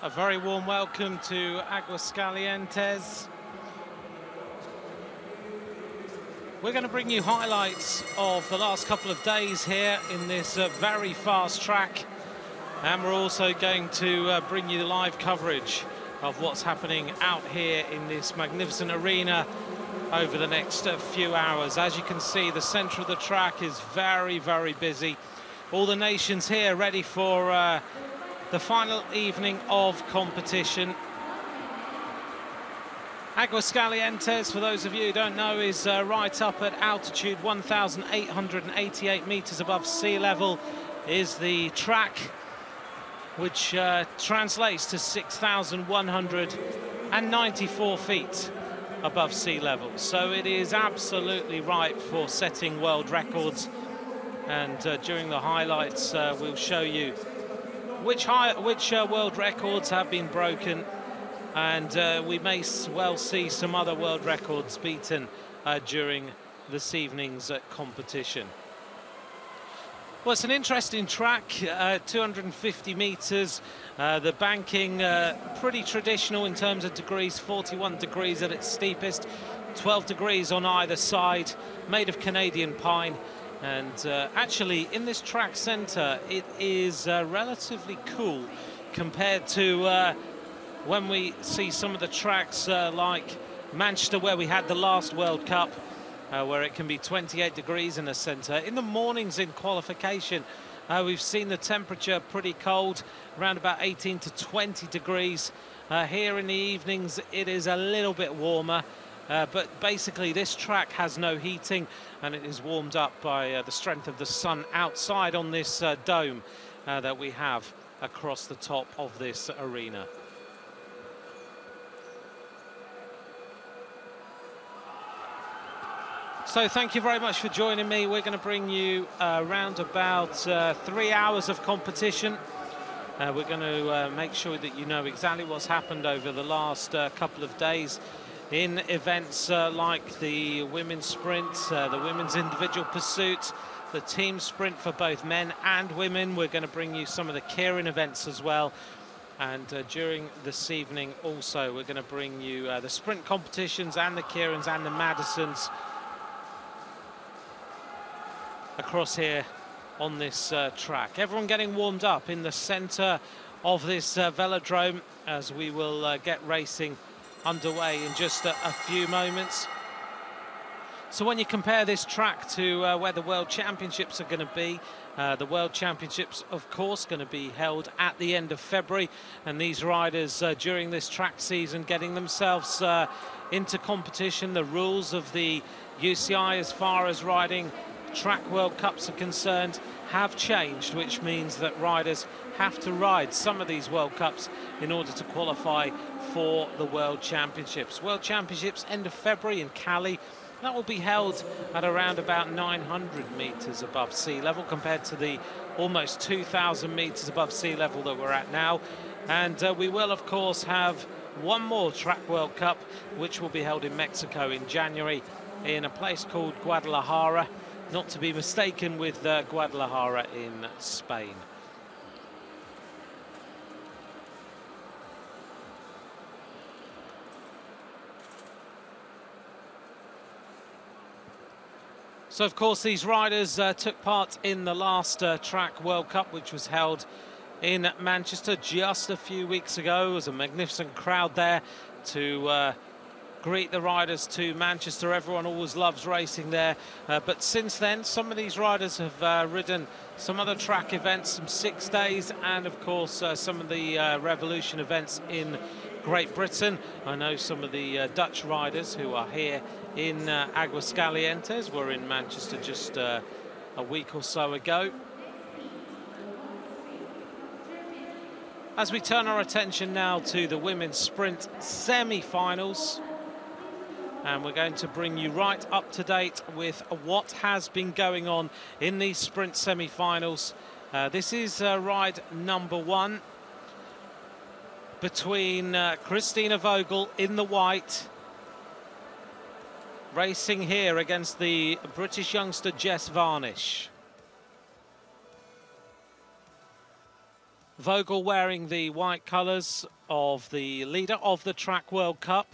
A very warm welcome to Aguascalientes. We're going to bring you highlights of the last couple of days here in this very fast track. And we're also going to bring you the live coverage of what's happening out here in this magnificent arena over the next few hours. As you can see, the centre of the track is very, very busy. All the nations here ready for the final evening of competition. Aguascalientes, for those of you who don't know, is right up at altitude 1,888 meters above sea level, is the track, which translates to 6,194 feet above sea level. So it is absolutely ripe for setting world records. And during the highlights, we'll show you which world records have been broken, and we may well see some other world records beaten during this evening's competition. Well, it's an interesting track, 250 meters. The banking pretty traditional in terms of degrees, 41 degrees at its steepest, 12 degrees on either side, made of Canadian pine. And actually, in this track centre, it is relatively cool compared to when we see some of the tracks like Manchester, where we had the last World Cup, where it can be 28 degrees in the centre. In the mornings in qualification, we've seen the temperature pretty cold, around about 18 to 20 degrees. Here in the evenings, it is a little bit warmer. But basically this track has no heating, and it is warmed up by the strength of the sun outside on this dome that we have across the top of this arena. So thank you very much for joining me. We're going to bring you around about 3 hours of competition. We're going to make sure that you know exactly what's happened over the last couple of days in events like the women's sprint, the women's individual pursuit, the team sprint for both men and women. We're going to bring you some of the keirin events as well. And during this evening also, we're going to bring you the sprint competitions and the keirins and the Madisons across here on this track. Everyone getting warmed up in the centre of this velodrome as we will get racing underway in just a few moments. So when you compare this track to where the World Championships are going to be, the World Championships, of course, going to be held at the end of February, and these riders during this track season getting themselves into competition. The rules of the UCI as far as riding Track World Cups are concerned have changed, which means that riders have to ride some of these World Cups in order to qualify for the World Championships. World Championships end of February in Cali. That will be held at around about 900 meters above sea level compared to the almost 2,000 meters above sea level that we're at now. And we will, of course, have one more Track World Cup, which will be held in Mexico in January in a place called Guadalajara, not to be mistaken with Guadalajara in Spain. So, of course, these riders took part in the last Track World Cup, which was held in Manchester just a few weeks ago. There was a magnificent crowd there to greet the riders to Manchester. Everyone always loves racing there. But since then, some of these riders have ridden some other track events, some 6 days, and, of course, some of the Revolution events in Great Britain. I know some of the Dutch riders who are here in Aguascalientes were in Manchester just a week or so ago. As we turn our attention now to the women's sprint semi-finals, and we're going to bring you right up to date with what has been going on in these sprint semi-finals. This is ride number 1 between Christina Vogel in the white, racing here against the British youngster Jess Varnish. Vogel wearing the white colours of the leader of the Track World Cup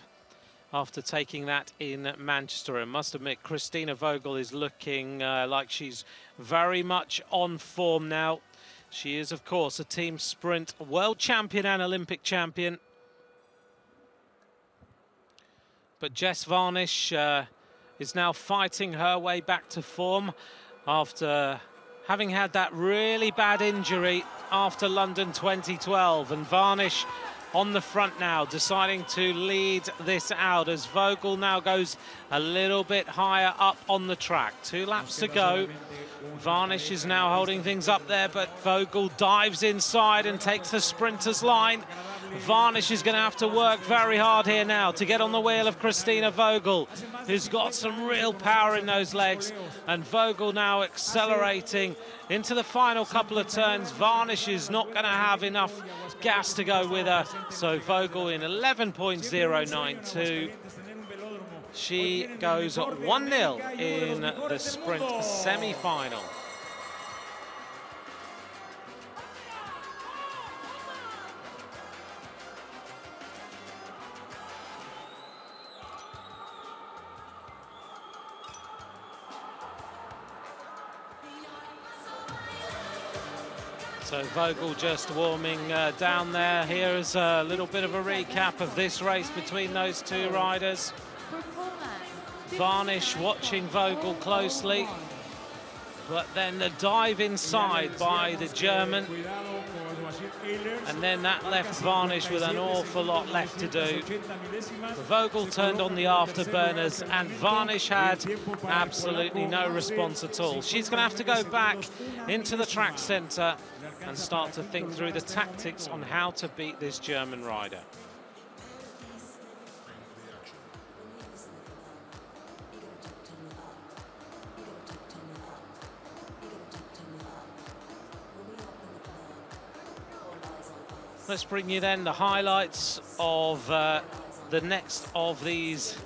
after taking that in Manchester. I must admit, Christina Vogel is looking like she's very much on form now. She is, of course, a team sprint world champion and Olympic champion. But Jess Varnish is now fighting her way back to form after having had that really bad injury after London 2012. And Varnish on the front now, deciding to lead this out as Vogel now goes a little bit higher up on the track. 2 laps to go. Varnish is now holding things up there, but Vogel dives inside and takes the sprinter's line. Varnish is going to have to work very hard here now to get on the wheel of Christina Vogel, who's got some real power in those legs. And Vogel now accelerating into the final couple of turns. Varnish is not going to have enough gas to go with her. So Vogel in 11.092. She goes 1-0 in the sprint semi-final. So Vogel just warming down there. Here is a little bit of a recap of this race between those 2 riders. Varnish watching Vogel closely, but then the dive inside by the German, and then that left Varnish with an awful lot left to do. Vogel turned on the afterburners and Varnish had absolutely no response at all. She's going to have to go back into the track centre and start to think through the tactics on how to beat this German rider. Let's bring you then the highlights of the next of these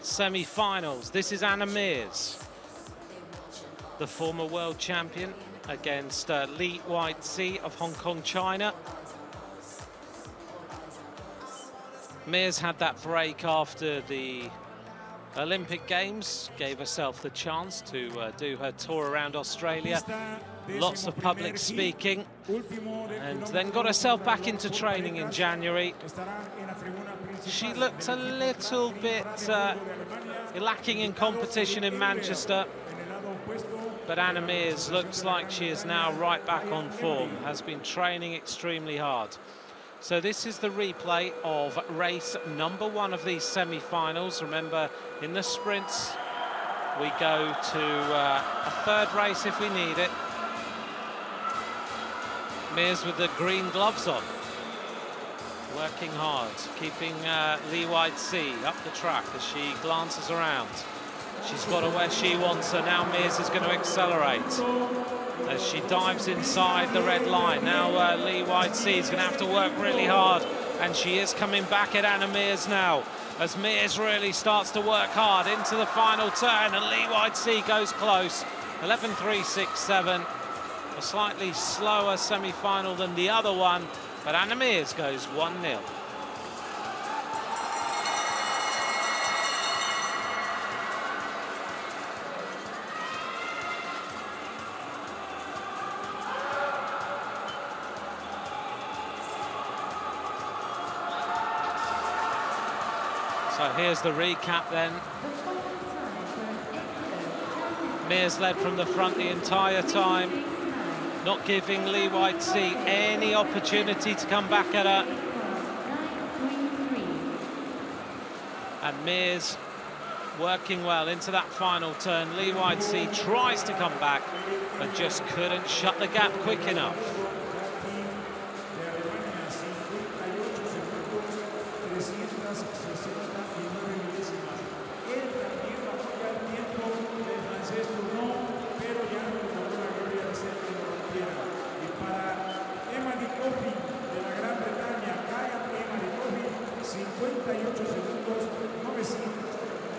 semi-finals. This is Anna Mears, the former world champion, against Li Weizhi of Hong Kong, China. Mears had that break after the Olympic Games, gave herself the chance to do her tour around Australia. Lots of public speaking, and then got herself back into training in January. She looked a little bit lacking in competition in Manchester, but Anna Mears looks like she is now right back on form, has been training extremely hard. So this is the replay of race number 1 of these semi-finals. Remember, in the sprints, we go to a 3rd race if we need it. Mears with the green gloves on, working hard, keeping Li Weizhi up the track as she glances around. She's got her where she wants her. Now Mears is going to accelerate as she dives inside the red line. Now Li Weizhi is going to have to work really hard, and she is coming back at Anna Mears now as Mears really starts to work hard into the final turn, and Li Weizhi goes close. 11.367. A slightly slower semi-final than the other one, but Anna Mears goes 1-0. So here's the recap then. Mears led from the front the entire time, not giving Li Weizhi any opportunity to come back at her. And Mears working well into that final turn. Li Weizhi tries to come back, but just couldn't shut the gap quick enough.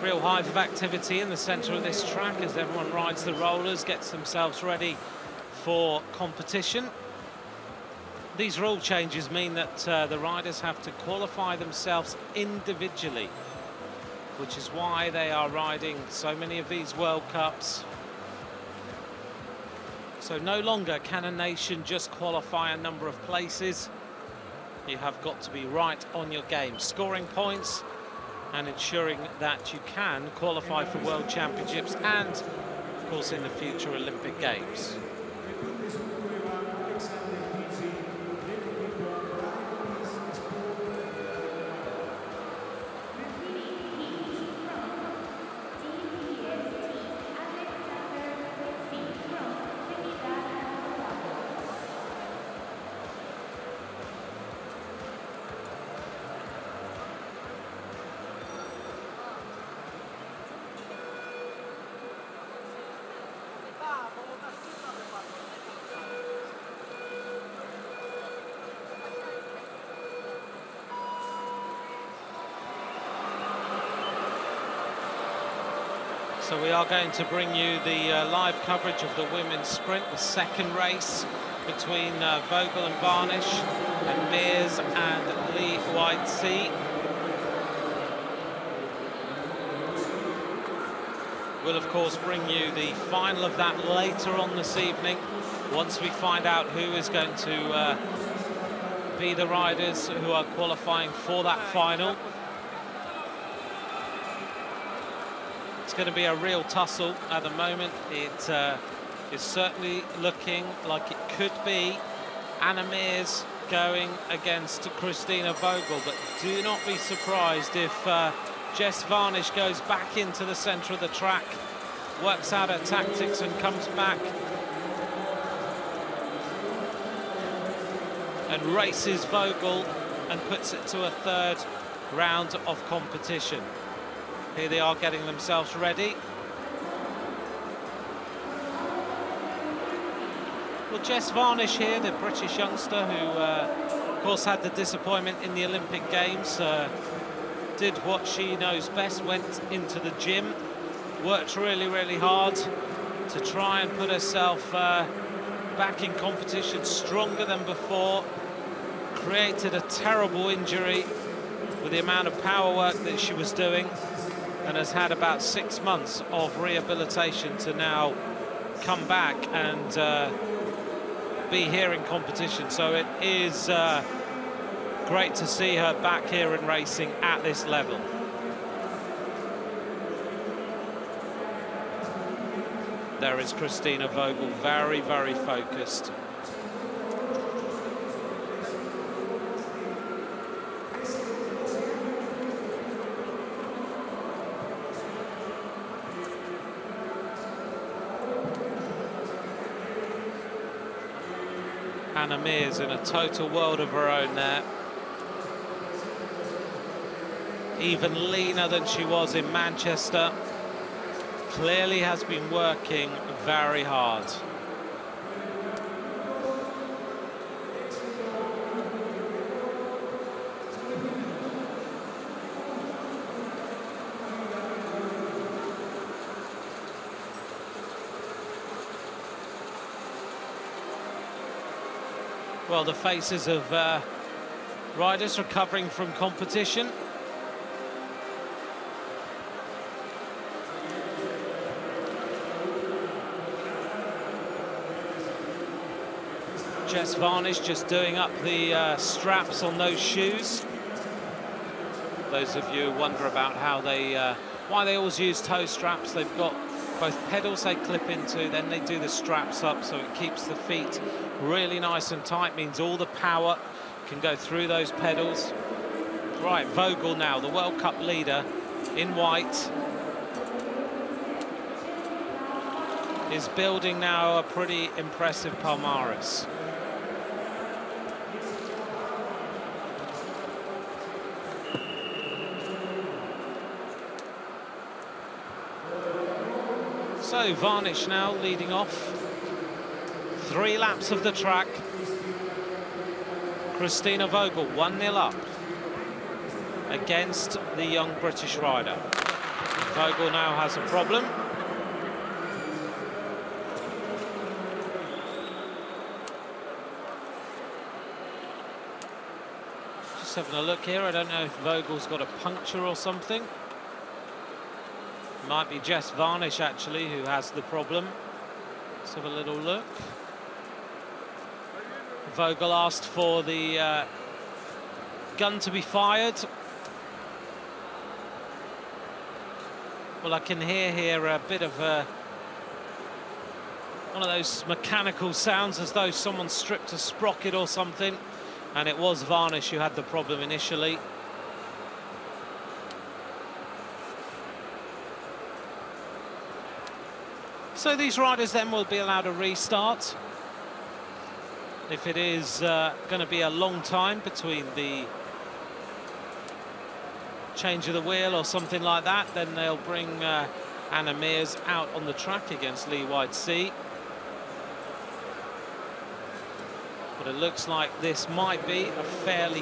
Real hive of activity in the centre of this track as everyone rides the rollers, gets themselves ready for competition. These rule changes mean that the riders have to qualify themselves individually, which is why they are riding so many of these World Cups. So no longer can a nation just qualify a number of places. You have got to be right on your game, scoring points and ensuring that you can qualify for World Championships and, of course, in the future Olympic Games. So we are going to bring you the live coverage of the women's sprint, the second race between Vogel and Varnish, and Mears and Lee Whitesea. We'll of course bring you the final of that later on this evening, once we find out who is going to be the riders who are qualifying for that final. It's going to be a real tussle at the moment. It is certainly looking like it could be Anna Mears going against Christina Vogel, but do not be surprised if Jess Varnish goes back into the centre of the track, works out her tactics and comes back and races Vogel and puts it to a third round of competition. Here they are getting themselves ready. Well, Jess Varnish here, the British youngster who, of course, had the disappointment in the Olympic Games, did what she knows best, went into the gym, worked really, really hard to try and put herself back in competition stronger than before, created a terrible injury with the amount of power work that she was doing, and has had about 6 months of rehabilitation to now come back and be here in competition. So it is great to see her back here in racing at this level. There is Christina Vogel, very, very focused. Anna Mears in a total world of her own there. Even leaner than she was in Manchester. Clearly has been working very hard. Well, the faces of riders recovering from competition. Jess Varnish just doing up the straps on those shoes. Those of you who wonder about how they, why they always use toe straps, they've got both pedals they clip into, then they do the straps up so it keeps the feet really nice and tight, means all the power can go through those pedals. Right, Vogel now, the World Cup leader in white, is building now a pretty impressive palmares. So Varnish now leading off. 3 laps of the track. Christina Vogel 1-0 up against the young British rider. Vogel now has a problem. Just having a look here. I don't know if Vogel's got a puncture or something. Might be Jess Varnish, actually, who has the problem. Let's have a little look. Vogel asked for the gun to be fired. Well, I can hear here a bit of one of those mechanical sounds, as though someone stripped a sprocket or something. And it was Varnish who had the problem initially. So these riders then will be allowed a restart. If it is going to be a long time between the change of the wheel or something like that, then they'll bring Anna Mears out on the track against Lee White-Sea. But it looks like this might be a fairly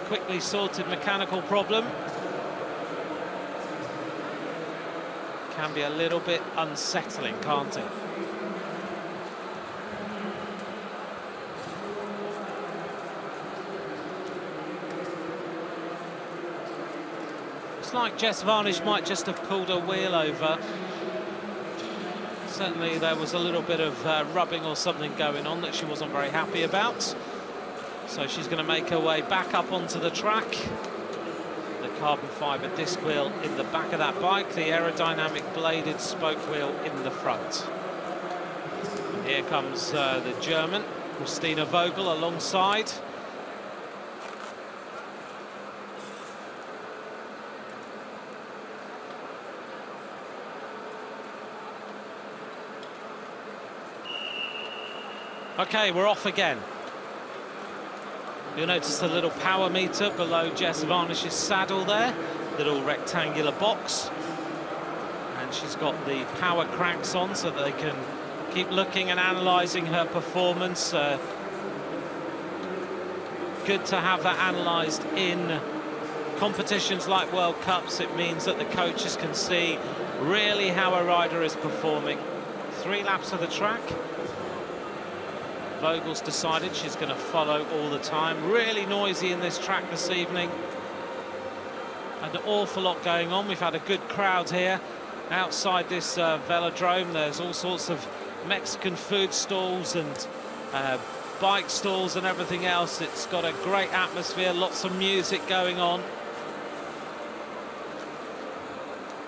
quickly sorted mechanical problem. Can be a little bit unsettling, can't it? Looks like Jess Varnish might just have pulled her wheel over. Certainly there was a little bit of rubbing or something going on that she wasn't very happy about. So she's going to make her way back up onto the track. The carbon fibre disc wheel in the back of that bike, the aerodynamic bladed spoke wheel in the front. And here comes the German, Christina Vogel, alongside. Okay, we're off again. You'll notice the little power meter below Jess Varnish's saddle there, little rectangular box. And she's got the power cranks on so that they can keep looking and analysing her performance. Good to have that analysed in competitions like World Cups. It means that the coaches can see really how a rider is performing. 3 laps of the track. Vogel's decided she's going to follow all the time. Really noisy in this track this evening. An awful lot going on. We've had a good crowd here outside this velodrome. There's all sorts of Mexican food stalls and bike stalls and everything else. It's got a great atmosphere, lots of music going on.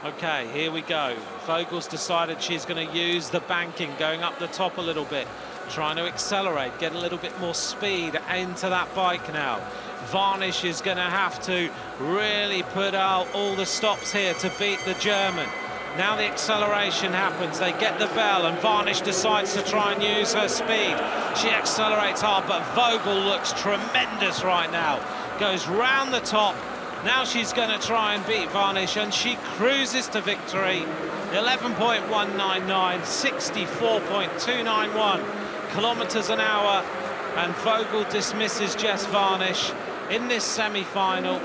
Okay, here we go. Vogel's decided she's going to use the banking, going up the top a little bit, trying to accelerate, get a little bit more speed into that bike now. Varnish is going to have to really put out all the stops here to beat the German. Now the acceleration happens, they get the bell, and Varnish decides to try and use her speed. She accelerates hard, but Vogel looks tremendous right now. Goes round the top. Now she's going to try and beat Varnish, and she cruises to victory. 11.199, 64.291 kilometers an hour, and Vogel dismisses Jess Varnish in this semi-final.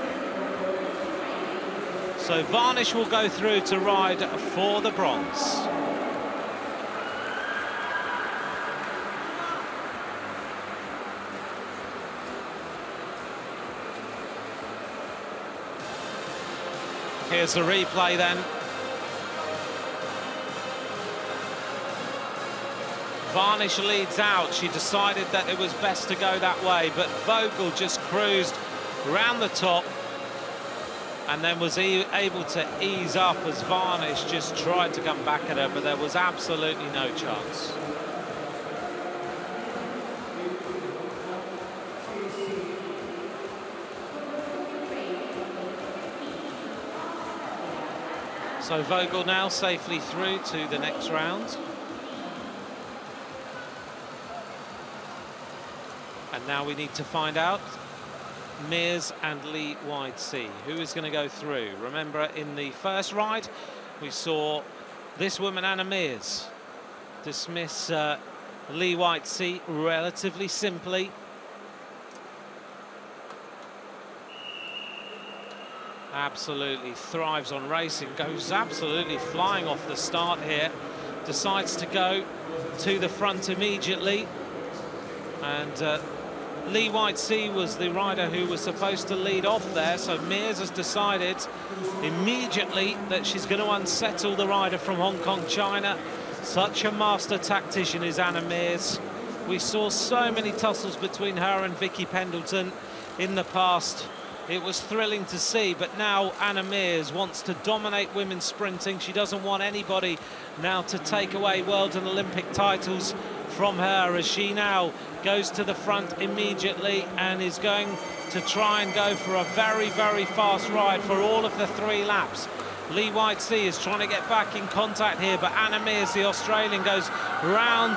So Varnish will go through to ride for the bronze. Here's the replay then. Varnish leads out. She decided that it was best to go that way, but Vogel just cruised round the top and then was able to ease up as Varnish just tried to come back at her, but there was absolutely no chance. So Vogel now safely through to the next round. And now we need to find out Mears and Lee White-Sea, who is going to go through. Remember, in the first ride, we saw this woman, Anna Mears, dismiss Lee White-Sea relatively simply. Absolutely thrives on racing, goes absolutely flying off the start here, decides to go to the front immediately, and Lee Whitesea was the rider who was supposed to lead off there, so Mears has decided immediately that she's going to unsettle the rider from Hong Kong, China. Such a master tactician is Anna Mears. We saw so many tussles between her and Vicky Pendleton in the past. It was thrilling to see, but now Anna Mears wants to dominate women's sprinting. She doesn't want anybody now to take away world and Olympic titles from her, as she now goes to the front immediately and is going to try and go for a very, very fast ride for all of the 3 laps. Lee Whitesea is trying to get back in contact here, but Anna Mears, the Australian, goes round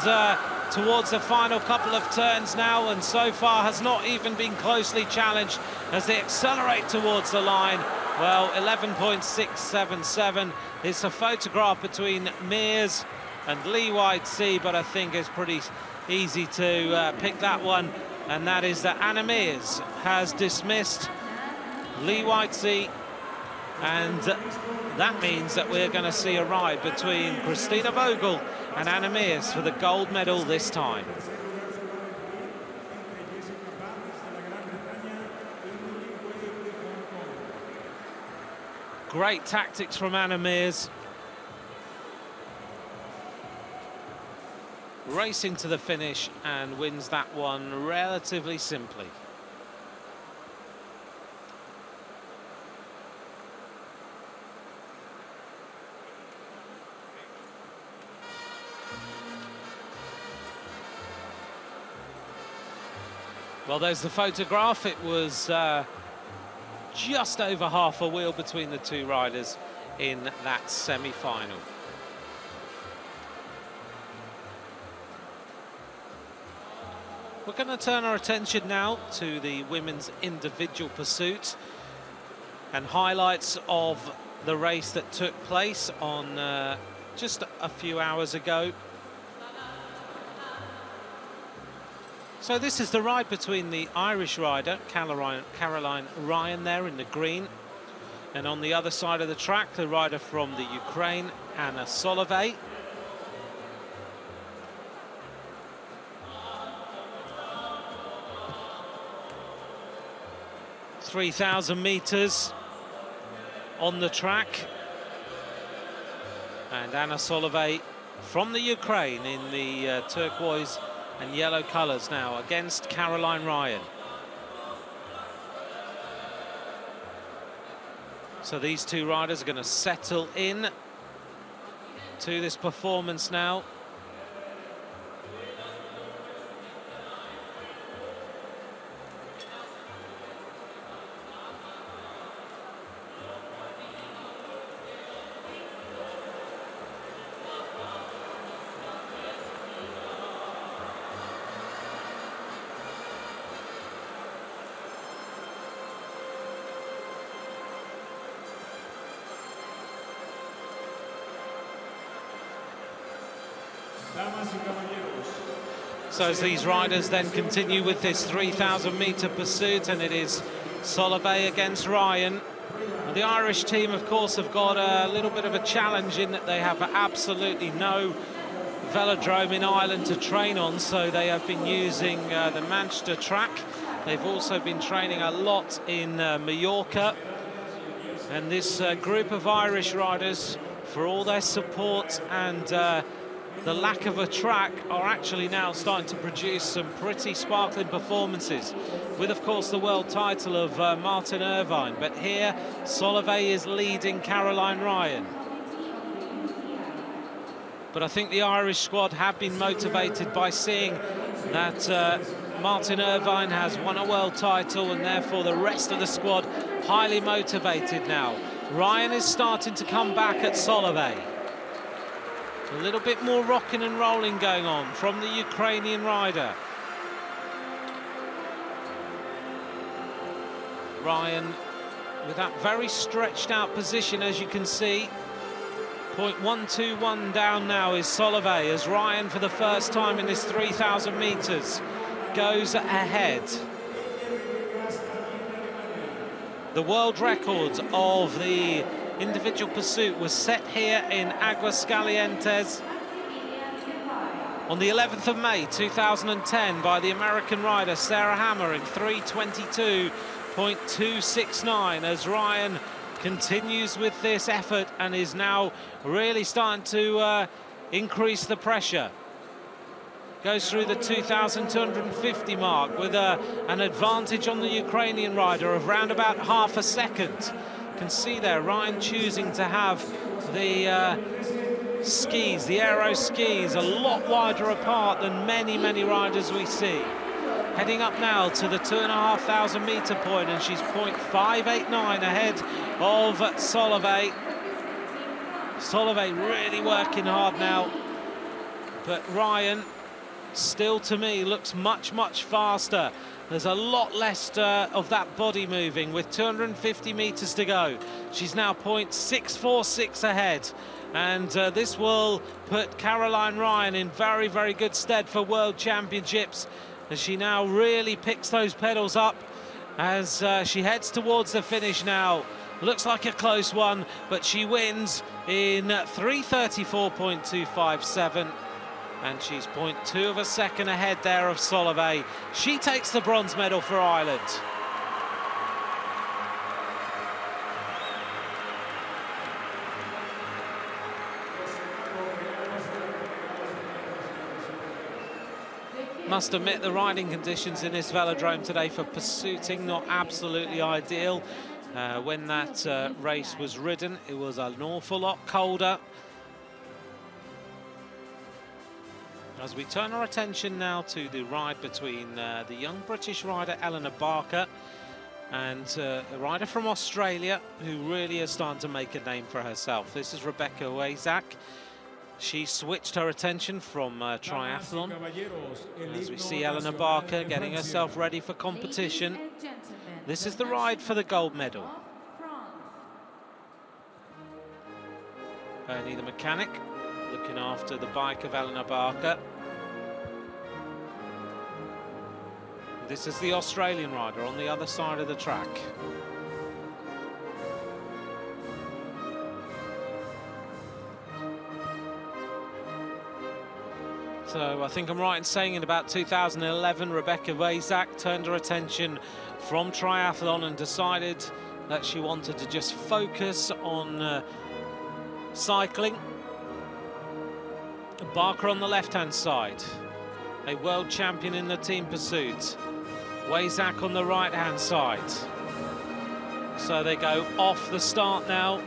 towards the final couple of turns now, and so far has not even been closely challenged as they accelerate towards the line. Well, 11.677. It's a photograph between Mears and Lee Whitesea, but I think it's pretty easy to pick that one, and that is that Anna Mears has dismissed Lee Whitesea, and that means that we're going to see a ride between Christina Vogel and Anna Mears for the gold medal this time. Great tactics from Anna Mears. Racing to the finish and wins that one relatively simply. Well, there's the photograph. It was just over half a wheel between the 2 riders in that semi-final. We're going to turn our attention now to the women's individual pursuit and highlights of the race that took place on just a few hours ago. So this is the ride between the Irish rider, Caroline Ryan, there in the green. And on the other side of the track, the rider from the Ukraine, Anna Solovey. .3,000 meters on the track. And Anna Solovey from the Ukraine in the turquoise and yellow colours now against Caroline Ryan. So these 2 riders are going to settle in to this performance now. So as these riders then continue with this 3,000 metre pursuit, and it is Solovey against Ryan. And the Irish team, of course, have got a little bit of a challenge in that they have absolutely no velodrome in Ireland to train on, so they have been using the Manchester track. They've also been training a lot in Mallorca. And this group of Irish riders, for all their support and the lack of a track, are actually now starting to produce some pretty sparkling performances, with of course the world title of Martin Irvine. But here Solovey is leading Caroline Ryan. But I think the Irish squad have been motivated by seeing that Martin Irvine has won a world title, and therefore the rest of the squad highly motivated now. Ryan is starting to come back at Solovey. A little bit more rocking and rolling going on from the Ukrainian rider. Ryan with that very stretched out position, as you can see. 0.121 down now is Solovey, as Ryan for the first time in this 3,000 metres goes ahead. The world record of the individual pursuit was set here in Aguascalientes. on the 11th of May 2010 by the American rider Sarah Hammer in 3:22.269, as Ryan continues with this effort and is now really starting to increase the pressure. Goes through the 2,250 mark with an advantage on the Ukrainian rider of round about half a second. You can see there Ryan choosing to have the skis, the aero skis, a lot wider apart than many riders we see. Heading up now to the 2,500 meter point, and she's 0.589 ahead of Solovey. Solovey really working hard now, but Ryan still, to me, looks much faster. There's a lot less of that body moving with 250 meters to go. She's now 0.646 ahead, and this will put Caroline Ryan in very good stead for World Championships, as she now really picks those pedals up as she heads towards the finish now. Looks like a close one, but she wins in 3:34.257. And she's 0.2 of a second ahead there of Solovey. She takes the bronze medal for Ireland. Must admit the riding conditions in this velodrome today for pursuiting not absolutely ideal. When that race was ridden, it was an awful lot colder. As we turn our attention now to the ride between the young British rider Eleanor Barker and a rider from Australia who really is starting to make a name for herself. This is Rebecca Wayzak. She switched her attention from triathlon, as we see Eleanor Barker getting herself ready for competition. This is the ride for the gold medal. Ernie the mechanic looking after the bike of Eleanor Barker. This is the Australian rider on the other side of the track. So I think I'm right in saying in about 2011, Rebecca Wayzak turned her attention from triathlon and decided that she wanted to just focus on cycling. Barker on the left-hand side, a world champion in the team pursuit. Wayzak on the right-hand side. So they go off the start now.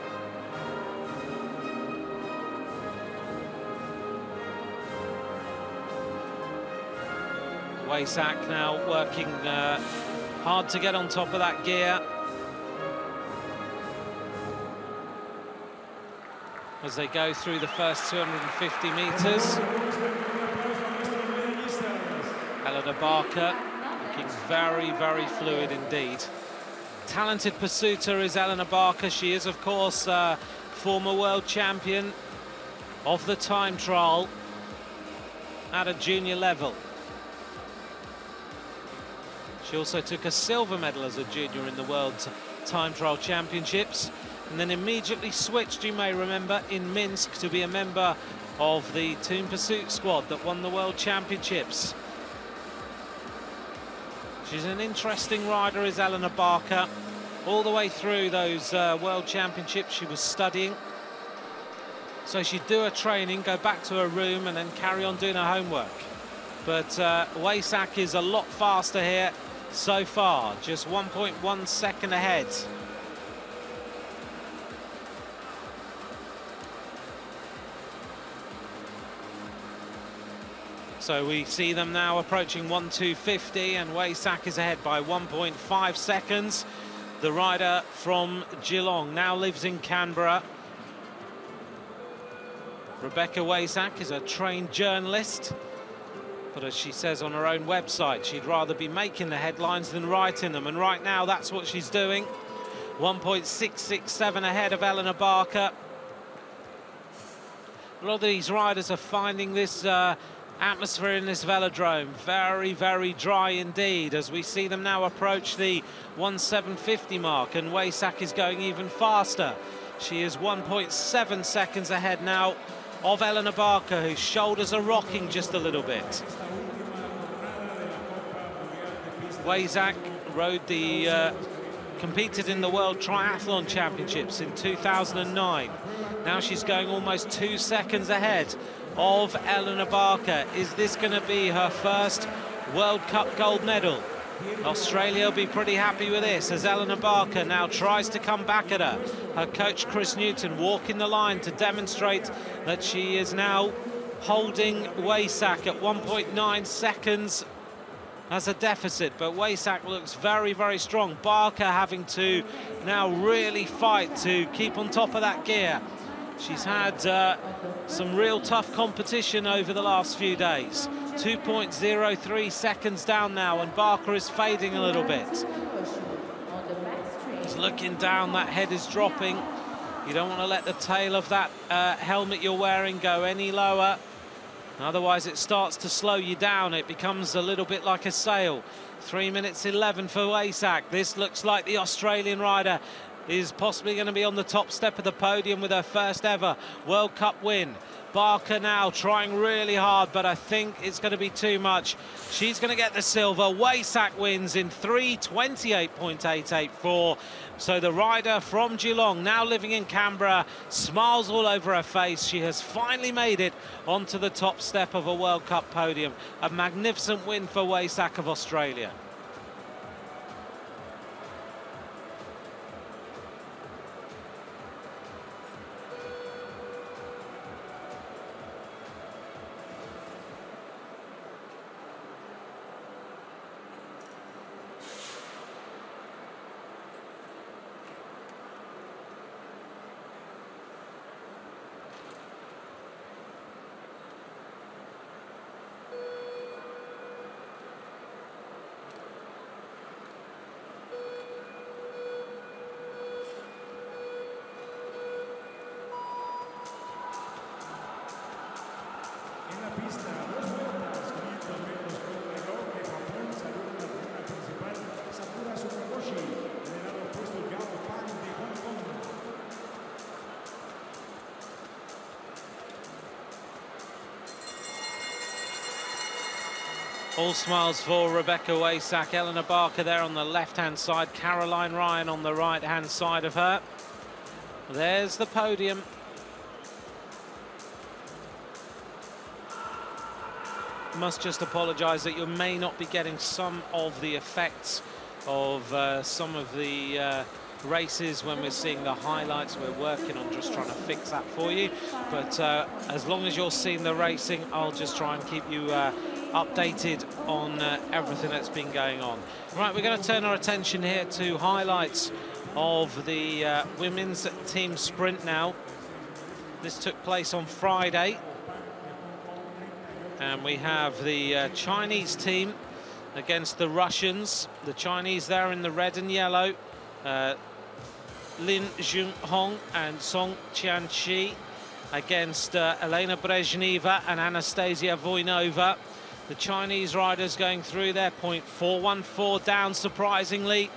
Wayzak now working hard to get on top of that gear. As they go through the first 250 metres. Eleanor Barker looking very fluid indeed. Talented pursuiter is Eleanor Barker. She is, of course, former world champion of the time trial at a junior level. She also took a silver medal as a junior in the World Time Trial Championships, and then immediately switched, you may remember, in Minsk to be a member of the Team Pursuit squad that won the World Championships. She's an interesting rider, is Eleanor Barker. All the way through those World Championships she was studying. So she'd do her training, go back to her room and then carry on doing her homework. But Wayzak is a lot faster here so far, just 1.1 second ahead. So we see them now approaching 1:2:50, and Wayzak is ahead by 1.5 seconds. The rider from Geelong now lives in Canberra. Rebecca Wayzak is a trained journalist, but as she says on her own website, she'd rather be making the headlines than writing them, and right now that's what she's doing. 1.667 ahead of Eleanor Barker. A lot of these riders are finding this atmosphere in this velodrome very dry indeed, as we see them now approach the 1:7:50 mark, and Wayzak is going even faster. She is 1.7 seconds ahead now of Eleanor Barker, whose shoulders are rocking just a little bit. Wayzak competed in the World Triathlon Championships in 2009. Now she's going almost 2 seconds ahead of Eleanor Barker. Is this going to be her first World Cup gold medal? Australia will be pretty happy with this as Eleanor Barker now tries to come back at her. Her coach Chris Newton walking the line to demonstrate that she is now holding Wayzak at 1.9 seconds as a deficit, but Wayzak looks very, very strong. Barker having to now really fight to keep on top of that gear. She's had some real tough competition over the last few days. 2.03 seconds down now, and Barker is fading a little bit. Just looking down, that head is dropping. You don't want to let the tail of that helmet you're wearing go any lower. Otherwise, it starts to slow you down. It becomes a little bit like a sail. 3 minutes 11 for Wayzak. This looks like the Australian rider is possibly going to be on the top step of the podium with her first ever World Cup win. Barker now trying really hard, but I think it's going to be too much. She's going to get the silver. Wayzak wins in 3:28.884. So the rider from Geelong, now living in Canberra, smiles all over her face. She has finally made it onto the top step of a World Cup podium. A magnificent win for Wayzak of Australia. All smiles for Rebecca Wayzak. Eleanor Barker there on the left-hand side, Caroline Ryan on the right-hand side of her. There's the podium. Must just apologise that you may not be getting some of the effects of some of the races when we're seeing the highlights. We're working on just trying to fix that for you. But as long as you're seeing the racing, I'll just try and keep you updated on everything that's been going on. Right, we're going to turn our attention here to highlights of the women's team sprint now. This took place on Friday. And we have the Chinese team against the Russians. The Chinese there in the red and yellow. Lin Junhong and Song Qianqi against Elena Brezhneva and Anastasia Voinova. The Chinese riders going through their .414 down, surprisingly,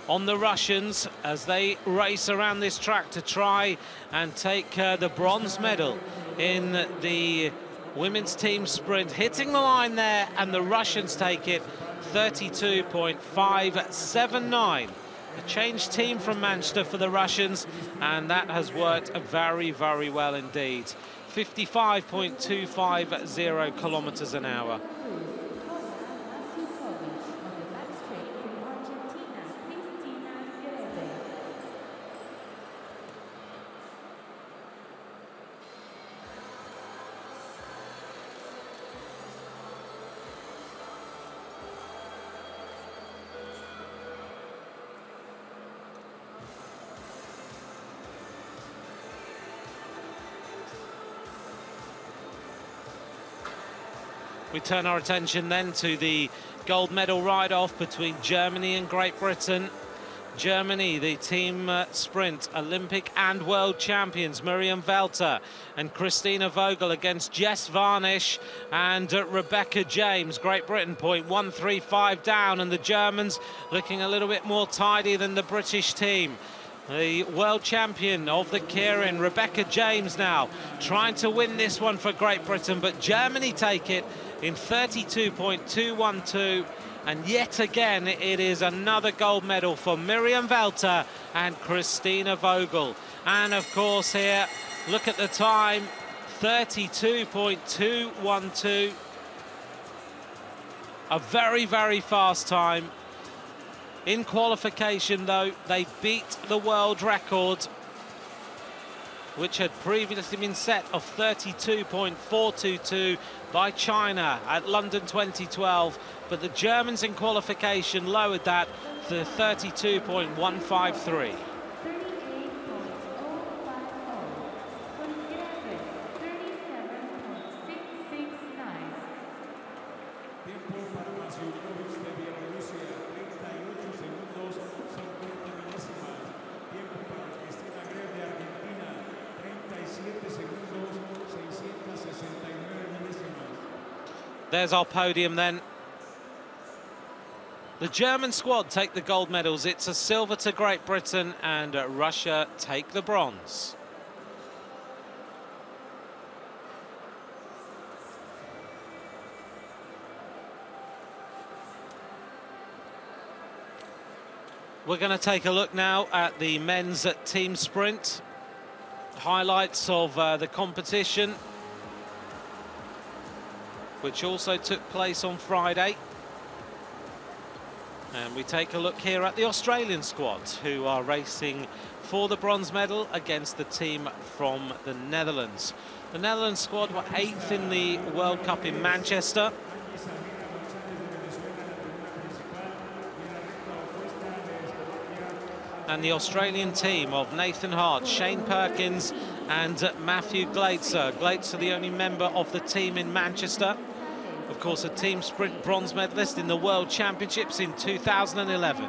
on the Russians as they race around this track to try and take the bronze medal in the women's team sprint. Hitting the line there, and the Russians take it 32.579. A changed team from Manchester for the Russians, and that has worked very, very well indeed. 55.250 kilometers an hour. We turn our attention then to the gold medal ride-off between Germany and Great Britain. Germany, the team sprint, Olympic and world champions Miriam Velter and Christina Vogel against Jess Varnish and Rebecca James. Great Britain .135 down, and the Germans looking a little bit more tidy than the British team. The world champion of the Keirin, Rebecca James, now trying to win this one for Great Britain, but Germany take it in 32.212. And yet again, it is another gold medal for Miriam Welter and Christina Vogel. And of course here, look at the time, 32.212. A very, very fast time. In qualification, though, they beat the world record, which had previously been set of 32.422 by China at London 2012. But the Germans in qualification lowered that to 32.153. There's our podium then. The German squad take the gold medals. It's a silver to Great Britain, and Russia take the bronze. We're going to take a look now at the men's team sprint. Highlights of the competition, which also took place on Friday. And we take a look here at the Australian squad, who are racing for the bronze medal against the team from the Netherlands. The Netherlands squad were 8th in the World Cup in Manchester. And the Australian team of Nathan Hart, Shane Perkins and Matthew Glaetzer. Glaetzer, the only member of the team in Manchester. Of course, a team sprint bronze medalist in the World Championships in 2011.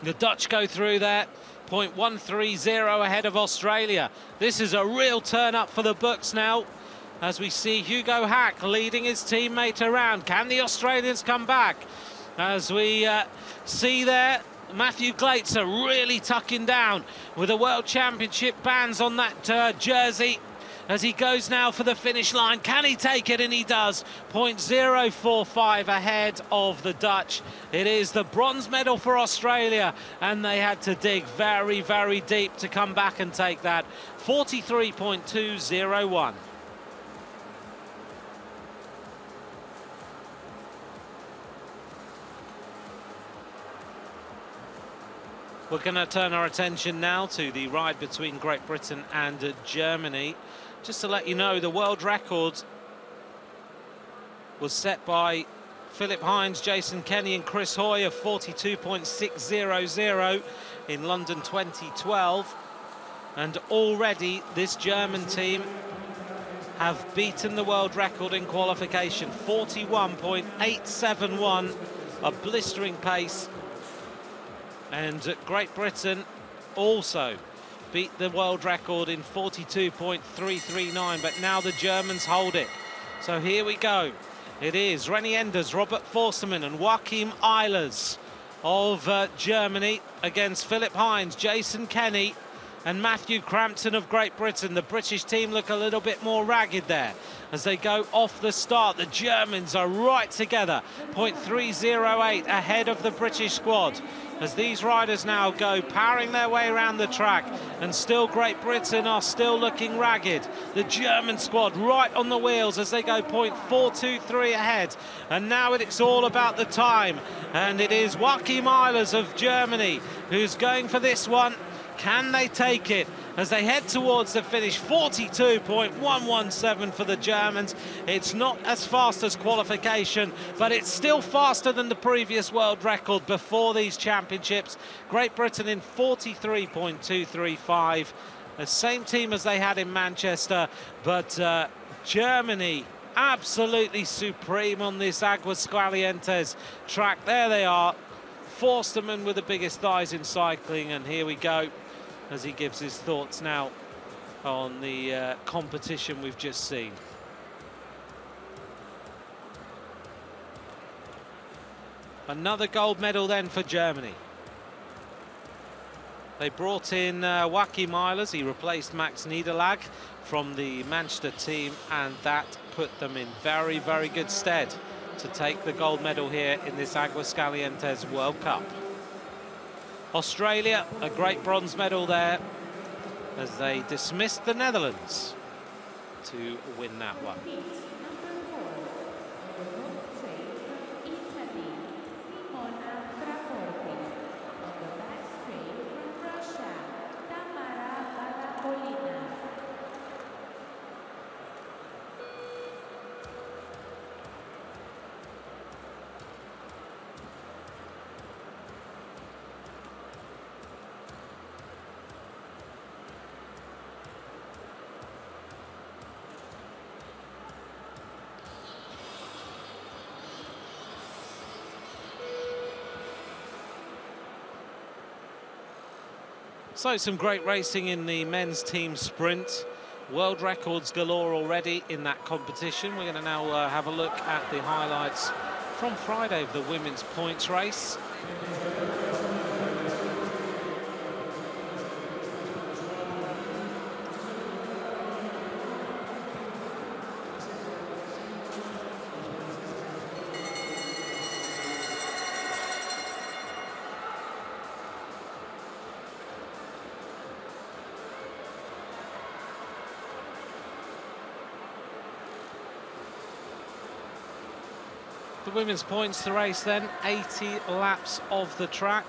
The Dutch go through there, 0.130 ahead of Australia. This is a real turn up for the books now, as we see Hugo Hack leading his teammate around. Can the Australians come back? As we see there, Matthew Glaetzer really tucking down with the World Championship bands on that jersey as he goes now for the finish line. Can he take it? And he does. 0.045 ahead of the Dutch. It is the bronze medal for Australia, and they had to dig very, very deep to come back and take that. 43.201. We're going to turn our attention now to the ride between Great Britain and Germany. Just to let you know, the world record was set by Philip Hines, Jason Kenny and Chris Hoy of 42.600 in London 2012. And already this German team have beaten the world record in qualification, 41.871, a blistering pace. And Great Britain also beat the world record in 42.339, but now the Germans hold it. So here we go. It is Rennie Enders, Robert Forstermann and Joachim Eilers of Germany against Philip Hines, Jason Kenny and Matthew Crampton of Great Britain. The British team look a little bit more ragged there as they go off the start. The Germans are right together, 0.308 ahead of the British squad, as these riders now go powering their way around the track, and still Great Britain are still looking ragged. The German squad right on the wheels as they go 0.423 ahead, and now it's all about the time, and it is Joachim Eilers of Germany who's going for this one. Can they take it as they head towards the finish? 42.117 for the Germans. It's not as fast as qualification, but it's still faster than the previous world record before these championships. Great Britain in 43.235, the same team as they had in Manchester, but Germany absolutely supreme on this Aguascalientes track. There they are, Forstermann with the biggest thighs in cycling, and here we go as he gives his thoughts now on the competition we've just seen. Another gold medal then for Germany. They brought in Wacky Milers. He replaced Max Niederlag from the Manchester team, and that put them in very, very good stead to take the gold medal here in this Aguascalientes World Cup. Australia, a great bronze medal there as they dismissed the Netherlands to win that one. So some great racing in the men's team sprint. World records galore already in that competition. We're going to now have a look at the highlights from Friday of the women's points race. The women's points to race then, 80 laps of the track.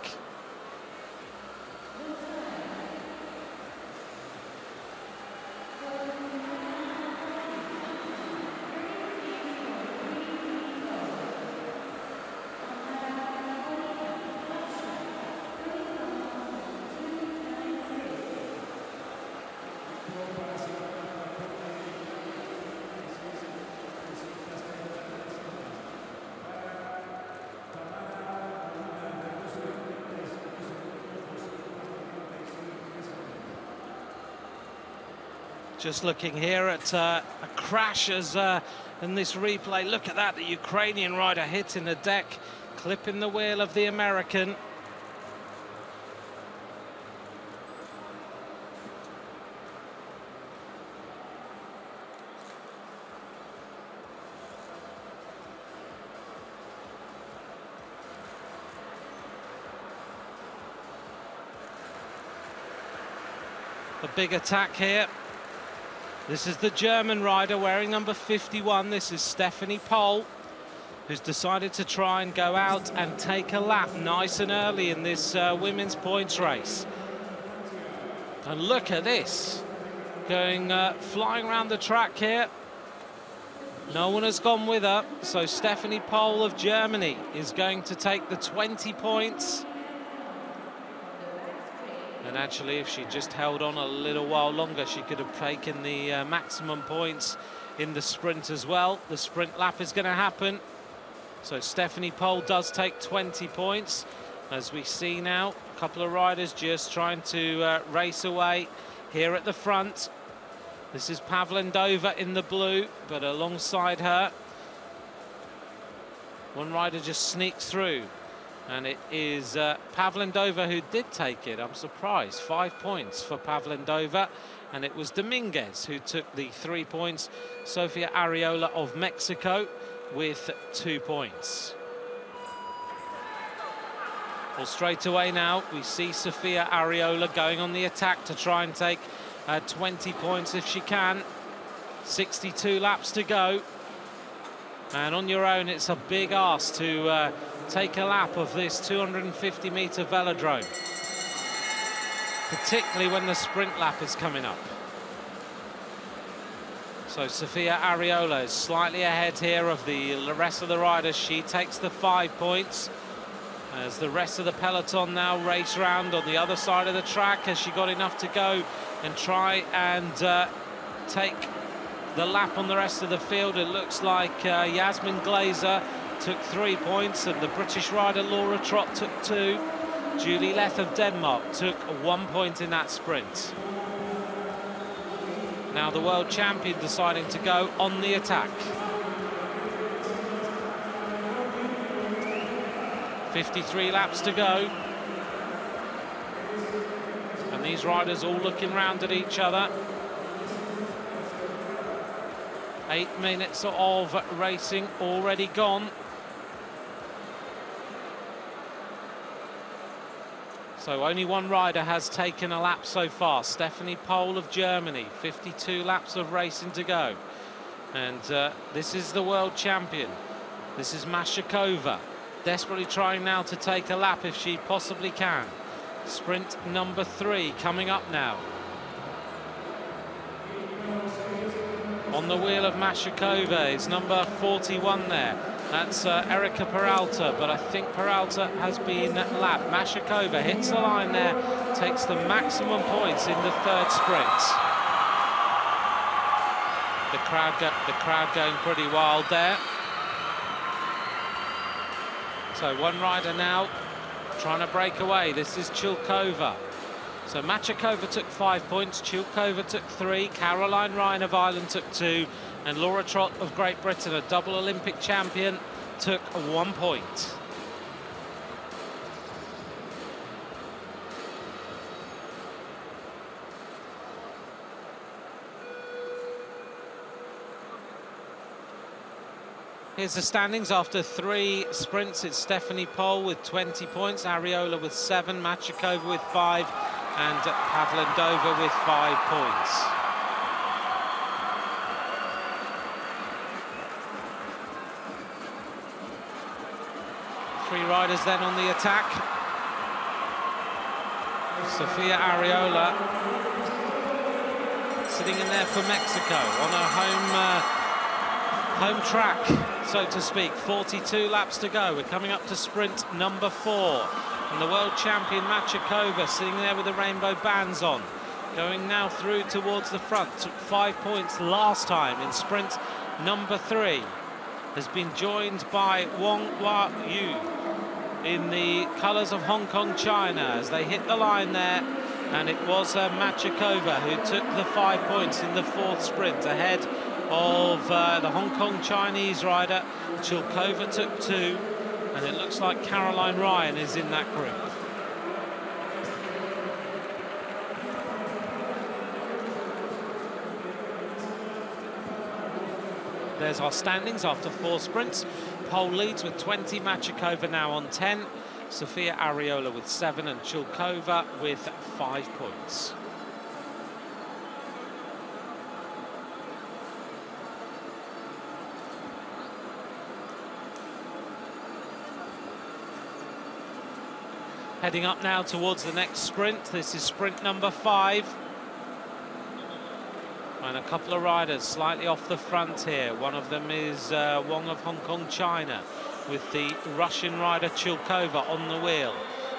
Just looking here at a crash as in this replay. Look at that, the Ukrainian rider hitting the deck, clipping the wheel of the American. A big attack here. This is the German rider wearing number 51. This is Stephanie Pohl, who's decided to try and go out and take a lap nice and early in this women's points race. And look at this, going flying around the track here. No one has gone with her, so Stephanie Pohl of Germany is going to take the 20 points. And actually, if she just held on a little while longer, she could have taken the maximum points in the sprint as well. The sprint lap is going to happen. So Stephanie Pohl does take 20 points. As we see now, a couple of riders just trying to race away here at the front. This is Pavlendova in the blue, but alongside her, one rider just sneaks through. And it is Pavlendova who did take it. I'm surprised. 5 points for Pavlendova. And it was Dominguez who took the 3 points. Sofia Arreola of Mexico with 2 points. Well, straight away now, we see Sofia Arreola going on the attack to try and take 20 points if she can. 62 laps to go. And on your own, it's a big ask to take a lap of this 250-metre velodrome, particularly when the sprint lap is coming up. So Sofia Arreola is slightly ahead here of the rest of the riders. She takes the 5 points as the rest of the peloton now race round on the other side of the track. Has she got enough to go and try and take the lap on the rest of the field? It looks like Yasmin Glazer took 3 points, and the British rider Laura Trott took 2. Julie Leth of Denmark took 1 point in that sprint. Now the world champion deciding to go on the attack. 53 laps to go. Chinese riders all looking round at each other. 8 minutes of racing already gone. So only one rider has taken a lap so far, Stephanie Pohl of Germany. 52 laps of racing to go. And this is the world champion. This is Mashakova, desperately trying now to take a lap if she possibly can. Sprint number 3 coming up now. On the wheel of Mashakova is number 41 there. That's Erika Peralta, but I think Peralta has been lapped. Mashakova hits the line there, takes the maximum points in the 3rd sprint. The crowd going pretty wild there. So one rider now trying to break away. This is Chilkova. So Machakova took 5 points, Chilkova took 3, Caroline Ryan of Ireland took 2, and Laura Trott of Great Britain, a double Olympic champion, took 1 point. Here's the standings after 3 sprints. It's Stephanie Pohl with 20 points, Ariola with 7, Machakova with 5, and Pavlendova with 5 points. Three riders then on the attack. Sofia Ariola sitting in there for Mexico on her home track, so to speak. 42 laps to go. We're coming up to sprint number 4. And the world champion Machakova sitting there with the rainbow bands on. Going now through towards the front. Took 5 points last time in sprint number 3. Has been joined by Wong Hua Yu in the colours of Hong Kong, China, as they hit the line there. And it was Machakova who took the 5 points in the 4th sprint, ahead of the Hong Kong Chinese rider. Chilkova took 2, and it looks like Caroline Ryan is in that group. There's our standings after 4 sprints. Pohl leads with 20, Machakova now on 10, Sofia Ariola with 7, and Chilkova with 5 points. Heading up now towards the next sprint. This is sprint number 5. And a couple of riders slightly off the front here. One of them is Wong of Hong Kong, China, with the Russian rider Chilkova on the wheel.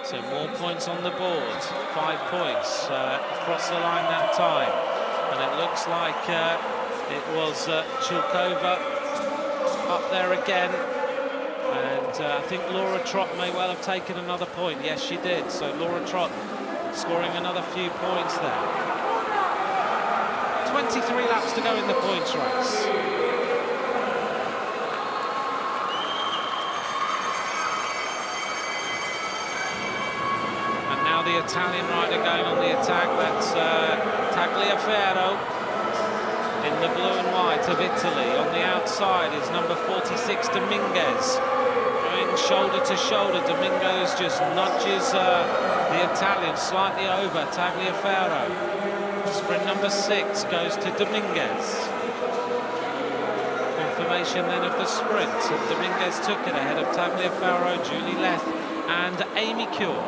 So more points on the board. 5 points across the line that time. And it looks like it was Chilkova up there again. And I think Laura Trott may well have taken another point. Yes, she did. So Laura Trott scoring another few points there. 23 laps to go in the points race. And now the Italian rider going on the attack. That's Tagliaferro in the blue and white of Italy. On the outside is number 46, Dominguez. Going shoulder to shoulder. Dominguez just nudges the Italian slightly over Tagliaferro. Sprint number 6 goes to Dominguez. Confirmation then of the sprint. And Dominguez took it ahead of Tagliaferro, Julie Leth and Amy Cure.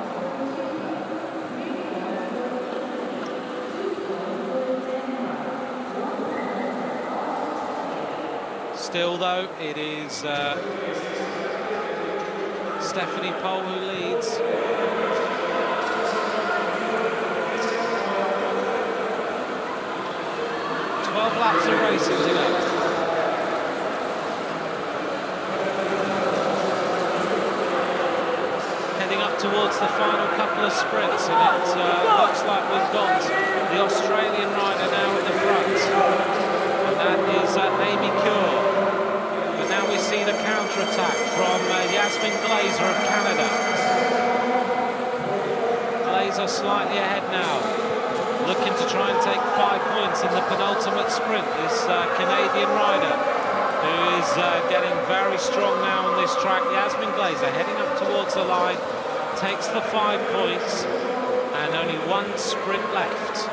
Still, though, it is Stephanie Pohl who leads. Laps of racing to go. Heading up towards the final couple of sprints, and it looks like we've got the Australian rider now in the front, and that is Amy Cure. But now we see the counter-attack from Yasmin Glazer of Canada. Glazer slightly ahead now. looking to try and take 5 points in the penultimate sprint. This Canadian rider, who is getting very strong now on this track. Yasmin Glazer heading up towards the line, takes the 5 points, and only 1 sprint left.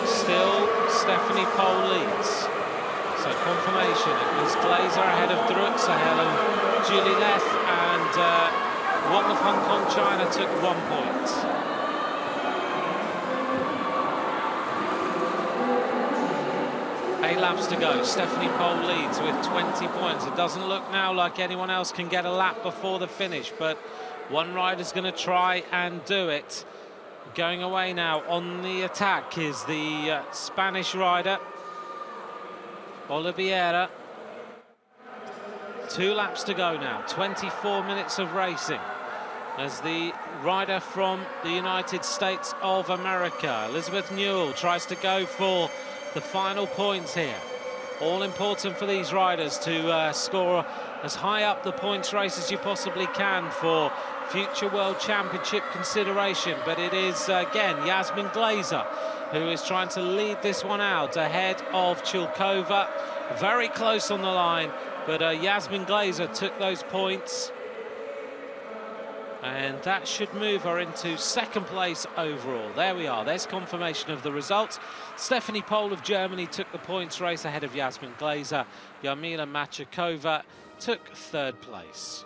Still, Stephanie Pohl leads. So confirmation, it was Glazer ahead of Druk, Sahel and Julie Leth, and Wong of Hong Kong, China took 1 point. 8 laps to go. Stephanie Pohl leads with 20 points. It doesn't look now like anyone else can get a lap before the finish, but one rider's going to try and do it. Going away now on the attack is the Spanish rider, Oliveira. 2 laps to go now, 24 minutes of racing, as the rider from the United States of America, Elizabeth Newell, tries to go for the final points here. All important for these riders to score as high up the points race as you possibly can for future World Championship consideration. But it is, again, Yasmin Glazer who is trying to lead this one out ahead of Chilkova. Very close on the line, but Yasmin Glazer took those points, and that should move her into 2nd place overall. There we are, there's confirmation of the results. Stephanie Pohl of Germany took the points race ahead of Yasmin Glazer. Jarmila Machakova took 3rd place.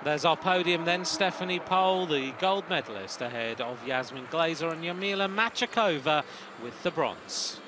There's our podium then. Stephanie Pohl, the gold medalist, ahead of Yasmin Glazer, and Jarmila Machakova with the bronze.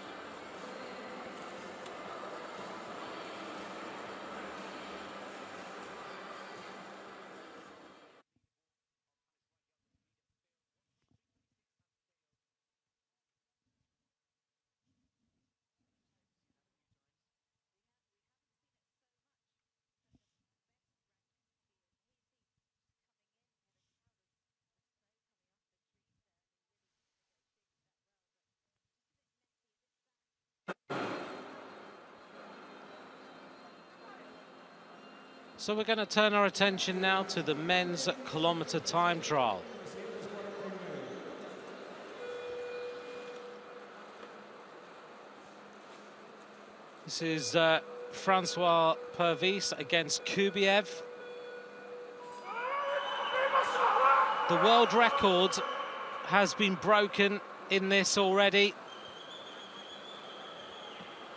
So we're going to turn our attention now to the men's kilometre time trial. This is Francois Purvis against Kubiev. The world record has been broken in this already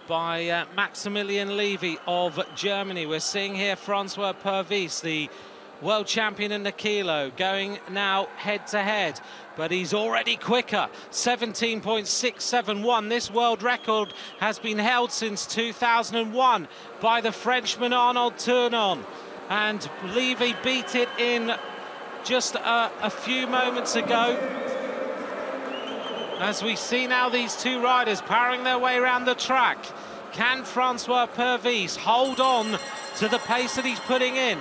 by Maximilian Levy of Germany. We're seeing here Francois Purvis, the world champion in the kilo, going now head-to-head, but he's already quicker, 17.671. This world record has been held since 2001 by the Frenchman Arnaud Tournon, and Levy beat it in just a few moments ago. As we see now these 2 riders powering their way around the track. Can Francois Purvis hold on to the pace that he's putting in?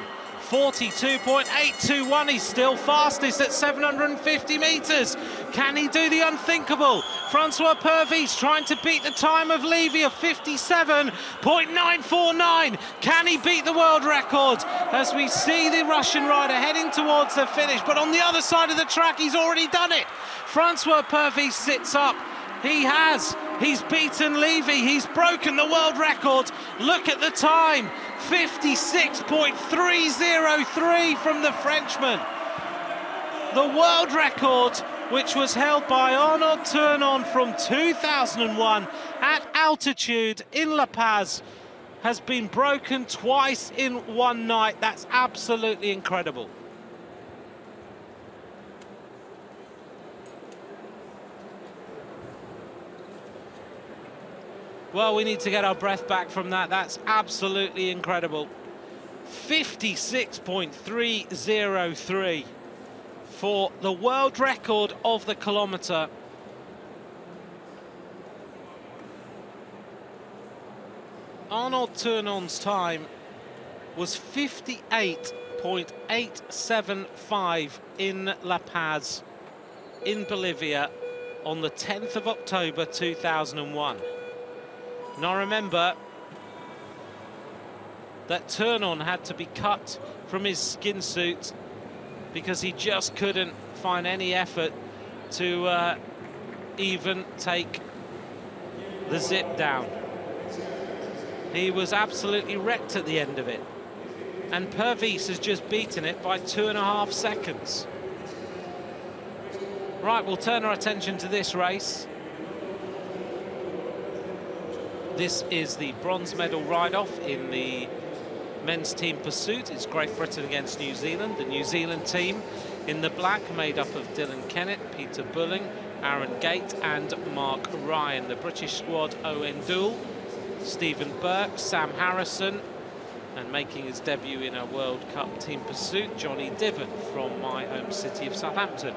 42.821, he's still fastest at 750 metres. Can he do the unthinkable? Francois Purvis trying to beat the time of Levy of 57.949. Can he beat the world record? As we see the Russian rider heading towards the finish, but on the other side of the track, he's already done it. Francois Purvis sits up. He has. He's beaten Levy. He's broken the world record. Look at the time. 56.303 from the Frenchman. The world record, which was held by Arnaud Tournon from 2001 at altitude in La Paz, has been broken twice in one night. That's absolutely incredible. Well, we need to get our breath back from that. That's absolutely incredible. 56.303 for the world record of the kilometre. Arnaud Tournon's time was 58.9 0.875 in La Paz, in Bolivia, on the 10th of October 2001. Now remember that turn-on had to be cut from his skin suit because he just couldn't find any effort to even take the zip down. He was absolutely wrecked at the end of it. And Purvis has just beaten it by 2.5 seconds. Right, we'll turn our attention to this race. This is the bronze medal ride-off in the men's team pursuit. It's Great Britain against New Zealand. The New Zealand team in the black, made up of Dylan Kennett, Peter Bulling, Aaron Gate and Mark Ryan. The British squad, Owen Doull, Stephen Burke, Sam Harrison, and making his debut in a World Cup team pursuit, Johnny Diven from my home city of Southampton.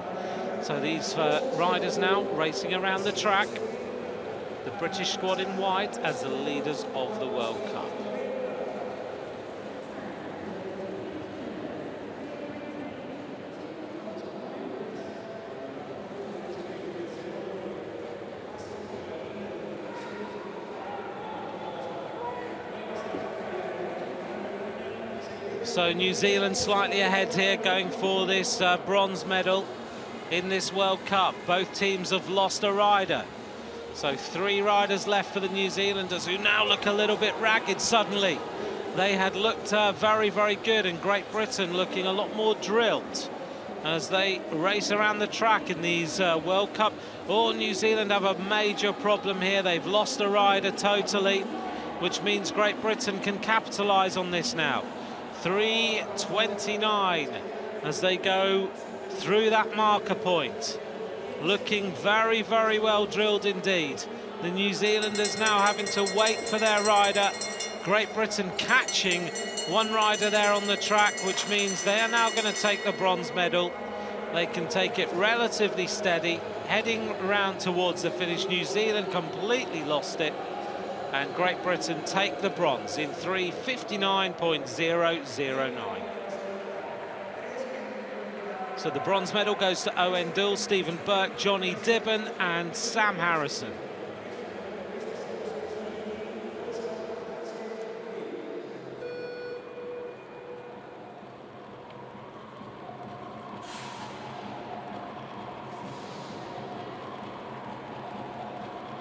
So these riders now racing around the track. The British squad in white as the leaders of the World Cup. So New Zealand slightly ahead here, going for this bronze medal in this World Cup. Both teams have lost a rider. So 3 riders left for the New Zealanders, who now look a little bit ragged suddenly. They had looked very, very good, and Great Britain looking a lot more drilled as they race around the track in these World Cup. Oh, New Zealand have a major problem here. They've lost a rider totally, which means Great Britain can capitalise on this now. 3:29 as they go through that marker point. Looking very, very well drilled indeed. The New Zealanders now having to wait for their rider. Great Britain catching one rider there on the track, which means they are now going to take the bronze medal. They can take it relatively steady, heading around towards the finish. New Zealand completely lost it, and Great Britain take the bronze in 3:59.009. So the bronze medal goes to Owen Doull, Stephen Burke, Johnny Diven and Sam Harrison.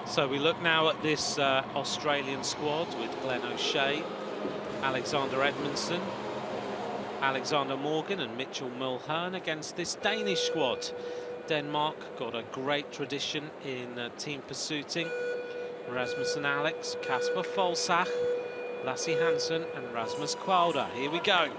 So we look now at this Australian squad with Glenn O'Shea, Alexander Edmondson, Alexander Morgan and Mitchell Mulhern against this Danish squad. Denmark got a great tradition in team pursuiting. Rasmussen Alex, Kasper Folsach, Lasse Hansen and Rasmus Kwalder. Here we go.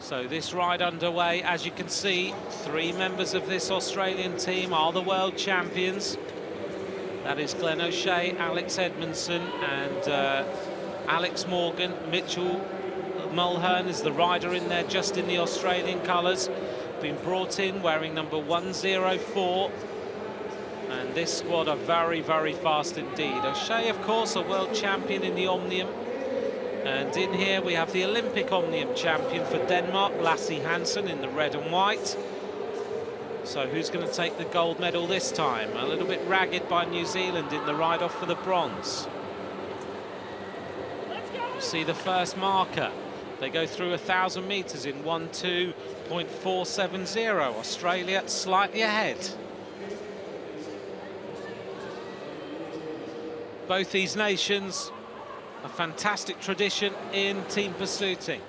So this ride underway. As you can see, 3 members of this Australian team are the world champions. That is Glenn O'Shea, Alex Edmondson and Alex Morgan. Mitchell Mulhern is the rider in there, just in the Australian colours. Been brought in wearing number 104. And this squad are very, very fast indeed. O'Shea, of course, a world champion in the Omnium. And in here we have the Olympic Omnium champion for Denmark, Lasse Hansen, in the red and white. So who's going to take the gold medal this time? A little bit ragged by New Zealand in the ride-off for the bronze. See the first marker. They go through 1,000 metres in 1:2.470. Australia slightly ahead. Both these nations, a fantastic tradition in team pursuiting.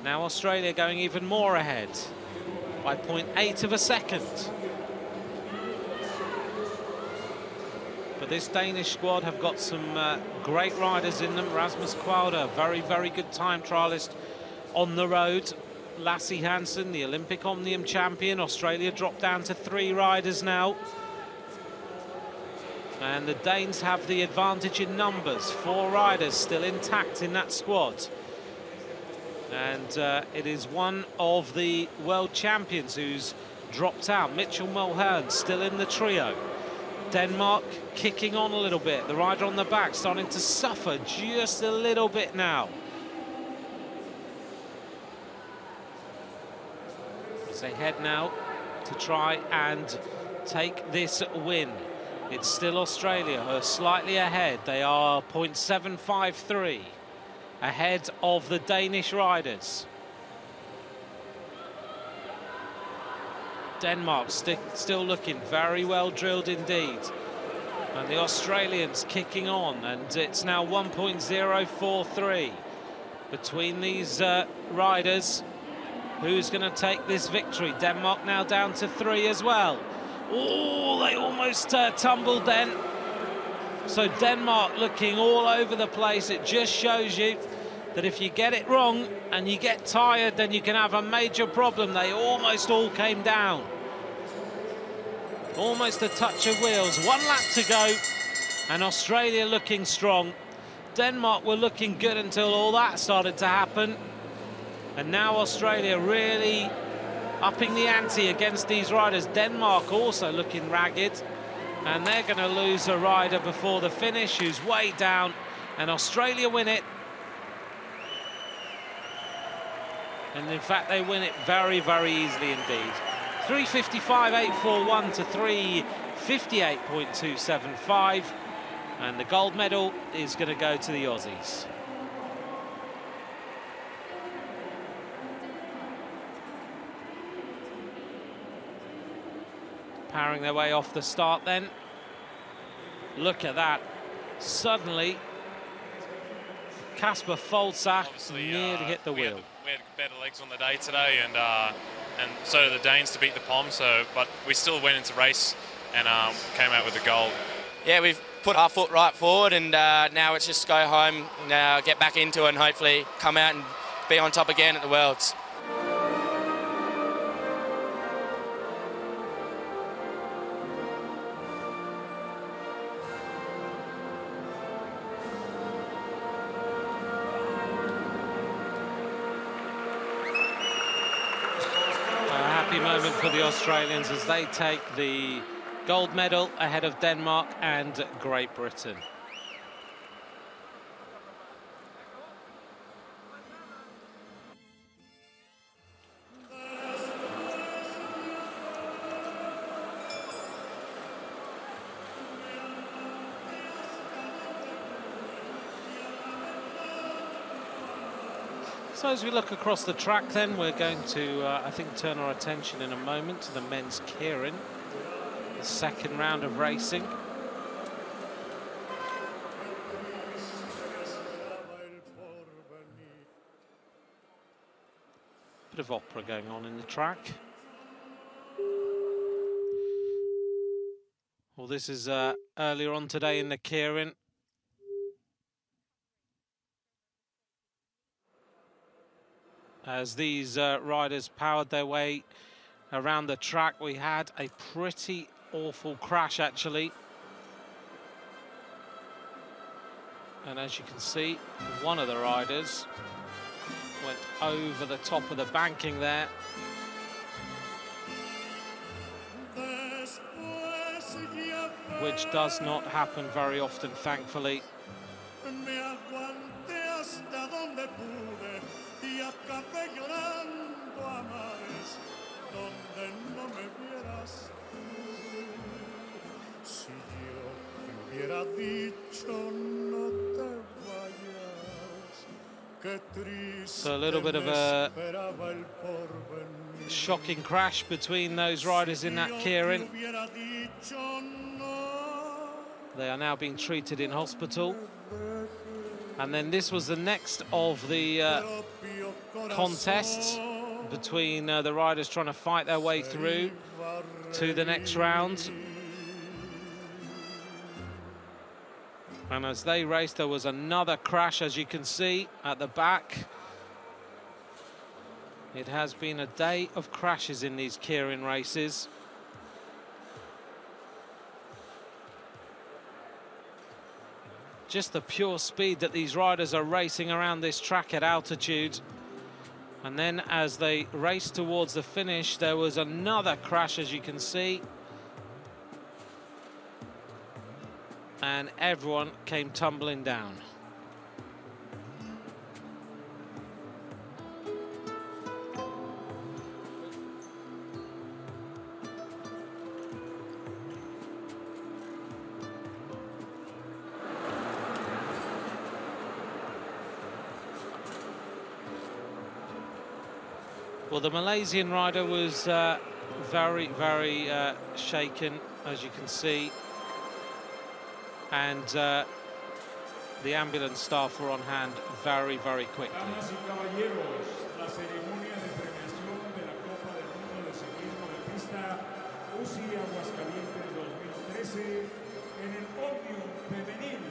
Now Australia going even more ahead by 0.8 of a second. But this Danish squad have got some great riders in them. Rasmus Kwalder, very, very good time trialist on the road. Lasse Hansen, the Olympic Omnium champion. Australia dropped down to 3 riders now. And the Danes have the advantage in numbers. 4 riders still intact in that squad. And it is one of the world champions who's dropped out. Mitchell Mulhern still in the trio. Denmark kicking on a little bit. The rider on the back starting to suffer just a little bit now. As they head now to try and take this win. It's still Australia who are slightly ahead. They are 0.753 ahead of the Danish riders. Denmark still looking very well drilled indeed. And the Australians kicking on, and it's now 1.043 between these riders. Who's going to take this victory? Denmark now down to 3 as well. Oh, they almost tumbled then. So Denmark looking all over the place. It just shows you that if you get it wrong and you get tired, then you can have a major problem. They almost all came down. Almost a touch of wheels. 1 lap to go, and Australia looking strong. Denmark were looking good until all that started to happen. And now Australia really upping the ante against these riders. Denmark also looking ragged, and they're going to lose a rider before the finish who's way down, and Australia win it. And in fact, they win it very, very easily indeed. 3:55.841 to 3:58.275, and the gold medal is going to go to the Aussies. Powering their way off the start then. Look at that. Suddenly, Kasper Folczak nearly hit the wheel. We had better legs on the day today, and so did the Danes to beat the Pom. But we still went into race and came out with the gold. Yeah, we've put our foot right forward, and now it's just go home, and, get back into it, and hopefully come out and be on top again at the Worlds. Moment for the Australians as they take the gold medal ahead of Denmark and Great Britain. So as we look across the track then, we're going to, I think, turn our attention in a moment to the men's keirin, the second round of racing. Bit of opera going on in the track. Well, this is earlier on today in the keirin. As these riders powered their way around the track, we had a pretty awful crash, actually. And as you can see, one of the riders went over the top of the banking there. Which does not happen very often, thankfully. So a little bit of a shocking crash between those riders in that keirin. They are now being treated in hospital. And then this was the next of the contests between the riders trying to fight their way through to the next round. And as they raced, there was another crash, as you can see, at the back. It has been a day of crashes in these keirin races. Just the pure speed that these riders are racing around this track at altitude. And then as they raced towards the finish, there was another crash, as you can see. and everyone came tumbling down. Well, the Malaysian rider was very, very shaken, as you can see. And the ambulance staff were on hand very, very quickly. Damas y caballeros, la ceremonia de premiación de la Copa del Mundo de Ciclismo de Pista UCI Aguascalientes 2013 en el podio femenil.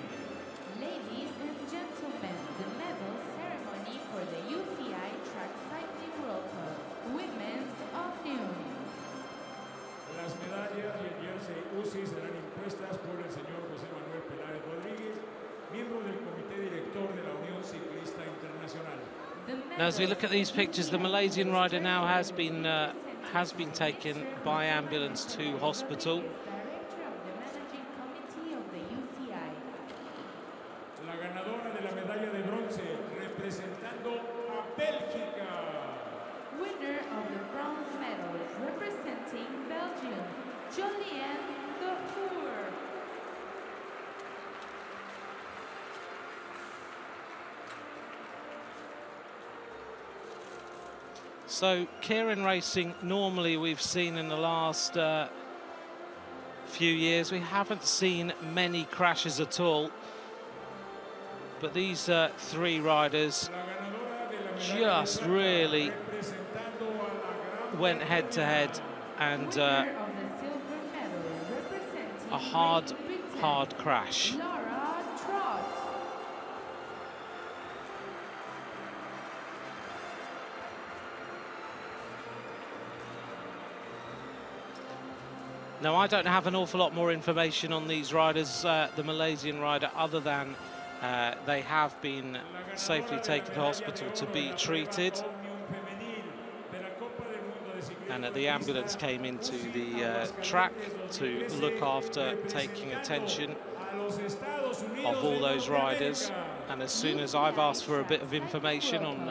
Ladies and gentlemen, the medal ceremony for the UCI Track World Cup Women's Afternoon. Las medallas y el jersey UCI serán impuestas por el señor José Manuel Peláez Rodríguez, miembro del comité director de la Unión Ciclista Internacional. Now, as we look at these pictures, the Malaysian rider now has been taken by ambulance to hospital. La ganadora de la medalla de bronce representando a Bélgica. Winner of the bronze medal representing Belgium, Julianne Dufour. So, Keirin racing, normally we've seen in the last few years, we haven't seen many crashes at all. But these three riders just really went head to head, and a hard crash. Now, I don't have an awful lot more information on these riders, the Malaysian rider, other than they have been safely taken to hospital to be treated. And the ambulance came into the track to look after taking attention of all those riders. And as soon as I've asked for a bit of information on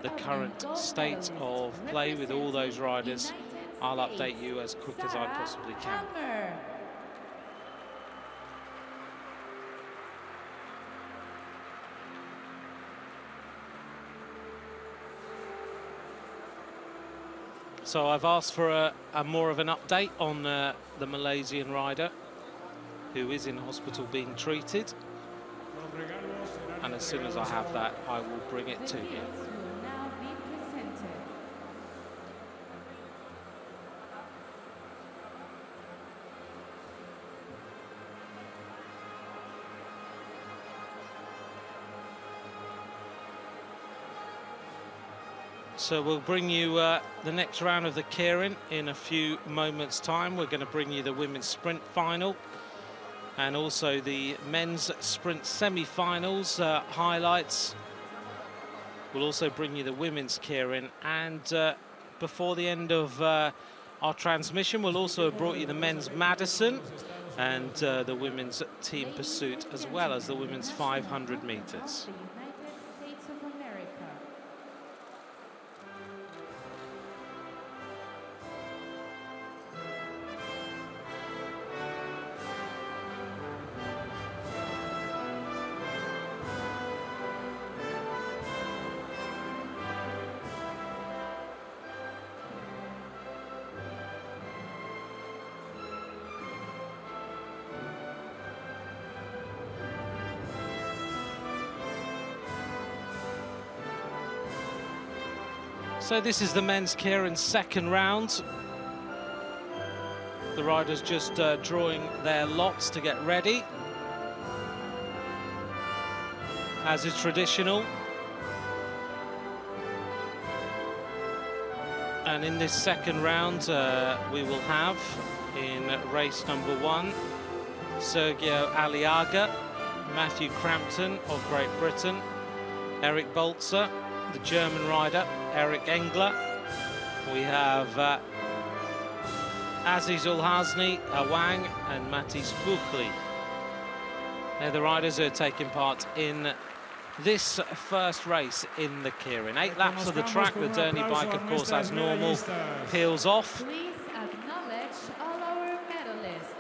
the current state of play with all those riders, I'll update you as quick as I possibly can. So I've asked for a more of an update on the Malaysian rider who is in hospital being treated. And as soon as I have that, I will bring it to you. So we'll bring you the next round of the Keirin in a few moments' time. We're going to bring you the women's sprint final and also the men's sprint semi-finals highlights. We'll also bring you the women's Keirin, and before the end of our transmission, we'll also have brought you the men's Madison and the women's team pursuit, as well as the women's 500 meters. So this is the men's Keirin second round. The riders just drawing their lots to get ready, as is traditional. And in this second round, we will have, in race number 1, Sergio Aliaga, Matthew Crampton of Great Britain, Eric Bolzer, the German rider, Eric Engler. We have Aziz Ulhazni, Awang, and Matis Buchli They're the riders who are taking part in this first race in the Keirin. 8 laps of the track. The Derny bike, of course, as normal, peels off. Please acknowledge all our medalists.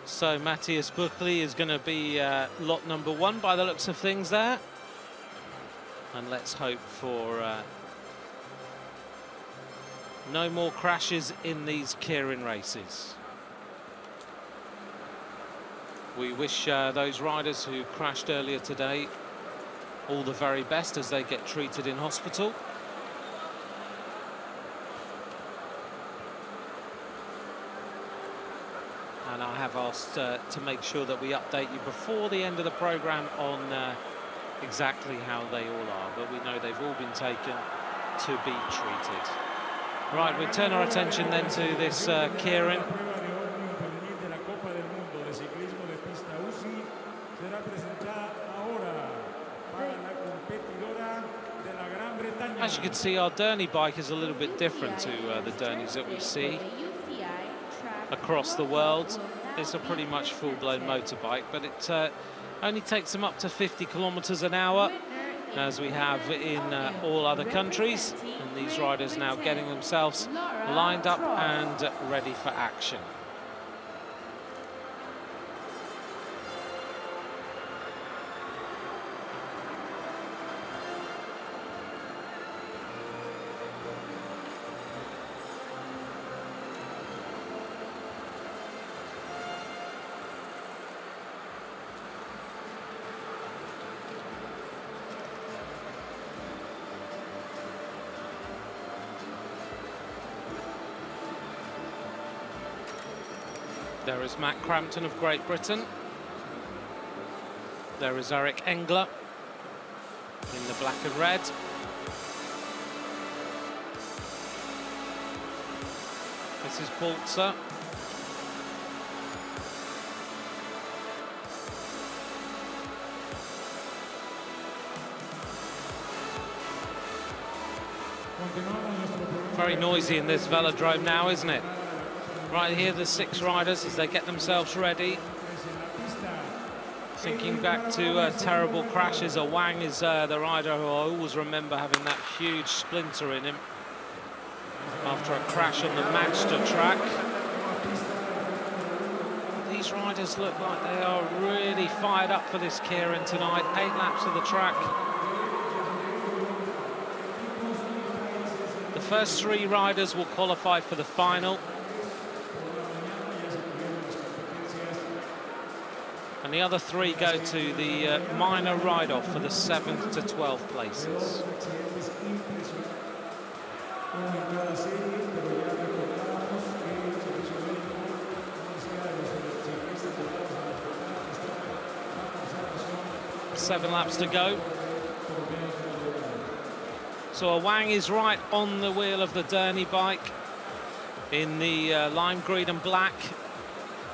So Matthias Buchli is going to be lot number 1 by the looks of things there. And let's hope for no more crashes in these Keirin races. We wish those riders who crashed earlier today all the very best as they get treated in hospital. And I have asked to make sure that we update you before the end of the programme on exactly how they all are. But we know they've all been taken to be treated. Right, we turn our attention then to this Keirin. As you can see, our Derny bike is a little bit different to the Dernies that we see across the world. It's a pretty much full-blown motorbike, but it only takes them up to 50 kilometers an hour, as we have in all other countries. And these riders now getting themselves lined up and ready for action. There is Matt Crampton of Great Britain. There is Eric Engler in the black and red. This is Balzer. Very noisy in this velodrome now, isn't it? Right here, the 6 riders as they get themselves ready. Thinking back to terrible crashes, Wang is the rider who I always remember having that huge splinter in him after a crash on the Manchester track. These riders look like they are really fired up for this Keirin tonight. 8 laps of the track. The first 3 riders will qualify for the final. And the other 3 go to the minor ride-off for the 7th to 12th places. Seven laps to go. So Wang is right on the wheel of the Derny bike in the lime green and black,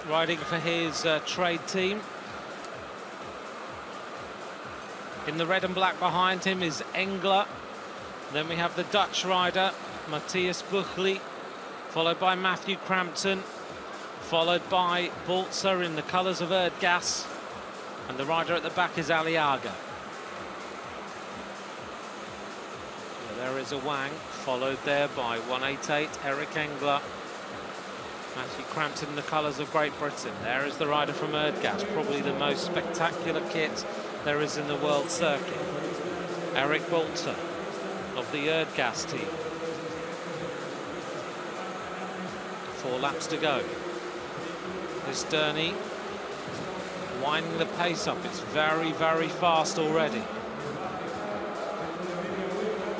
riding for his trade team. In the red and black behind him is Engler. Then we have the Dutch rider, Matthias Buchli, followed by Matthew Crampton, followed by Balzer in the colours of Erdgas, and the rider at the back is Aliaga. So there is a Wang, followed there by 188, Eric Engler. Matthew Crampton in the colours of Great Britain. There is the rider from Erdgas, probably the most spectacular kit there is in the world circuit. Eric Balzer of the Erdgas team. 4 laps to go. This Derny winding the pace up. It's very, very fast already.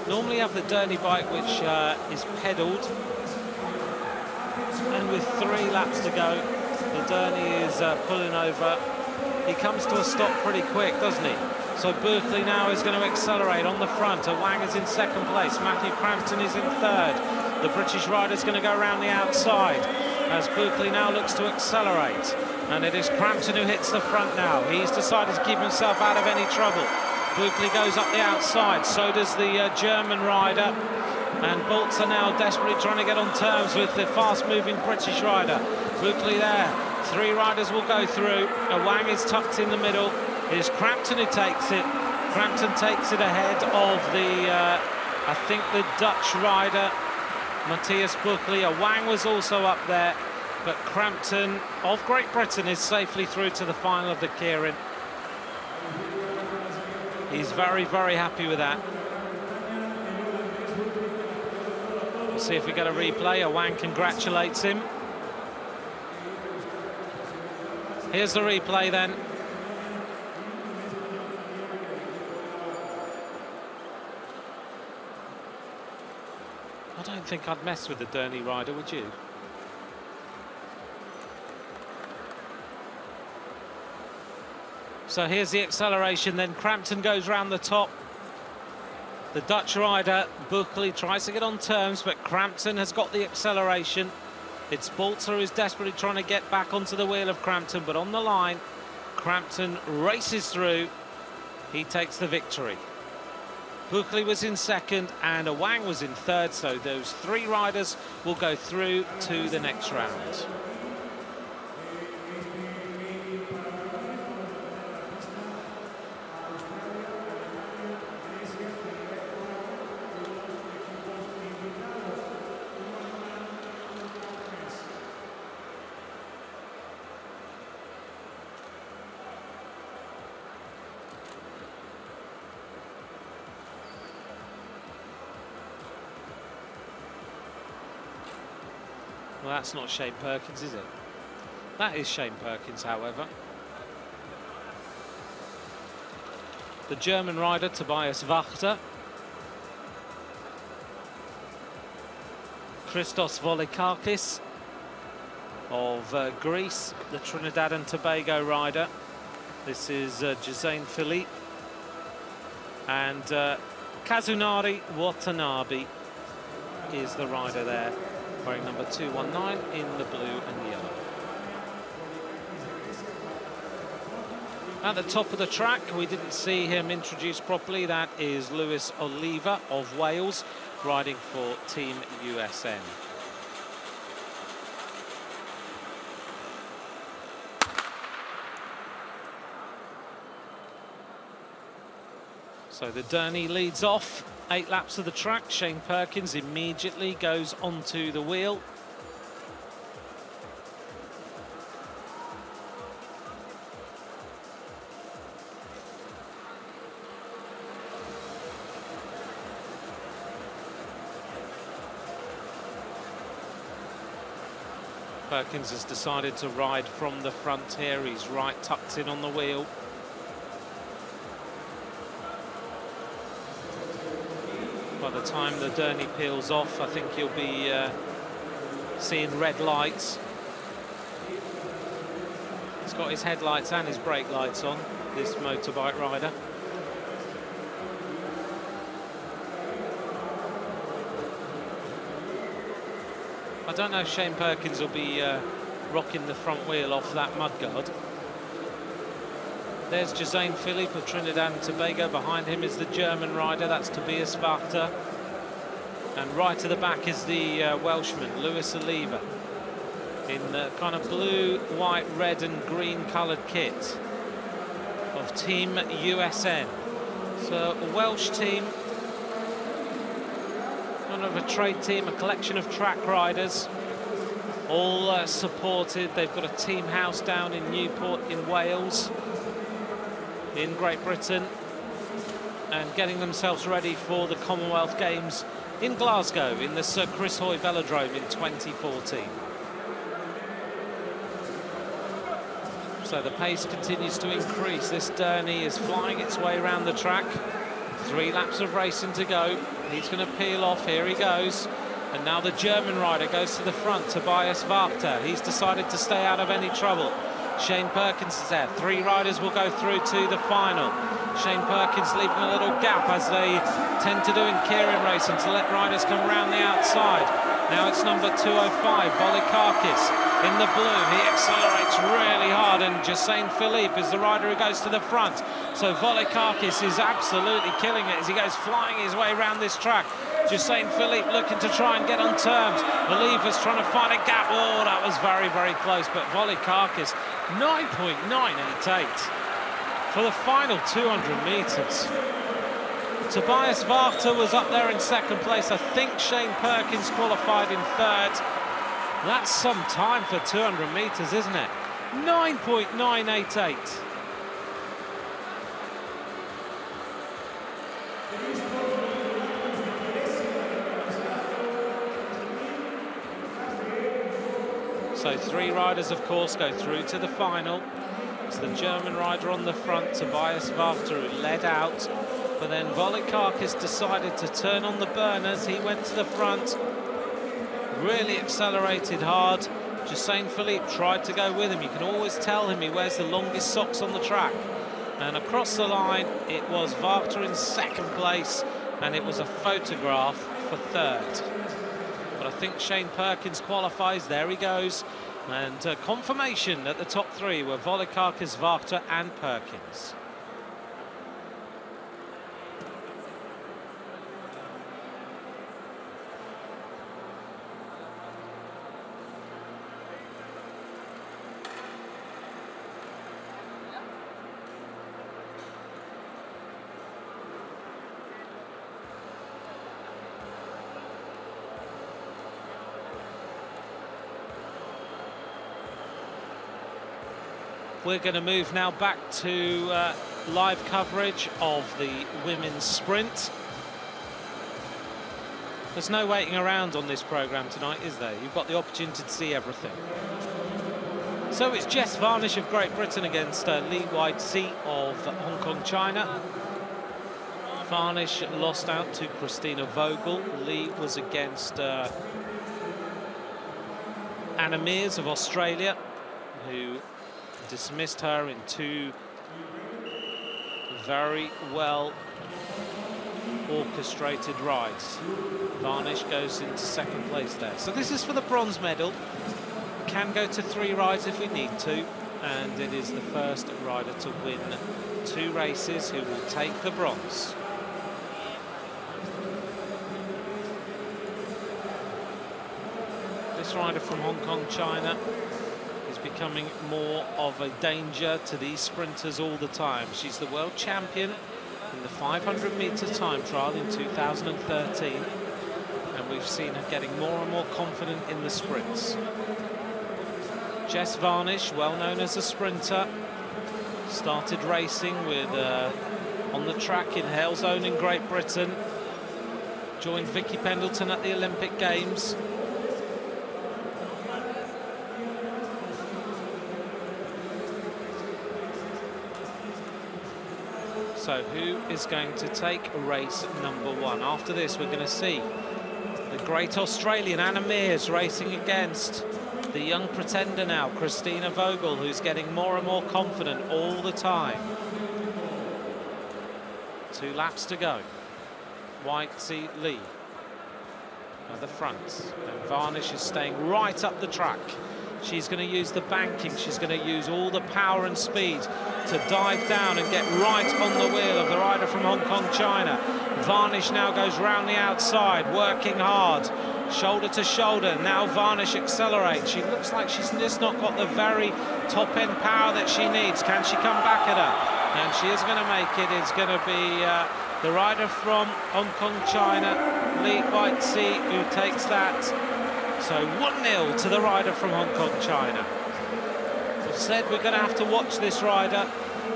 Normally have the Derny bike which is pedalled, and with 3 laps to go, the Derny is pulling over. He comes to a stop pretty quick, doesn't he? So Buchli now is going to accelerate on the front. Wang is in 2nd place. Matthew Crampton is in 3rd. The British rider's going to go around the outside. as Buckley now looks to accelerate. And it is Crampton who hits the front now. He's decided to keep himself out of any trouble. Buckley goes up the outside, so does the German rider. And Bolts are now desperately trying to get on terms with the fast-moving British rider. Buckley there. 3 riders will go through. Wang is tucked in the middle. It is Crampton who takes it. Crampton takes it ahead of the, I think, the Dutch rider, Matthias Buckley. Wang was also up there, but Crampton of Great Britain is safely through to the final of the Keirin. He's very, very happy with that. We'll see if we get a replay. Wang congratulates him. Here's the replay then. I don't think I'd mess with the Derny rider, would you? So here's the acceleration, then Crampton goes round the top. The Dutch rider, Buckley, tries to get on terms, but Crampton has got the acceleration. It's Bolter who's desperately trying to get back onto the wheel of Crampton, but on the line, Crampton races through. He takes the victory. Buckley was in second and Wang was in third, so those 3 riders will go through to the next round. Well, that's not Shane Perkins, is it? That is Shane Perkins, however. The German rider, Tobias Wachter. Christos Volikakis of Greece, the Trinidad and Tobago rider. This is Josane Philippe. And Kazunari Watanabe is the rider there, wearing number 219 in the blue and yellow. At the top of the track, we didn't see him introduced properly. That is Lewis Oliva of Wales, riding for Team USN. So the Derny leads off. 8 laps of the track. Shane Perkins immediately goes onto the wheel. Perkins has decided to ride from the front here. He's right tucked in on the wheel. By the time the Derny peels off, I think he'll be seeing red lights. He's got his headlights and his brake lights on, this motorbike rider. I don't know if Shane Perkins will be rocking the front wheel off that mudguard. There's Josane Philippe of Trinidad and Tobago. Behind him is the German rider, that's Tobias Wachter. And right to the back is the Welshman, Lewis Oliva, in the kind of blue, white, red and green coloured kit of Team USN. So a Welsh team, kind of a trade team, a collection of track riders, all supported. They've got a team house down in Newport in Wales, in Great Britain, and getting themselves ready for the Commonwealth Games in Glasgow in the Sir Chris Hoy Velodrome in 2014. So the pace continues to increase. This Derny is flying its way around the track. 3 laps of racing to go. He's going to peel off. Here he goes. And now the German rider goes to the front, Tobias Wachter. He's decided to stay out of any trouble. Shane Perkins is there. 3 riders will go through to the final. Shane Perkins leaving a little gap, as they tend to do in Keirin racing, to let riders come around the outside. Now it's number 205, Volikakis in the blue. He accelerates really hard, and Josein Philippe is the rider who goes to the front. So Volikakis is absolutely killing it as he goes flying his way around this track. Josein Philippe looking to try and get on terms. Oliva's trying to find a gap. Oh, that was very, very close. But Volikakis, 9.988 for the final 200 metres. Tobias Varta was up there in second place. I think Shane Perkins qualified in third. That's some time for 200 metres, isn't it? 9.988. So 3 riders, of course, go through to the final. It's the German rider on the front, Tobias Varta, who led out. But then Volikakis decided to turn on the burners. He went to the front, really accelerated hard. Josein Philippe tried to go with him. You can always tell him he wears the longest socks on the track. And across the line, it was Varta in second place, and it was a photograph for third. But I think Shane Perkins qualifies. There he goes. And confirmation that the top 3 were Volikakis, Varta and Perkins. We're going to move now back to live coverage of the women's sprint. There's no waiting around on this programme tonight, is there? You've got the opportunity to see everything. So it's Jess Varnish of Great Britain against Li Weizhi of Hong Kong, China. Varnish lost out to Christina Vogel. Li was against Anna Mears of Australia, who dismissed her in 2 very well orchestrated rides. Varnish goes into second place there. So this is for the bronze medal. Can go to 3 rides if we need to, and it is the first rider to win 2 races who will take the bronze. This rider from Hong Kong, China, becoming more of a danger to these sprinters all the time. She's the world champion in the 500-metre time trial in 2013, and we've seen her getting more and more confident in the sprints. Jess Varnish, well known as a sprinter, started racing with on the track in Halezone in Great Britain, joined Vicky Pendleton at the Olympic Games. So who is going to take race number 1? After this, we're going to see the great Australian Anna Mears racing against the young pretender now, Christina Vogel, who's getting more and more confident all the time. 2 laps to go. Weizhi, Li at the front. And Varnish is staying right up the track. She's going to use the banking. She's going to use all the power and speed to dive down and get right on the wheel of the rider from Hong Kong, China. Varnish now goes round the outside, working hard, shoulder to shoulder. Now Varnish accelerates. She looks like she's just not got the very top-end power that she needs. Can she come back at her? And she is going to make it. It's going to be the rider from Hong Kong, China, Li Weizhi, who takes that. So 1-0 to the rider from Hong Kong, China. As I said, we're going to have to watch this rider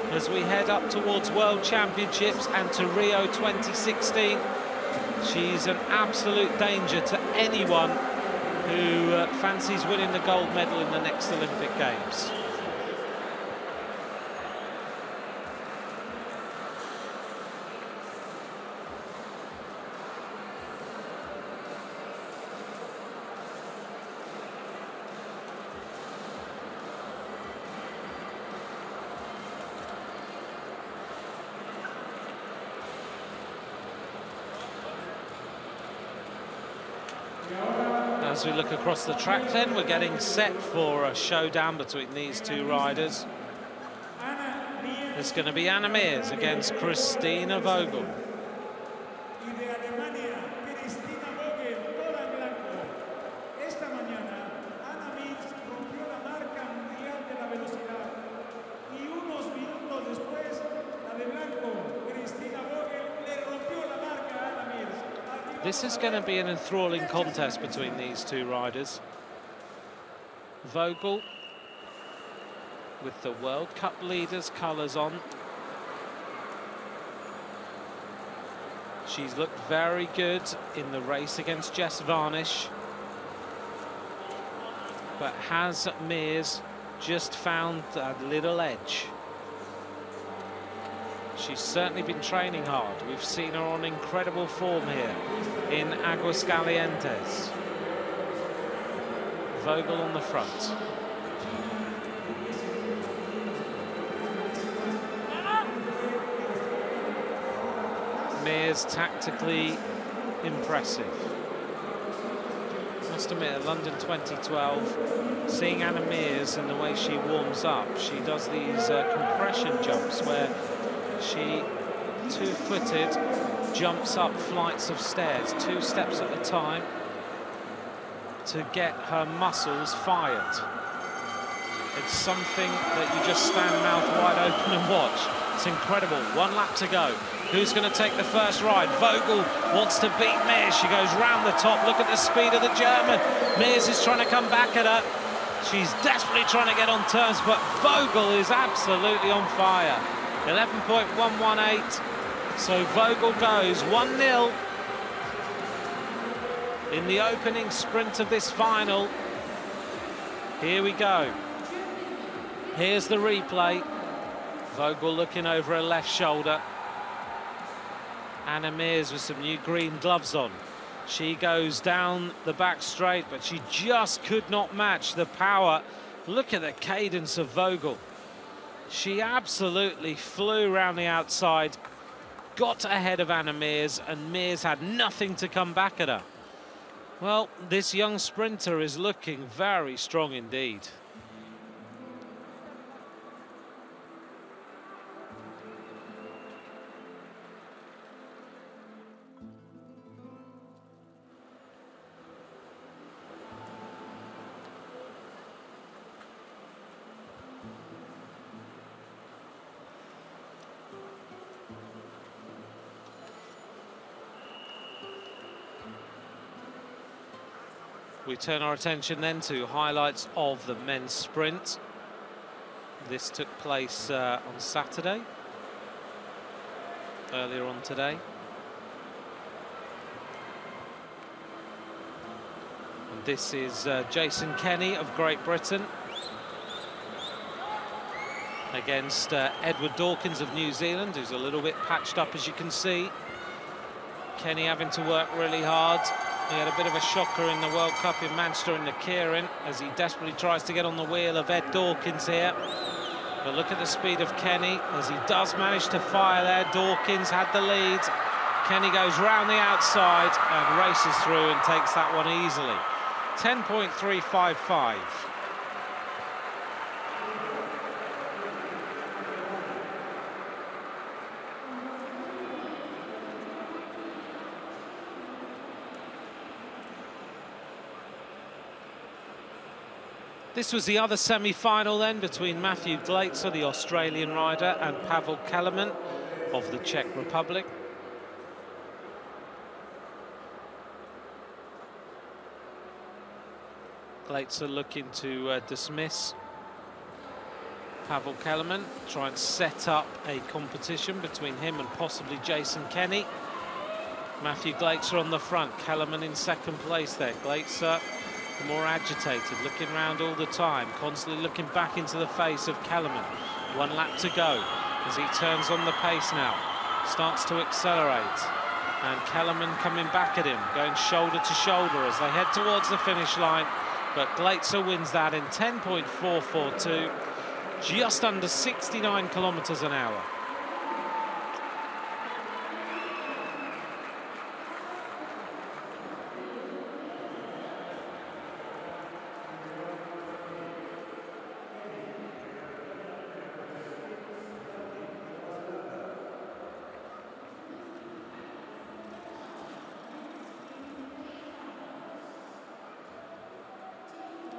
as we head up towards World Championships and to Rio 2016. She's an absolute danger to anyone who fancies winning the gold medal in the next Olympic Games. As we look across the track then, we're getting set for a showdown between these two riders. It's going to be Anna Mears against Christina Vogel. This is going to be an enthralling contest between these two riders. Vogel with the World Cup leaders' colours on. She's looked very good in the race against Jess Varnish. But has Mears just found a little edge? She's certainly been training hard. We've seen her on incredible form here in Aguascalientes. Vogel on the front. Mears tactically impressive. Must admit, at London 2012, seeing Anna Mears and the way she warms up, she does these compression jumps where she, two-footed, jumps up flights of stairs, 2 steps at a time, to get her muscles fired. It's something that you just stand mouth wide open and watch. It's incredible. 1 lap to go. Who's going to take the first ride? Vogel wants to beat Mears. She goes round the top. Look at the speed of the German. Mears is trying to come back at her. She's desperately trying to get on terms, but Vogel is absolutely on fire. 11.118. So Vogel goes 1-0 in the opening sprint of this final. Here we go. Here's the replay. Vogel looking over her left shoulder. Anna Mears with some new green gloves on. She goes down the back straight, but she just could not match the power. Look at the cadence of Vogel. She absolutely flew around the outside, got ahead of Anna Mears, and Mears had nothing to come back at her. Well, this young sprinter is looking very strong indeed. We turn our attention then to highlights of the men's sprint. This took place on Saturday, earlier on today. And this is Jason Kenny of Great Britain against Edward Dawkins of New Zealand, who's a little bit patched up, as you can see. Kenny having to work really hard. He had a bit of a shocker in the World Cup in Manchester in the Keirin as he desperately tries to get on the wheel of Ed Dawkins here. But look at the speed of Kenny as he does manage to fire there. Dawkins had the lead. Kenny goes round the outside and races through and takes that one easily. 10.355. This was the other semi-final then between Matthew Gleitzer, the Australian rider, and Pavel Kelemen of the Czech Republic. Gleitzer looking to dismiss Pavel Kelemen, try and set up a competition between him and possibly Jason Kenny. Matthew Gleitzer on the front, Kelemen in second place there. Gleitzer more agitated, looking around all the time, constantly looking back into the face of Kelemen. 1 lap to go as he turns on the pace now, starts to accelerate, and Kelemen coming back at him, going shoulder to shoulder as they head towards the finish line. But Gleitzer wins that in 10.442, just under 69 kilometers an hour.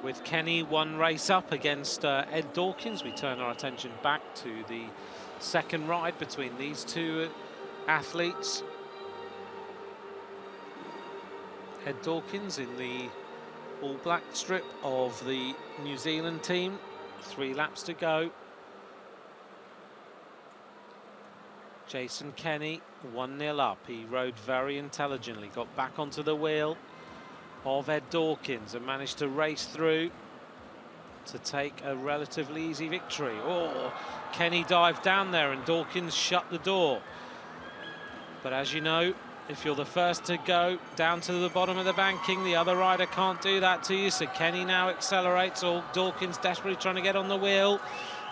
With Kenny one race up against Ed Dawkins, we turn our attention back to the second ride between these two athletes. Ed Dawkins in the all-black strip of the New Zealand team. 3 laps to go. Jason Kenny 1-0 up. He rode very intelligently, got back onto the wheel of Ed Dawkins and managed to race through to take a relatively easy victory. Oh, Kenny dived down there and Dawkins shut the door. But as you know, if you're the first to go down to the bottom of the banking, the other rider can't do that to you. So Kenny now accelerates. Oh, Dawkins desperately trying to get on the wheel.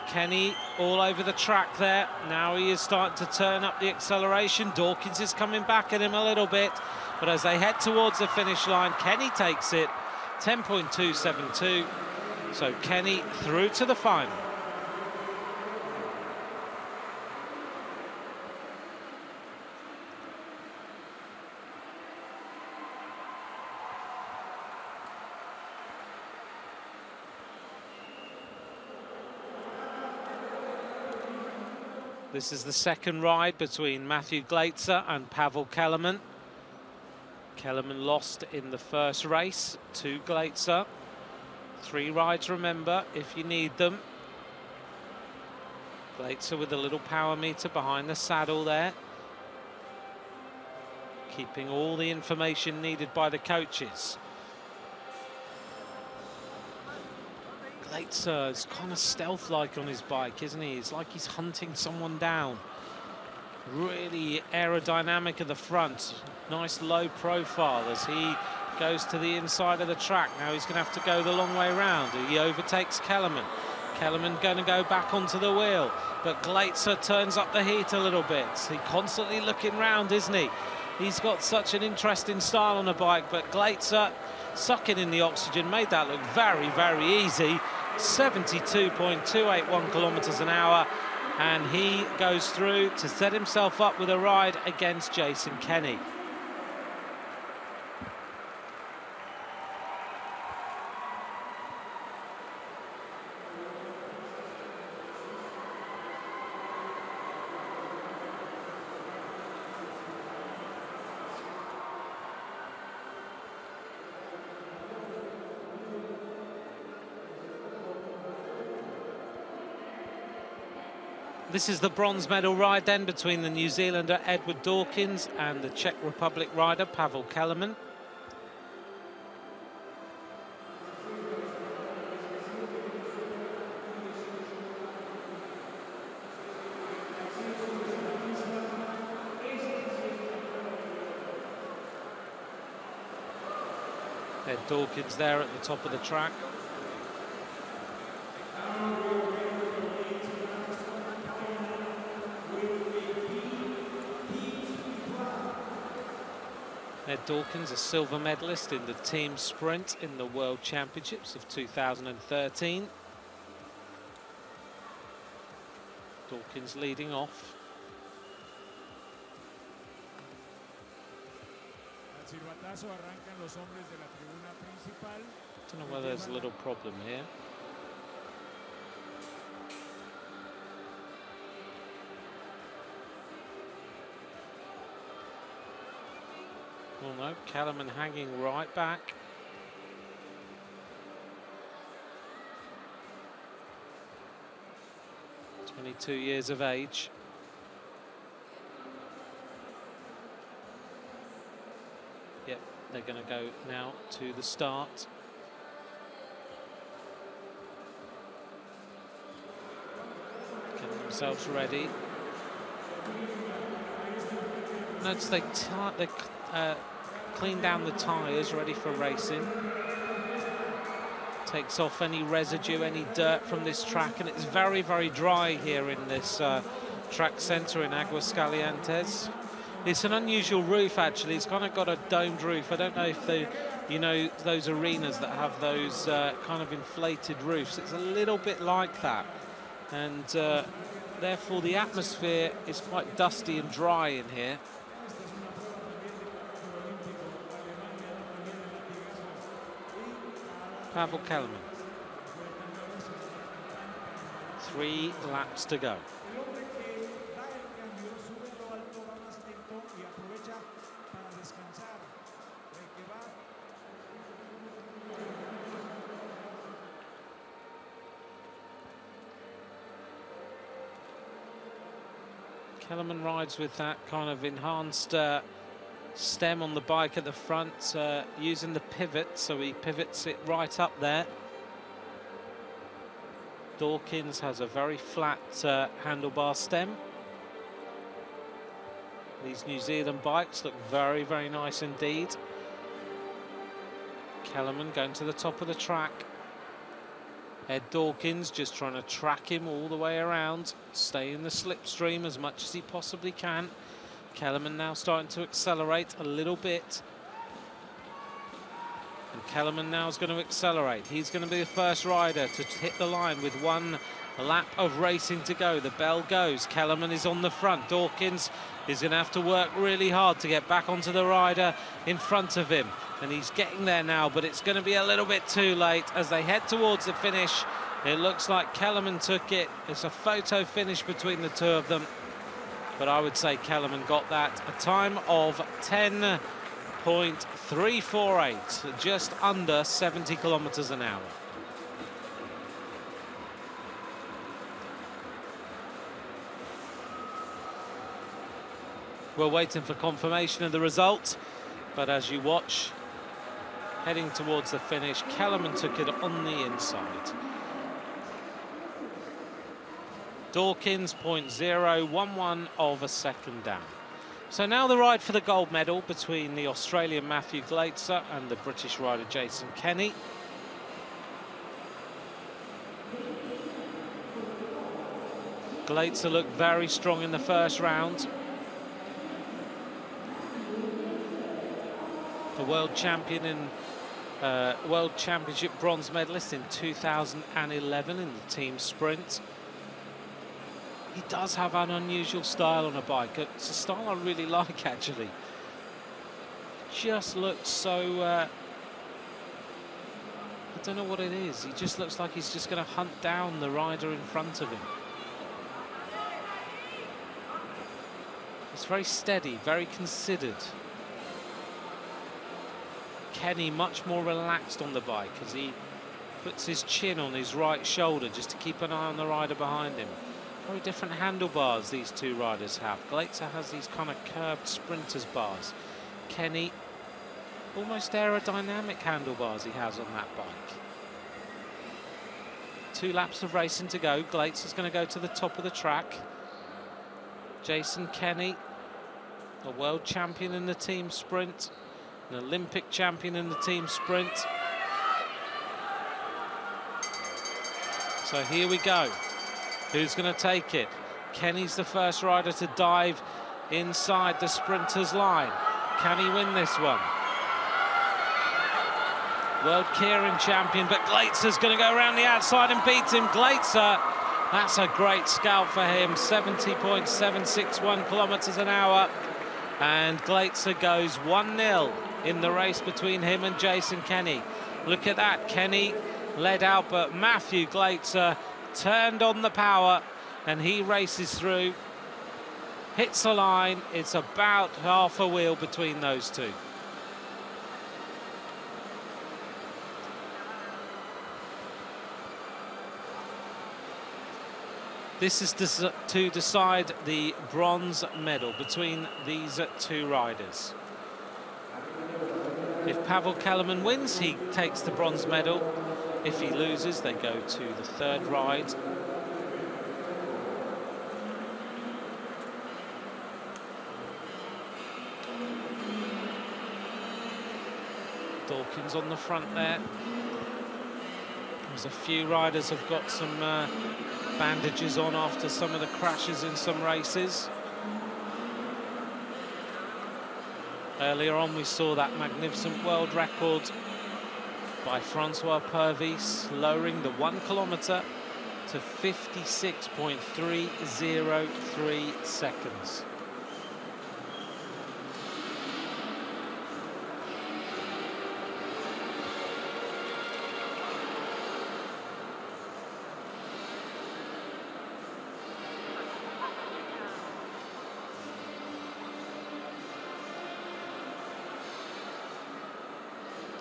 Kenny all over the track there. Now he is starting to turn up the acceleration. Dawkins is coming back at him a little bit. But as they head towards the finish line, Kenny takes it, 10.272. So Kenny through to the final. This is the second ride between Matthew Glaetzer and Pavel Kellerman. Kellerman lost in the first race to Glaetzer. 3 rides, remember, if you need them. Glaetzer with a little power meter behind the saddle there, keeping all the information needed by the coaches. Glaetzer is kind of stealth-like on his bike, isn't he? It's like he's hunting someone down. Really aerodynamic at the front. Nice low profile as he goes to the inside of the track. Now he's going to have to go the long way around. He overtakes Kellerman. Kellerman going to go back onto the wheel, but Glaetzer turns up the heat a little bit. He's constantly looking round, isn't he? He's got such an interesting style on a bike, but Glaetzer sucking in the oxygen made that look very, very easy. 72.281 kilometers an hour, and he goes through to set himself up with a ride against Jason Kenny. This is the bronze medal ride then between the New Zealander Edward Dawkins and the Czech Republic rider Pavel Kellerman. Ed Dawkins there at the top of the track. Ed Dawkins, a silver medalist in the team sprint in the World Championships of 2013. Dawkins leading off. Don't know whether there's a little problem here. Well, no, Kellerman hanging right back. "22 years of age. Yep, they're going to go now to the start. Getting themselves ready. Notice they clean down the tyres, ready for racing. Takes off any residue, any dirt from this track, and it's very, very dry here in this track centre in Aguascalientes. It's an unusual roof, actually. It's kind of got a domed roof. I don't know if they, you know, those arenas that have those kind of inflated roofs. It's a little bit like that, and therefore the atmosphere is quite dusty and dry in here. Pavel Kellerman. 3 laps to go. Kellerman rides with that kind of enhanced stem on the bike at the front, using the pivot, so he pivots it right up there. Dawkins has a very flat handlebar stem. These New Zealand bikes look very, very nice indeed. Kellerman going to the top of the track. Ed Dawkins just trying to track him all the way around, stay in the slipstream as much as he possibly can. Kellerman now starting to accelerate a little bit. And Kellerman now is going to accelerate. He's going to be the first rider to hit the line with 1 lap of racing to go. The bell goes. Kellerman is on the front. Dawkins is going to have to work really hard to get back onto the rider in front of him. And he's getting there now, but it's going to be a little bit too late as they head towards the finish. It looks like Kellerman took it. It's a photo finish between the two of them. But I would say Kellerman got that. A time of 10.348, just under 70 kilometers an hour. We're waiting for confirmation of the result, but as you watch, heading towards the finish, Kellerman took it on the inside. Dawkins 0.011 of a second down. So now the ride for the gold medal between the Australian Matthew Glaetzer and the British rider Jason Kenny. Glaetzer looked very strong in the first round. The world champion in World Championship bronze medalist in 2011 in the team sprint. He does have an unusual style on a bike. It's a style I really like, actually. Just looks so... I don't know what it is. He just looks like he's just going to hunt down the rider in front of him. It's very steady, very considered. Kenny much more relaxed on the bike as he puts his chin on his right shoulder just to keep an eye on the rider behind him. Very different handlebars these two riders have. Glaetzer has these kind of curved sprinters bars. Kenny, almost aerodynamic handlebars he has on that bike. 2 laps of racing to go. Glaetzer's going to go to the top of the track. Jason Kenny, a world champion in the team sprint, an Olympic champion in the team sprint. So here we go. Who's going to take it? Kenny's the first rider to dive inside the sprinter's line. Can he win this one? World Keirin champion, but Glaetzer's going to go around the outside and beat him. Glaetzer, that's a great scout for him. 70.761 kilometers an hour. And Glaetzer goes 1-0 in the race between him and Jason Kenny. Look at that. Kenny led out, but Matthew Glaetzer turned on the power and he races through, hits the line. It's about half a wheel between those two. This is to decide the bronze medal between these two riders. If Pavel Kellerman wins, he takes the bronze medal. If he loses, they go to the third ride. Dawkins on the front there. There's a few riders have got some bandages on after some of the crashes in some races. Earlier on we saw that magnificent world record by Francois Purvis, lowering the 1 kilometre to 56.303 seconds.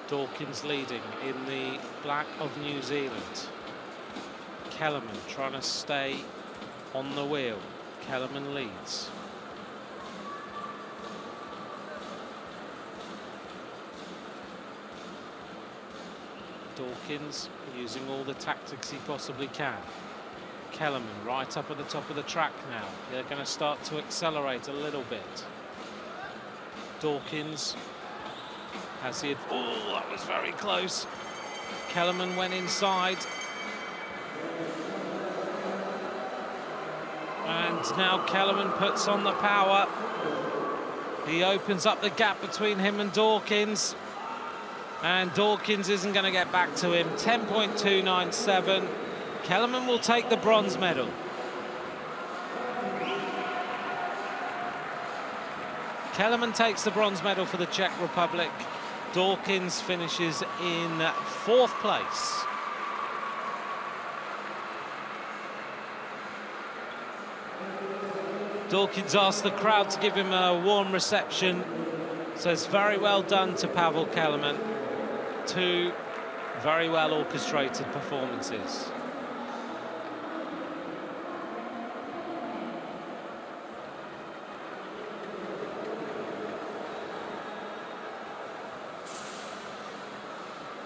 Dawkins leading in the black of New Zealand. Kellerman trying to stay on the wheel. Kellerman leads. Dawkins using all the tactics he possibly can. Kellerman right up at the top of the track now. They're going to start to accelerate a little bit. Dawkins has the... Oh, that was very close. Kellerman went inside. And now Kellerman puts on the power. He opens up the gap between him and Dawkins. And Dawkins isn't going to get back to him. 10.297. Kellerman will take the bronze medal. Kellerman takes the bronze medal for the Czech Republic. Dawkins finishes in fourth place. Dawkins asked the crowd to give him a warm reception. Says very well done to Pavel Kellerman. Two very well orchestrated performances.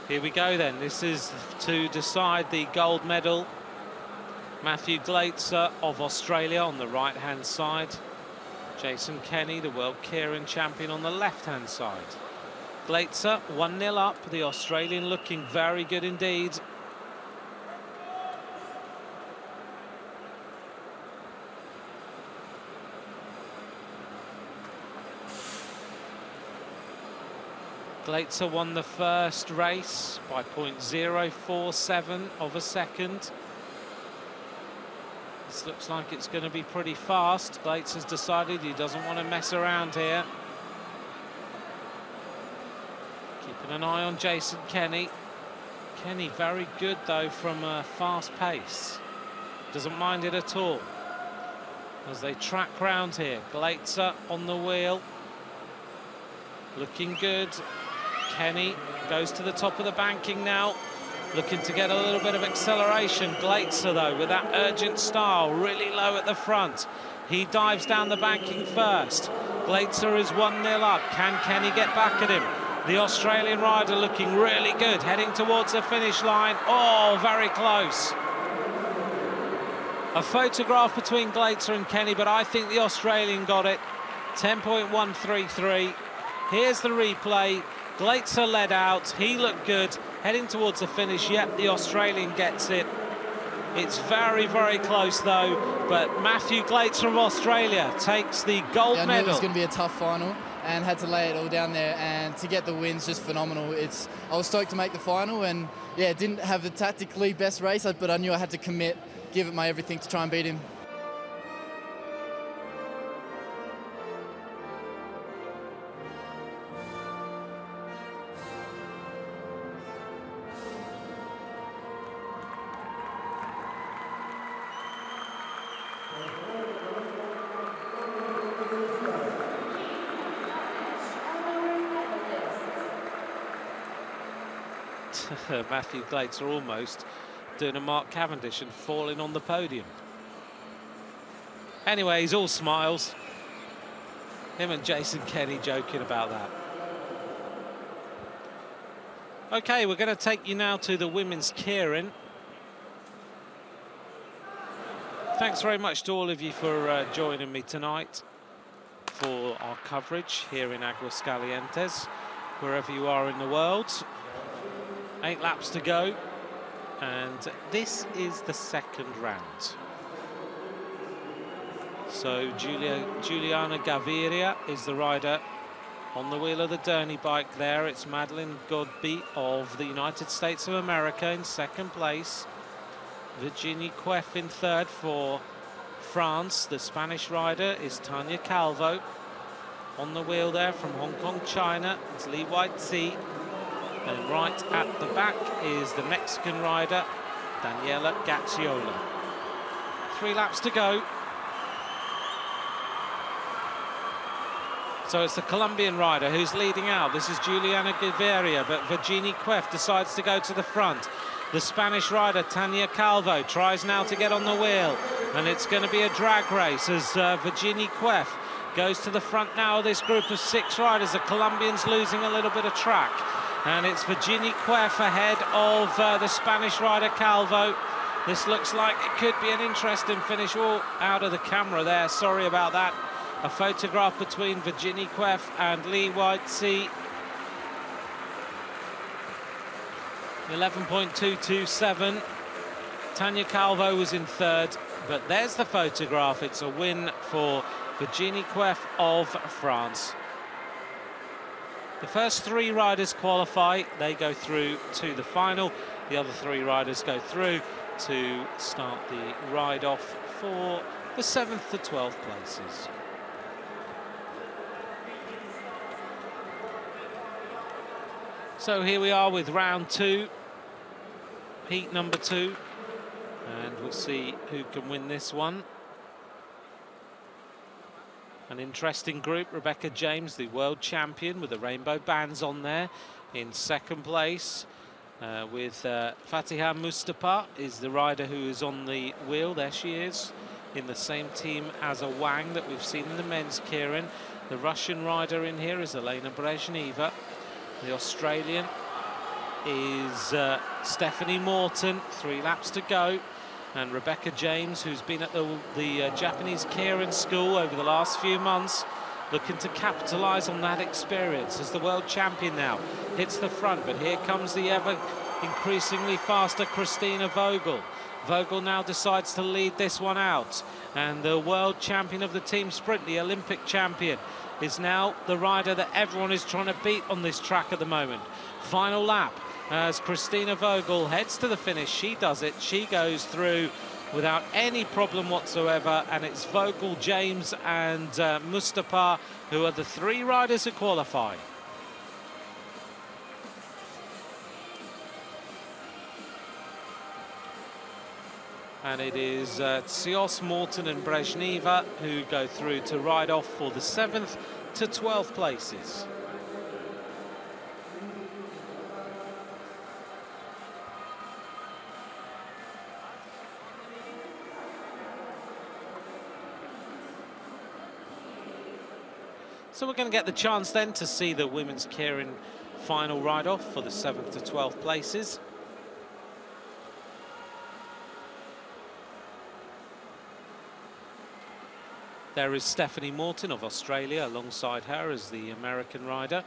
Here we go then. This is to decide the gold medal. Matthew Glaetzer of Australia on the right-hand side. Jason Kenny, the world keirin champion, on the left-hand side. Glaetzer 1-0 up. The Australian looking very good indeed. Glaetzer won the first race by 0.047 of a second. This looks like it's going to be pretty fast. Glaetzer's decided he doesn't want to mess around here. Keeping an eye on Jason Kenny. Kenny very good though from a fast pace. Doesn't mind it at all. As they track round here. Glaetzer on the wheel. Looking good. Kenny goes to the top of the banking now. Looking to get a little bit of acceleration. Glaetzer, though, with that urgent style, really low at the front. He dives down the banking first. Glaetzer is 1-0 up. Can Kenny get back at him? The Australian rider looking really good, heading towards the finish line. Oh, very close. A photograph between Glaetzer and Kenny, but I think the Australian got it. 10.133. Here's the replay. Glaetzer led out. He looked good. Heading towards the finish, yep, the Australian gets it. It's very, very close, though. But Matthew Glaetzer of Australia takes the gold medal. I knew it was going to be a tough final and had to lay it all down there. And to get the win's just phenomenal. I was stoked to make the final and, yeah, didn't have the tactically best race, but I knew I had to commit, give it my everything to try and beat him. Matthew Glaetzer almost doing a Mark Cavendish and falling on the podium. Anyway, he's all smiles. Him and Jason Kenny joking about that. Okay, we're going to take you now to the women's keirin. Thanks very much to all of you for joining me tonight for our coverage here in Aguascalientes, wherever you are in the world. 8 laps to go, and this is the second round. So Juliana Gaviria is the rider on the wheel of the Derny bike there. It's Madeline Godby of the United States of America in second place. Virginie Queff in third for France. The Spanish rider is Tania Calvo. On the wheel there from Hong Kong, China, it's Li Weitzi. And right at the back is the Mexican rider, Daniela Gacciola. 3 laps to go. So it's the Colombian rider who's leading out. This is Juliana Gaviria, but Virginie Cuef decides to go to the front. The Spanish rider, Tania Calvo, tries now to get on the wheel, and it's going to be a drag race as Virginie Cuef goes to the front now of this group of 6 riders. The Colombians losing a little bit of track, and it's Virginie Cuef ahead of the Spanish rider Calvo. This looks like it could be an interesting finish. All out of the camera there, sorry about that. A photograph between Virginie Cuef and Li Weitzi. 11.227. Tania Calvo was in 3rd, but there's the photograph. It's a win for Virginie Cuef of France. The first 3 riders qualify. They go through to the final. The other 3 riders go through to start the ride off for the 7th to 12th places. So here we are with round 2, heat number 2, and we'll see who can win this one. An interesting group. Rebecca James, the world champion, with the rainbow bands on there, in 2nd place. With Fatiha Mustafa is the rider who is on the wheel. There she is, in the same team as a Wang that we've seen in the men's keirin. The Russian rider in here is Elena Brezhneva. The Australian is Stephanie Morton. 3 laps to go. And Rebecca James, who's been at the Japanese keirin school over the last few months, looking to capitalise on that experience as the world champion now hits the front. But here comes the ever increasingly faster Christina Vogel. Vogel now decides to lead this one out, and the world champion of the team sprint, the Olympic champion, is now the rider that everyone is trying to beat on this track at the moment. Final lap as Christina Vogel heads to the finish. She does it. She goes through without any problem whatsoever, and it's Vogel, James and Mustafa who are the 3 riders who qualify. And it is Tsios, Morton and Brezhneva who go through to ride off for the 7th to 12th places. So we're going to get the chance then to see the women's keirin final ride-off for the 7th to 12th places. There is Stephanie Morton of Australia. Alongside her is the American rider.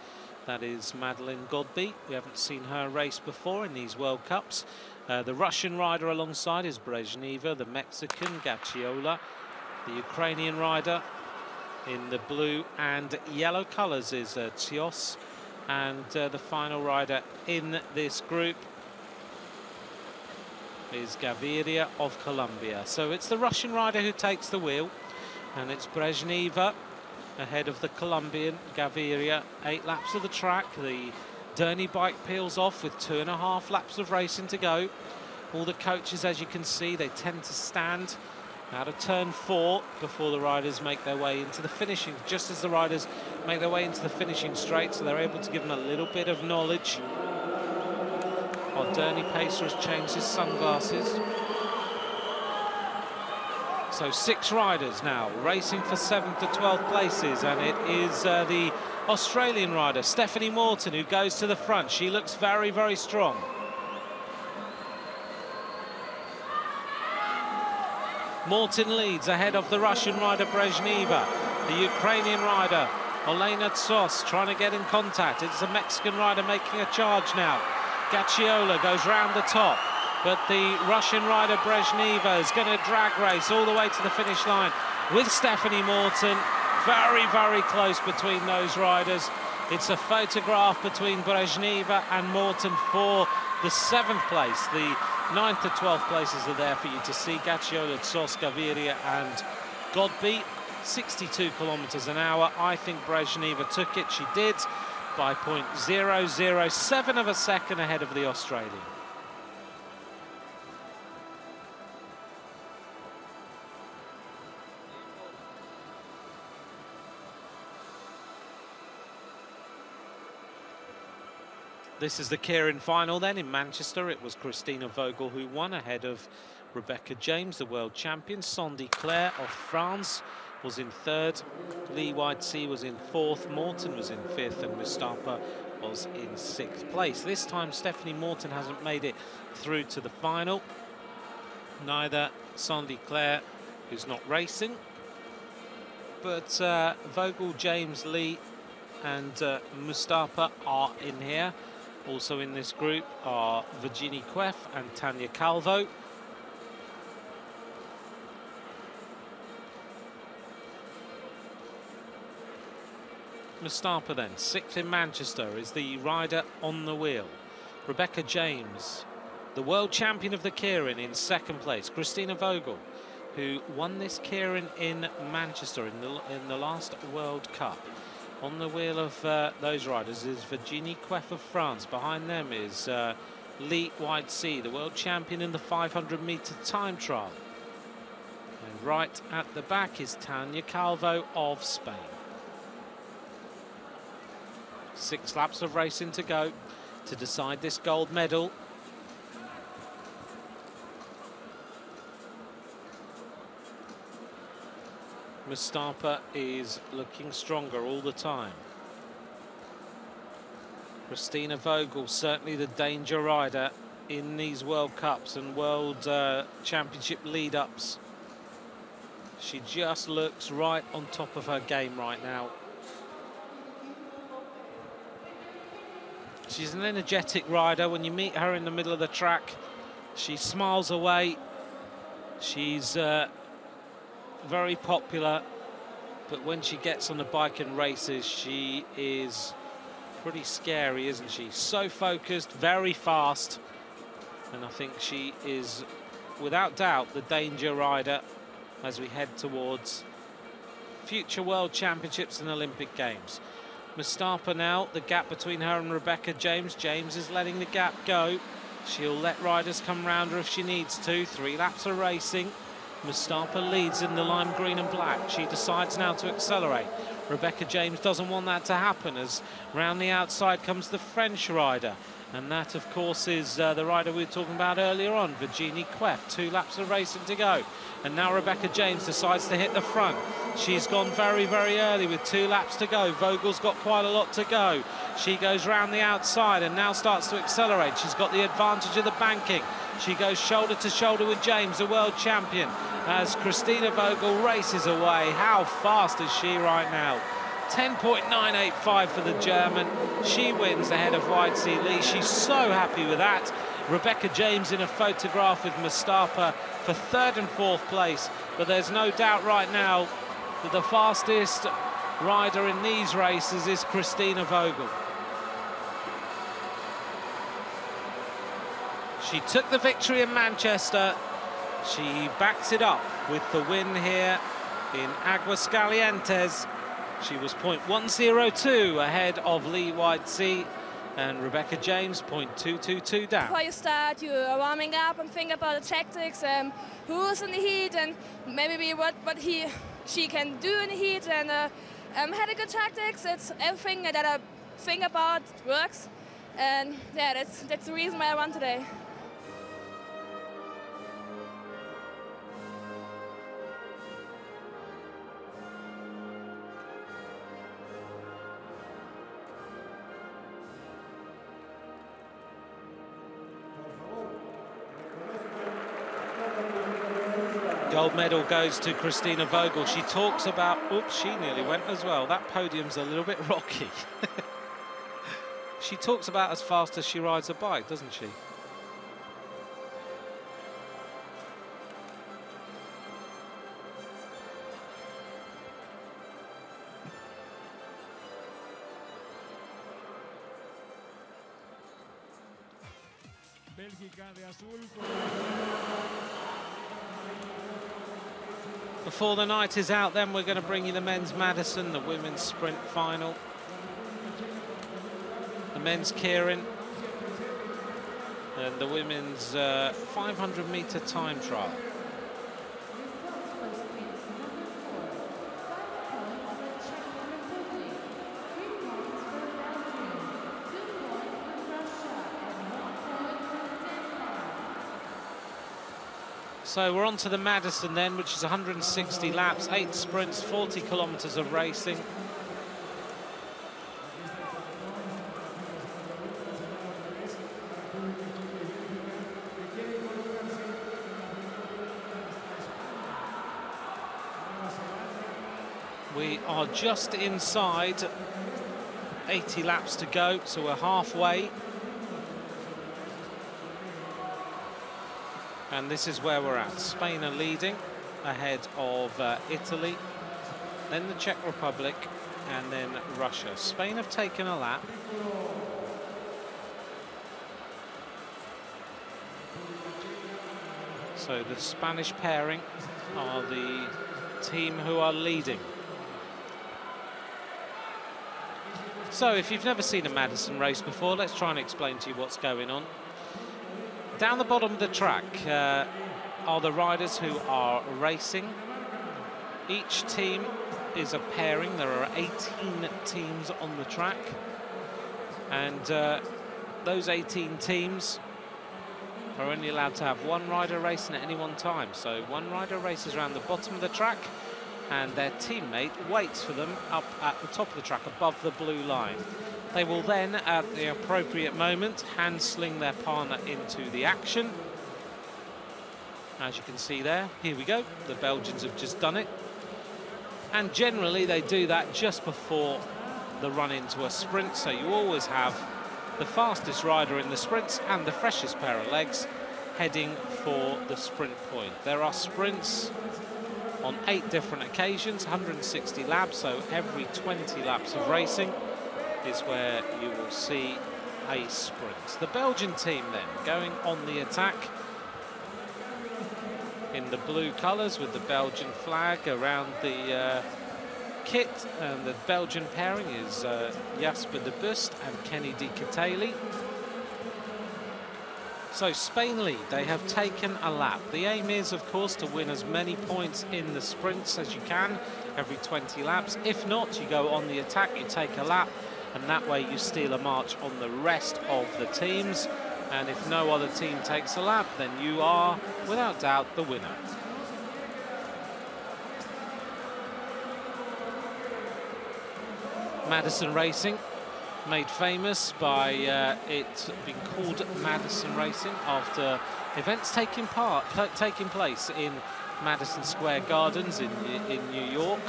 That is Madeleine Godby. We haven't seen her race before in these World Cups. The Russian rider alongside is Brezhneva. The Mexican, Gacciola. The Ukrainian rider in the blue and yellow colours is Tsios. And the final rider in this group is Gaviria of Colombia. So it's the Russian rider who takes the wheel. And it's Brezhneva ahead of the Colombian Gaviria. 8 laps of the track. The Derny bike peels off with 2.5 laps of racing to go. All the coaches, as you can see, they tend to stand out of turn 4 before the riders make their way into the finishing, just as the riders make their way into the finishing straight, so they're able to give them a little bit of knowledge. While Derny Pacer has changed his sunglasses. So 6 riders now racing for 7th to 12th places, and it is the Australian rider Stephanie Morton who goes to the front. She looks very, very strong. Morton leads ahead of the Russian rider Brezhneva. The Ukrainian rider Olena Tsos trying to get in contact. It's a Mexican rider making a charge now. Gacciola goes round the top. But the Russian rider Brezhneva is going to drag race all the way to the finish line with Stephanie Morton. Very, very close between those riders. It's a photograph between Brezhneva and Morton for the 7th place. The 9th to 12th places are there for you to see. Gacciola, Tsos, Gaviria and Godby. 62 kilometres an hour. I think Brezhneva took it. She did by 0.007 of a second ahead of the Australian. This is the Keirin final then in Manchester. It was Christina Vogel who won ahead of Rebecca James, the world champion. Sandy Claire of France was in third. Lee Whitesea was in fourth. Morton was in fifth, and Mustafa was in sixth place. This time Stephanie Morton hasn't made it through to the final. Neither Sandy Claire, who's not racing, but Vogel, James, Lee and Mustafa are in here. Also in this group are Virginie Queff and Tanya Calvo. Mustafa then, sixth in Manchester, is the rider on the wheel. Rebecca James, the world champion of the Keirin, in second place. Christina Vogel, who won this Keirin in Manchester in the last World Cup. On the wheel of those riders is Virginie Queff of France. Behind them is Lee Whitesea, the world champion in the 500-metre time trial. And right at the back is Tanya Calvo of Spain. 6 laps of racing to go to decide this gold medal. Mustafa is looking stronger all the time. Christina Vogel, certainly the danger rider in these World Cups and World Championship lead-ups. She just looks right on top of her game right now. She's an energetic rider. When you meet her in the middle of the track, she smiles away. She's very popular, but when she gets on the bike and races, she is pretty scary, isn't she? So focused, very fast, and I think she is, without doubt, the danger rider as we head towards future World Championships and Olympic Games. Mustafa now, the gap between her and Rebecca James. James is letting the gap go. She'll let riders come round her if she needs to. 3 laps of racing. Mustafa leads in the lime green and black. She decides now to accelerate. Rebecca James doesn't want that to happen, as round the outside comes the French rider. And that, of course, is the rider we were talking about earlier on, Virginie Queff. 2 laps of racing to go. And now Rebecca James decides to hit the front. She's gone very, very early with 2 laps to go. Vogel's got quite a lot to go. She goes round the outside and now starts to accelerate. She's got the advantage of the banking. She goes shoulder to shoulder with James, the world champion, as Christina Vogel races away. How fast is she right now? 10.985 for the German. She wins ahead of Whitesea Lee. She's so happy with that. Rebecca James in a photograph with Mustafa for 3rd and 4th place. But there's no doubt right now that the fastest rider in these races is Christina Vogel. She took the victory in Manchester. She backs it up with the win here in Aguascalientes. She was 0.102 ahead of Lee Whitesea, and Rebecca James 0.222 down. Before you start, you are warming up and think about the tactics, who's in the heat, and maybe what she can do in the heat, and had a good tactics. It's everything that I think about works, and yeah, that's the reason why I won today. Gold medal goes to Christina Vogel. She talks about, oops, she nearly went as well. That podium's a little bit rocky. She talks about as fast as she rides a bike, doesn't she? Bélgica de azul. Before the night is out, then we're going to bring you the men's Madison, the women's sprint final, the men's Keirin, and the women's 500-metre time trial. So we're on to the Madison then, which is 160 laps, 8 sprints, 40 kilometers of racing. We are just inside 80 laps to go, so we're halfway. And this is where we're at. Spain are leading ahead of Italy, then the Czech Republic, and then Russia. Spain have taken a lap. So the Spanish pairing are the team who are leading. So if you've never seen a Madison race before, let's try and explain to you what's going on. Down the bottom of the track are the riders who are racing. Each team is a pairing. There are 18 teams on the track. And those 18 teams are only allowed to have one rider racing at any one time. So one rider races around the bottom of the track, and their teammate waits for them up at the top of the track above the blue line. They will then, at the appropriate moment, hand sling their partner into the action. As you can see there, here we go. The Belgians have just done it. And generally they do that just before the run into a sprint, so you always have the fastest rider in the sprints and the freshest pair of legs heading for the sprint point. There are sprints on 8 different occasions, 160 laps, so every 20 laps of racing is where you will see a sprint. The Belgian team then going on the attack in the blue colours with the Belgian flag around the kit, and the Belgian pairing is Jasper de Bust and Kenny Di Catali. So Spain lead, they have taken a lap. The aim is, of course, to win as many points in the sprints as you can every 20 laps. If not, you go on the attack, you take a lap, and that way you steal a march on the rest of the teams. And if no other team takes a lap, then you are, without doubt, the winner. Madison Racing, made famous by it being called Madison Racing after events taking place in Madison Square Gardens in New York.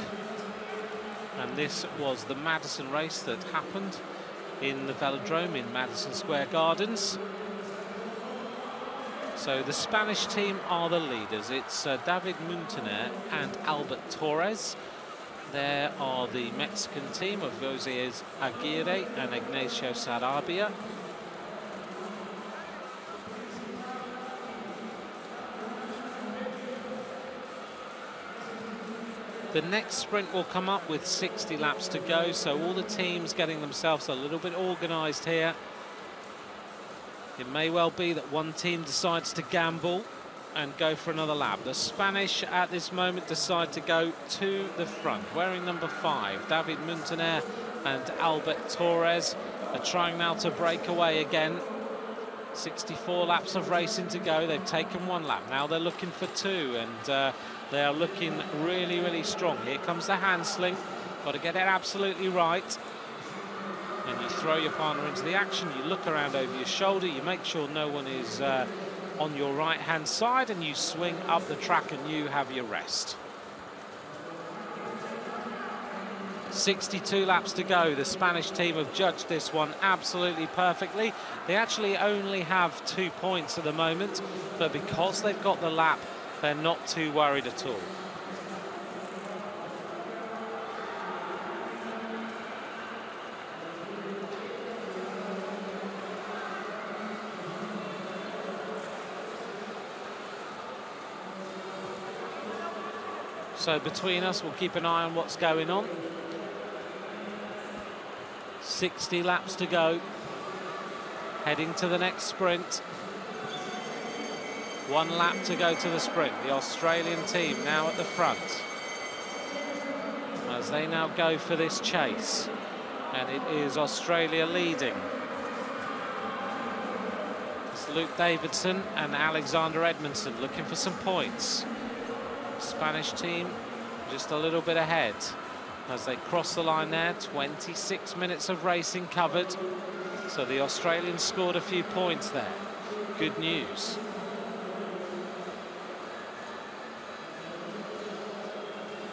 And this was the Madison race that happened in the Velodrome in Madison Square Gardens. So the Spanish team are the leaders. It's David Muntaner and Albert Torres. There are the Mexican team of Jose Aguirre and Ignacio Sarabia. The next sprint will come up with 60 laps to go, so all the teams getting themselves a little bit organised here. It may well be that one team decides to gamble and go for another lap. The Spanish at this moment decide to go to the front. Wearing number 5, David Muntaner and Albert Torres are trying now to break away again. 64 laps of racing to go. They've taken 1 lap. Now they're looking for 2, and they are looking really, really strong. Here comes the hand sling. Got to get it absolutely right. And you throw your partner into the action. You look around over your shoulder. You make sure no one is on your right-hand side, and you swing up the track and you have your rest. 62 laps to go. The Spanish team have judged this one absolutely perfectly. They actually only have 2 points at the moment, but because they've got the lap, they're not too worried at all. So between us, we'll keep an eye on what's going on. 60 laps to go. Heading to the next sprint. 1 lap to go to the sprint. The Australian team now at the front, as they now go for this chase. And it is Australia leading. It's Luke Davidson and Alexander Edmondson looking for some points. Spanish team just a little bit ahead as they cross the line there. 26 minutes of racing covered. So the Australians scored a few points there. Good news.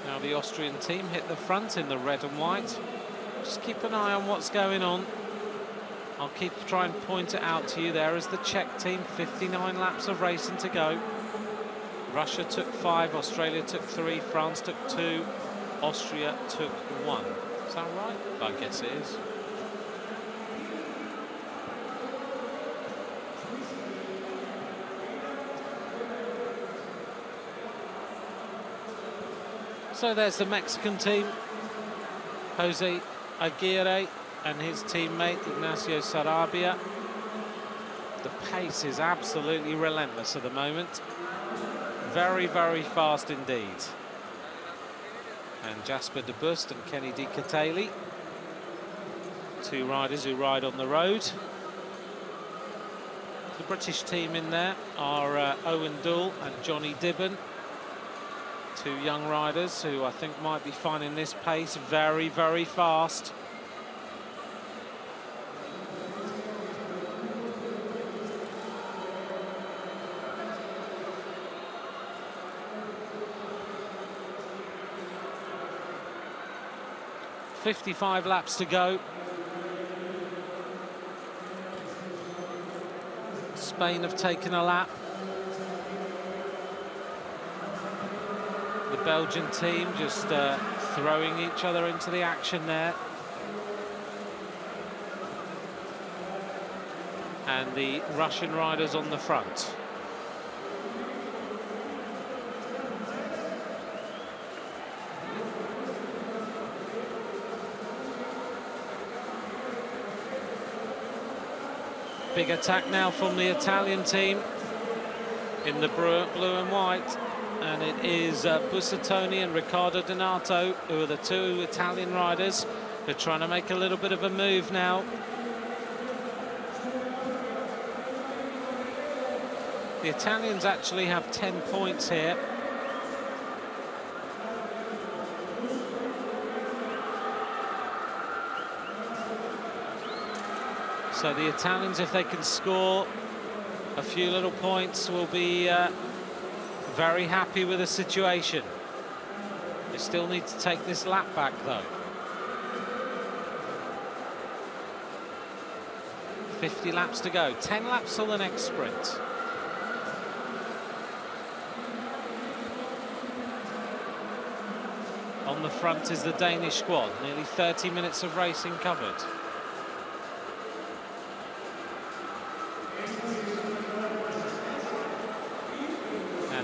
Now the Austrian team hit the front in the red and white. Just keep an eye on what's going on. I'll try and point it out to you. There is the Czech team, 59 laps of racing to go. Russia took 5, Australia took 3, France took 2, Austria took 1. Is that right? I guess it is. So there's the Mexican team, Jose Aguirre and his teammate Ignacio Sarabia. The pace is absolutely relentless at the moment. Very, very fast indeed. And Jasper de Bust and Kenny Di Catali, 2 riders who ride on the road. The British team in there are Owen Doull and Johnny Dibben, 2 young riders who I think might be finding this pace very, very fast. .55 laps to go. Spain have taken a lap. The Belgian team just throwing each other into the action there. And the Russian riders on the front. Big attack now from the Italian team in the blue and white, and it is Bussatoni and Riccardo Donato who are the 2 Italian riders. They're trying to make a little bit of a move now. The Italians actually have 10 points here. So the Italians, if they can score a few little points, will be very happy with the situation. They still need to take this lap back, though. 50 laps to go. 10 laps till the next sprint. On the front is the Danish squad. Nearly 30 minutes of racing covered.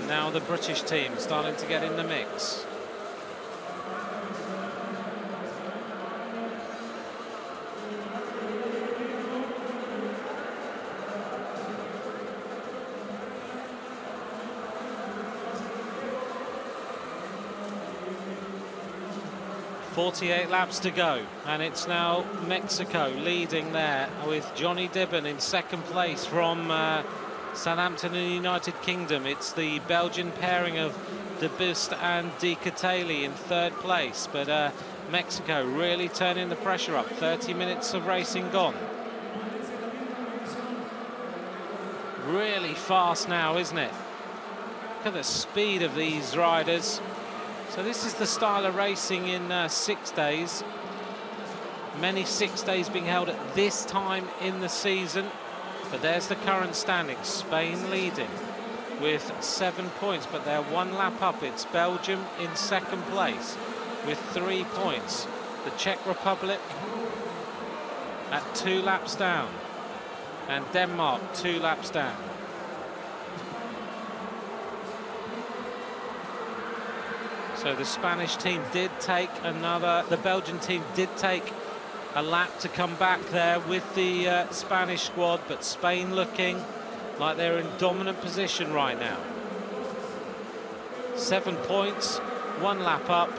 Now the British team starting to get in the mix. .48 laps to go, and it's now Mexico leading there with Johnny Dibben in second place from Southampton in the United Kingdom. It's the Belgian pairing of De Bust and Di Catali in third place, but Mexico really turning the pressure up. 30 minutes of racing gone. Really fast now, isn't it? Look at the speed of these riders. So this is the style of racing in 6 days. Many 6 days being held at this time in the season. But there's the current standings. Spain leading with 7 points, but they're 1 lap up. It's Belgium in second place with 3 points. The Czech Republic at 2 laps down. And Denmark 2 laps down. So the Spanish team did take the Belgian team did take a lap to come back there with the Spanish squad, but Spain looking like they're in dominant position right now. 7 points, 1 lap up.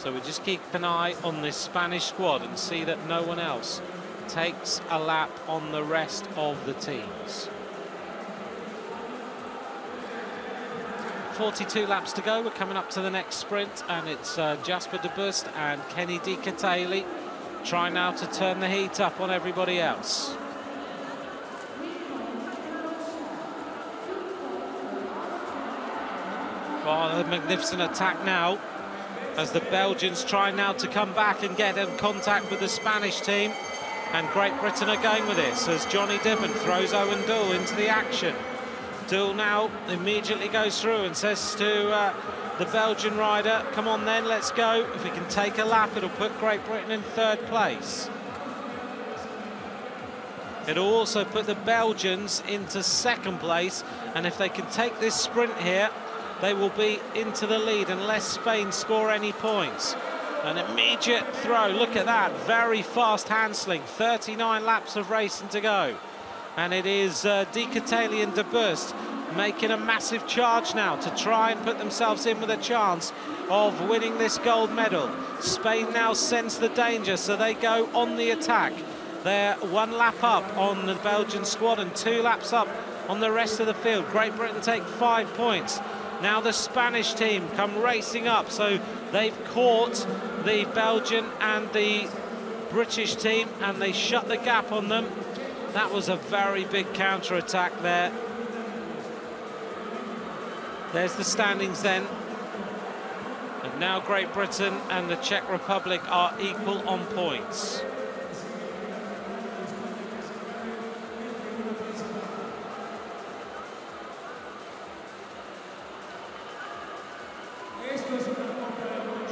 So we just keep an eye on this Spanish squad and see that no one else takes a lap on the rest of the teams. 42 laps to go. We're coming up to the next sprint, and it's Jasper de Bust and Kenny Di Catali trying now to turn the heat up on everybody else. Oh, a magnificent attack now as the Belgians try now to come back and get in contact with the Spanish team. And Great Britain are going with this as Johnny Dibben throws Owen Doull into the action. Doull now immediately goes through and says to the Belgian rider, come on then, let's go. If we can take a lap, it'll put Great Britain in 3rd place. It'll also put the Belgians into 2nd place, and if they can take this sprint here, they will be into the lead unless Spain score any points. An immediate throw, look at that, very fast handsling, 39 laps of racing to go. And it is Di Catali and de Bust making a massive charge now to try and put themselves in with a chance of winning this gold medal. Spain now sense the danger, so they go on the attack. They're 1 lap up on the Belgian squad and 2 laps up on the rest of the field. Great Britain take 5 points. Now the Spanish team come racing up, so they've caught the Belgian and the British team, and they shut the gap on them. That was a very big counter-attack there. There's the standings then. And now Great Britain and the Czech Republic are equal on points.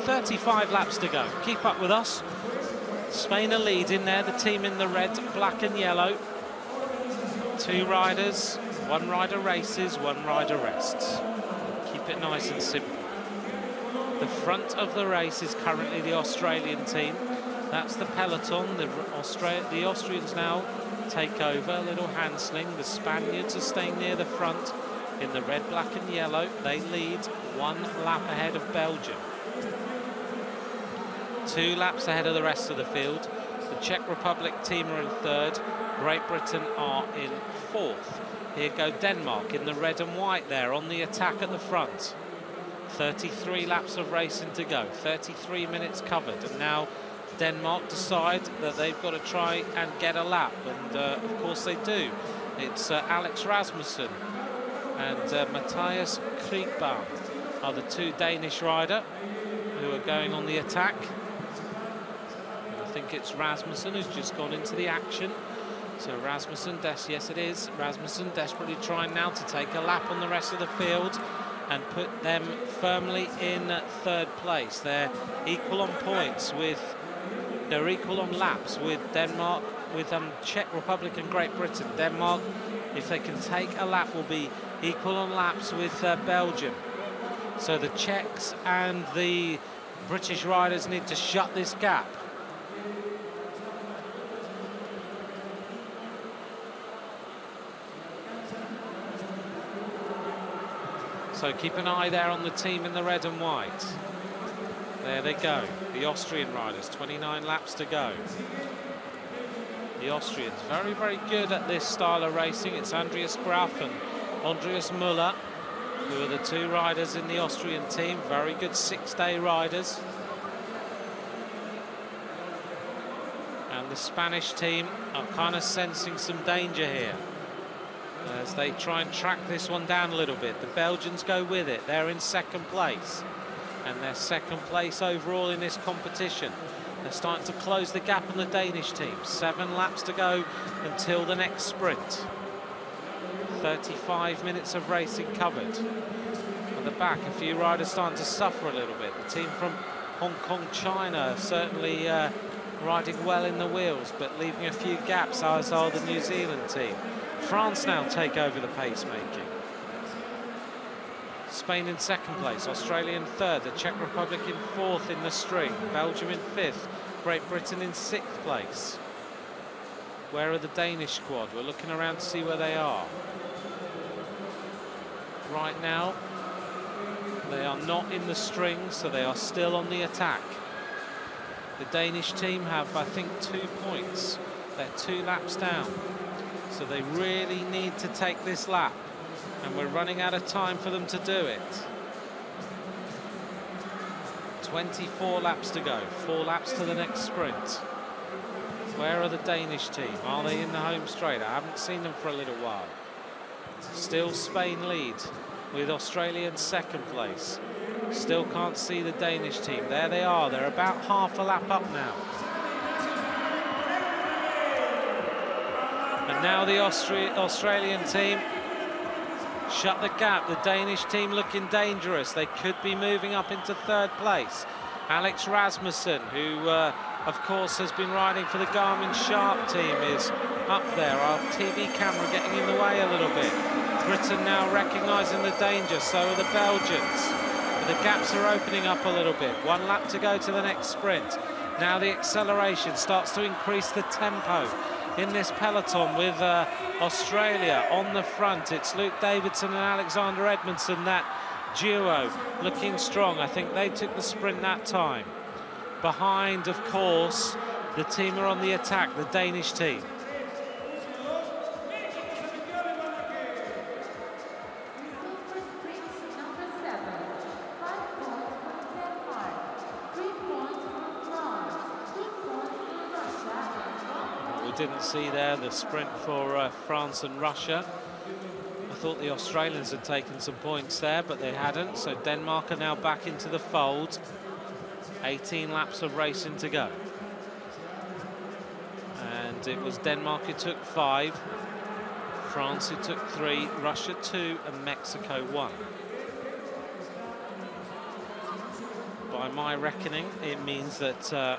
.35 laps to go. Keep up with us. Spain are leading there, the team in the red, black and yellow. 2 riders, 1 rider races, 1 rider rests. Keep it nice and simple. The front of the race is currently the Australian team. That's the peloton. The Austrians now take over, a little handsling. The Spaniards are staying near the front in the red, black and yellow. They lead 1 lap ahead of Belgium. 2 laps ahead of the rest of the field. The Czech Republic team are in 3rd. Great Britain are in 4th. Here go Denmark in the red and white there on the attack at the front. 33 laps of racing to go, 33 minutes covered, and now Denmark decide that they've got to try and get a lap, and of course they do. It's Alex Rasmussen and Matthias Kriegbaum are the 2 Danish riders who are going on the attack. I think it's Rasmussen who's just gone into the action. So Rasmussen, yes it is, Rasmussen desperately trying now to take a lap on the rest of the field and put them firmly in 3rd place. They're equal on points with, they're equal on laps with Denmark, with Czech Republic and Great Britain. Denmark, if they can take a lap, will be equal on laps with Belgium. So the Czechs and the British riders need to shut this gap. So keep an eye there on the team in the red and white. There they go, the Austrian riders, 29 laps to go. The Austrians, very, very good at this style of racing. It's Andreas Graf and Andreas Müller, who are the 2 riders in the Austrian team. Very good 6-day riders. And the Spanish team are kind of sensing some danger here as they try and track this one down a little bit. The Belgians go with it. They're in 2nd place, and they're 2nd place overall in this competition. They're starting to close the gap on the Danish team. 7 laps to go until the next sprint. 35 minutes of racing covered. At the back, a few riders starting to suffer a little bit. The team from Hong Kong, China, certainly riding well in the wheels, but leaving a few gaps, as are the New Zealand team. France now take over the pacemaking. Spain in 2nd place, Australia in 3rd, the Czech Republic in 4th in the string, Belgium in 5th, Great Britain in 6th place. Where are the Danish squad? We're looking around to see where they are. Right now, They are not in the string, so they are still on the attack. The Danish team have, I think, 2 points. They're 2 laps down. So they really need to take this lap. And we're running out of time for them to do it. 24 laps to go. 4 laps to the next sprint. Where are the Danish team? Are they in the home straight? I haven't seen them for a little while. Still Spain lead with Australia in second place. Still can't see the Danish team. There they are. They're about half a lap up now. And now the Australian team shut the gap. The Danish team looking dangerous. They could be moving up into third place. Alex Rasmussen, who of course has been riding for the Garmin Sharp team, is up there. Our TV camera getting in the way a little bit. Britain now recognising the danger, so are the Belgians. The gaps are opening up a little bit. 1 lap to go to the next sprint. Now the acceleration starts to increase the tempo in this peloton with Australia on the front. It's Luke Davidson and Alexander Edmondson, that duo, looking strong. I think they took the sprint that time. Behind, of course, the team are on the attack, the Danish team. Didn't see there the sprint for France and Russia. I thought the Australians had taken some points there, but they hadn't. So Denmark are now back into the fold. 18 laps of racing to go. And it was Denmark who took 5, France who took 3, Russia 2, and Mexico 1. By my reckoning, it means that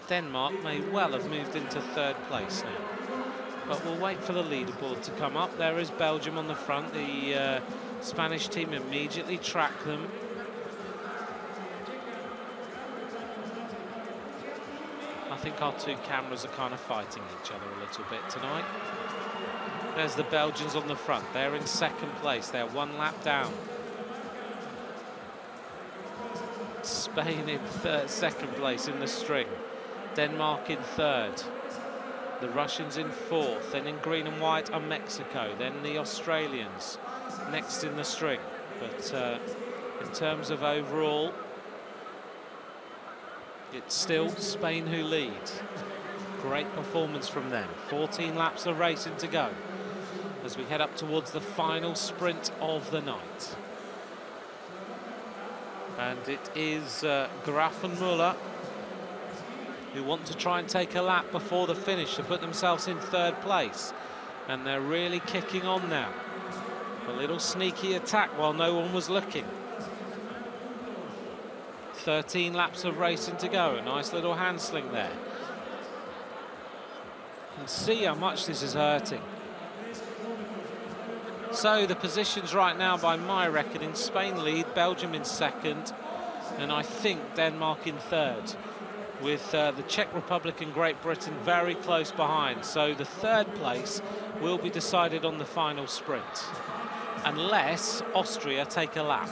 Denmark may well have moved into third place now. But we'll wait for the leaderboard to come up. There is Belgium on the front. The Spanish team immediately track them. I think our 2 cameras are kind of fighting each other a little bit tonight. There's the Belgians on the front. They're in second place. They're 1 lap down. Spain in second place in the string. Denmark in third. The Russians in fourth. Then in green and white are Mexico. Then the Australians next in the string. But in terms of overall, it's still Spain who lead. Great performance from them. 14 laps of racing to go as we head up towards the final sprint of the night. And it is Graf and Muller who want to try and take a lap before the finish to put themselves in third place. And they're really kicking on now. A little sneaky attack while no one was looking. 13 laps of racing to go. A nice little hand sling there. You can see how much this is hurting. So the positions right now, by my reckoning, Spain lead, Belgium in second, and I think Denmark in third, with the Czech Republic and Great Britain very close behind. So the third place will be decided on the final sprint, unless Austria take a lap.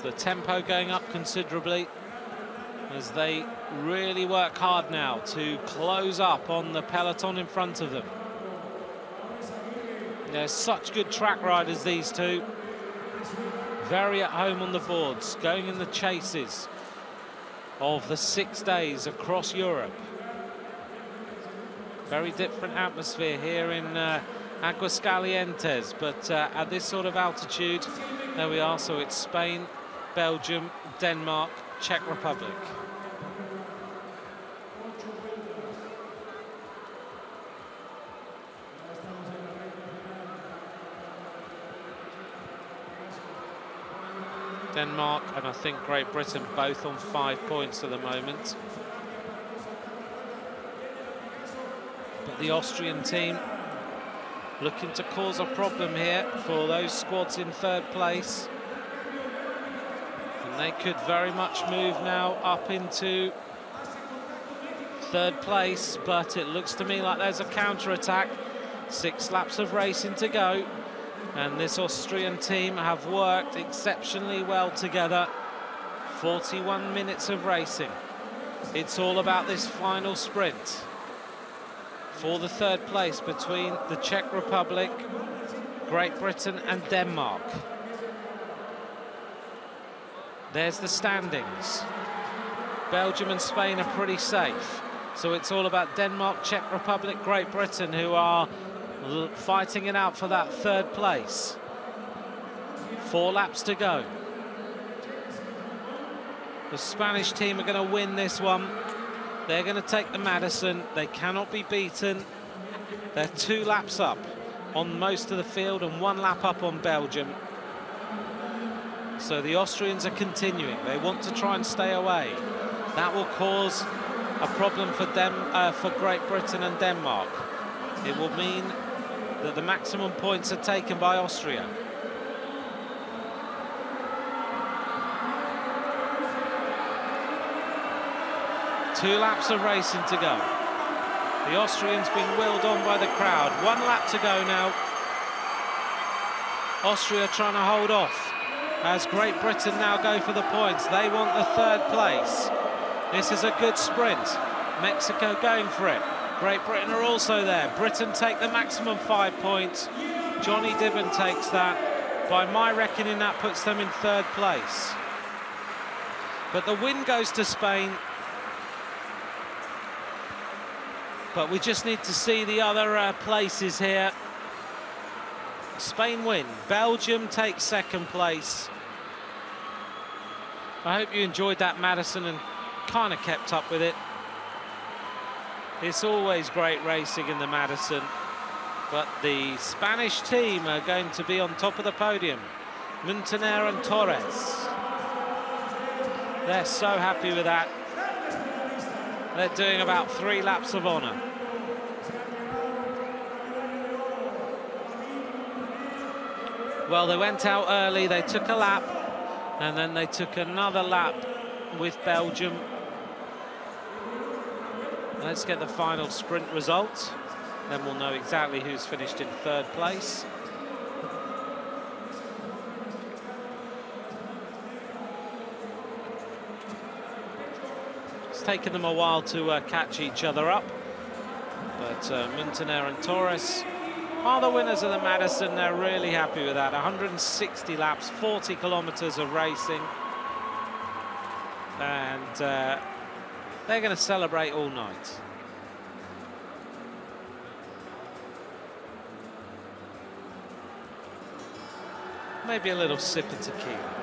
The tempo going up considerably as they really work hard now to close up on the peloton in front of them. They're such good track riders, these two. Very at home on the boards, going in the chases of the 6 days across Europe. Very different atmosphere here in Aguascalientes, but at this sort of altitude, there we are. So it's Spain, Belgium, Denmark, Czech Republic. Denmark and I think Great Britain both on 5 points at the moment. But the Austrian team looking to cause a problem here for those squads in third place. And they could very much move now up into third place, but it looks to me like there's a counter-attack. 6 laps of racing to go, and this Austrian team have worked exceptionally well together. 41 minutes of racing. It's all about this final sprint for the 3rd place between the Czech Republic, Great Britain and Denmark. There's the standings. Belgium and Spain are pretty safe. So it's all about Denmark, Czech Republic, Great Britain, who are fighting it out for that 3rd place. 4 laps to go. The Spanish team are going to win this one. They're going to take the Madison. They cannot be beaten. They're 2 laps up on most of the field and 1 lap up on Belgium. So the Austrians are continuing. They want to try and stay away. That will cause a problem for for Great Britain and Denmark. It will mean that the maximum points are taken by Austria. Two laps of racing to go. The Austrians being willed on by the crowd. 1 lap to go now. Austria trying to hold off as Great Britain now go for the points. They want the 3rd place. This is a good sprint. Mexico going for it. Great Britain are also there. Britain take the maximum 5 points. Johnny Dibben takes that. By my reckoning, that puts them in 3rd place. But the win goes to Spain. But we just need to see the other places here. Spain win. Belgium takes 2nd place. I hope you enjoyed that, Madison, and kind of kept up with it. It's always great racing in the Madison, but the Spanish team are going to be on top of the podium. Muntaner and Torres. They're so happy with that. They're doing about 3 laps of honour. Well, they went out early, they took a lap, and then they took another lap with Belgium. Let's get the final sprint result, then we'll know exactly who's finished in 3rd place. It's taken them a while to catch each other up, but Muntaner and Torres are the winners of the Madison. They're really happy with that. 160 laps, 40 kilometers of racing, and they're going to celebrate all night. Maybe a little sip of tequila.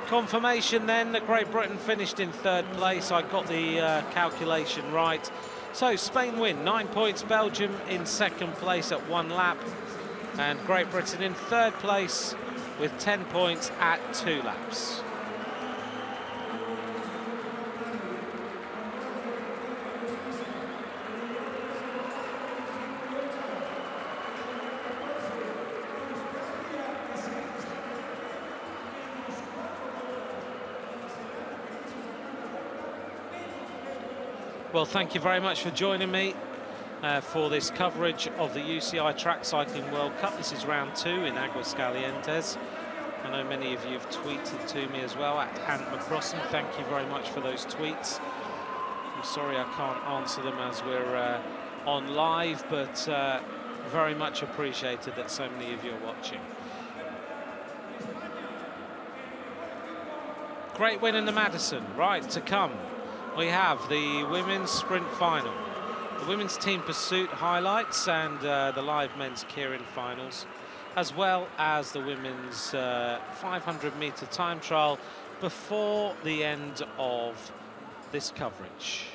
Confirmation then that Great Britain finished in 3rd place. I got the calculation right. So Spain win, 9 points. Belgium in 2nd place at 1 lap. And Great Britain in 3rd place with 10 points at 2 laps. Well, thank you very much for joining me for this coverage of the UCI Track Cycling World Cup. This is round 2 in Aguascalientes. I know many of you have tweeted to me as well at Ant McCrossan. Thank you very much for those tweets. I'm sorry I can't answer them as we're on live, but very much appreciated that so many of you are watching. Great win in the Madison. Right, to come, we have the women's sprint final, the women's team pursuit highlights, and the live men's keirin finals, as well as the women's 500-meter time trial before the end of this coverage.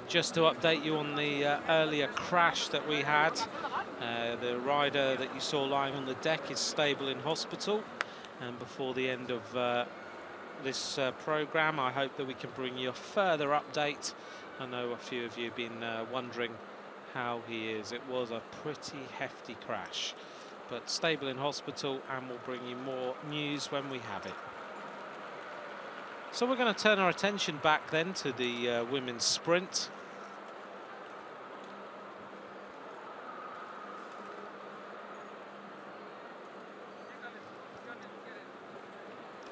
Just to update you on the earlier crash that we had, the rider that you saw lying on the deck is stable in hospital, and before the end of this programme. I hope that we can bring you a further update. I know a few of you have been wondering how he is. It was a pretty hefty crash, but stable in hospital, and we'll bring you more news when we have it. So we're going to turn our attention back then to the women's sprint.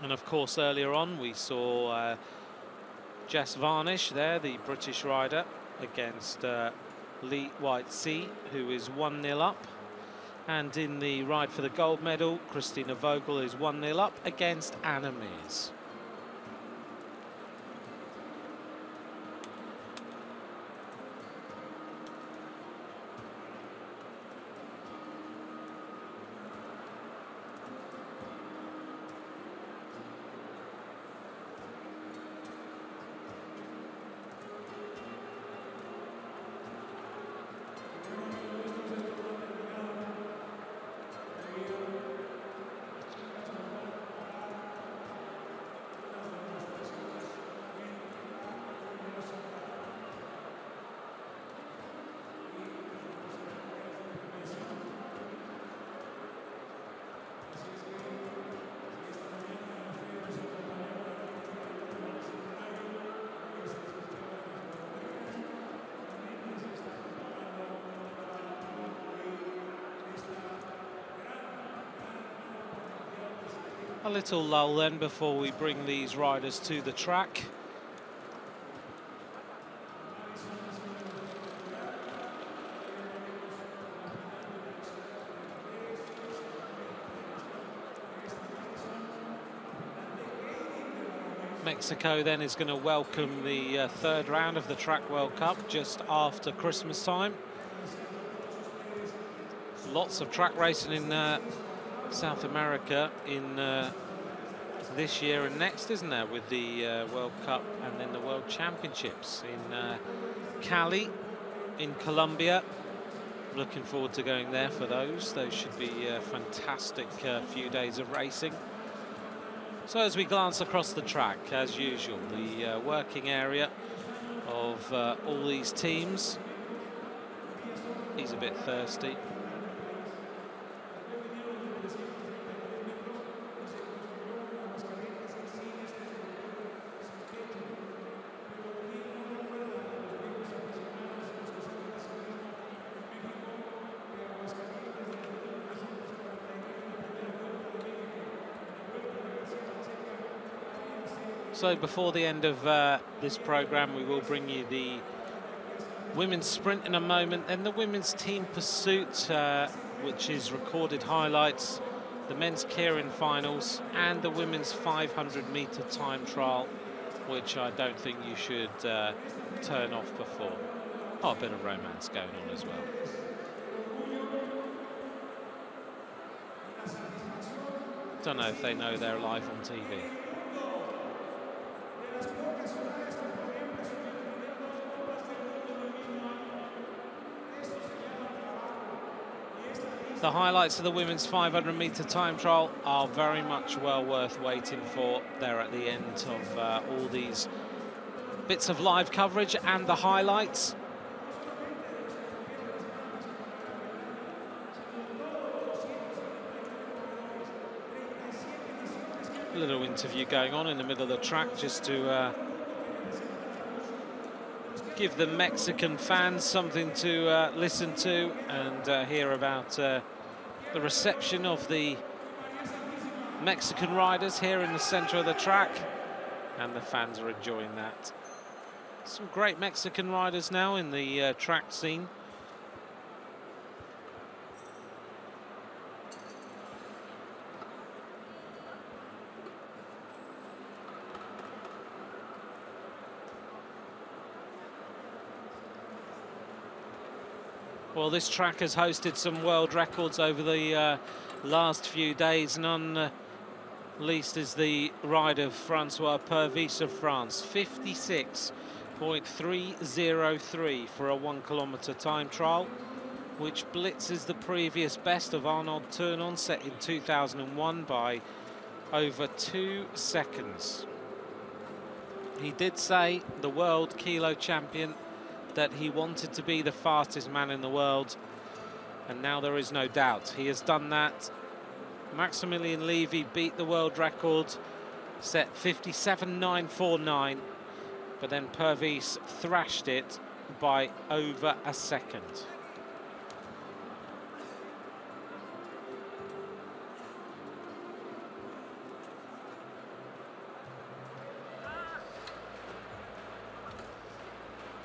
And of course, earlier on we saw Jess Varnish there, the British rider, against Lee White-Sea, who is 1-0 up. And in the ride for the gold medal, Christina Vogel is 1-0 up against Anna Mears. A little lull then before we bring these riders to the track. Mexico then is going to welcome the third round of the Track World Cup just after Christmas time. Lots of track racing in South America in this year and next, isn't there, with the World Cup and then the World Championships in Cali, in Colombia. Looking forward to going there for those. Those should be a fantastic few days of racing. So as we glance across the track, as usual, the working area of all these teams. He's a bit thirsty. So before the end of this programme, we will bring you the women's sprint in a moment, then the women's team pursuit, which is recorded highlights, the men's keirin finals, and the women's 500-metre time trial, which I don't think you should turn off before. Oh, a bit of romance going on as well. Don't know if they know they're live on TV. The highlights of the women's 500-metre time trial are very much well worth waiting for. They're at the end of all these bits of live coverage and the highlights. A little interview going on in the middle of the track just to give the Mexican fans something to listen to and hear about the reception of the Mexican riders here in the centre of the track, and the fans are enjoying that. Some great Mexican riders now in the track scene. Well, this track has hosted some world records over the last few days, none least is the ride of Francois Purvis of France, 56.303 for a 1 kilometre time trial, which blitzes the previous best of Arnaud Tournon, set in 2001 by over 2 seconds. He did say, the world kilo champion, that he wanted to be the fastest man in the world, and now there is no doubt he has done that. Maximilian Levy beat the world record, set 57.949, but then Pervis thrashed it by over a second.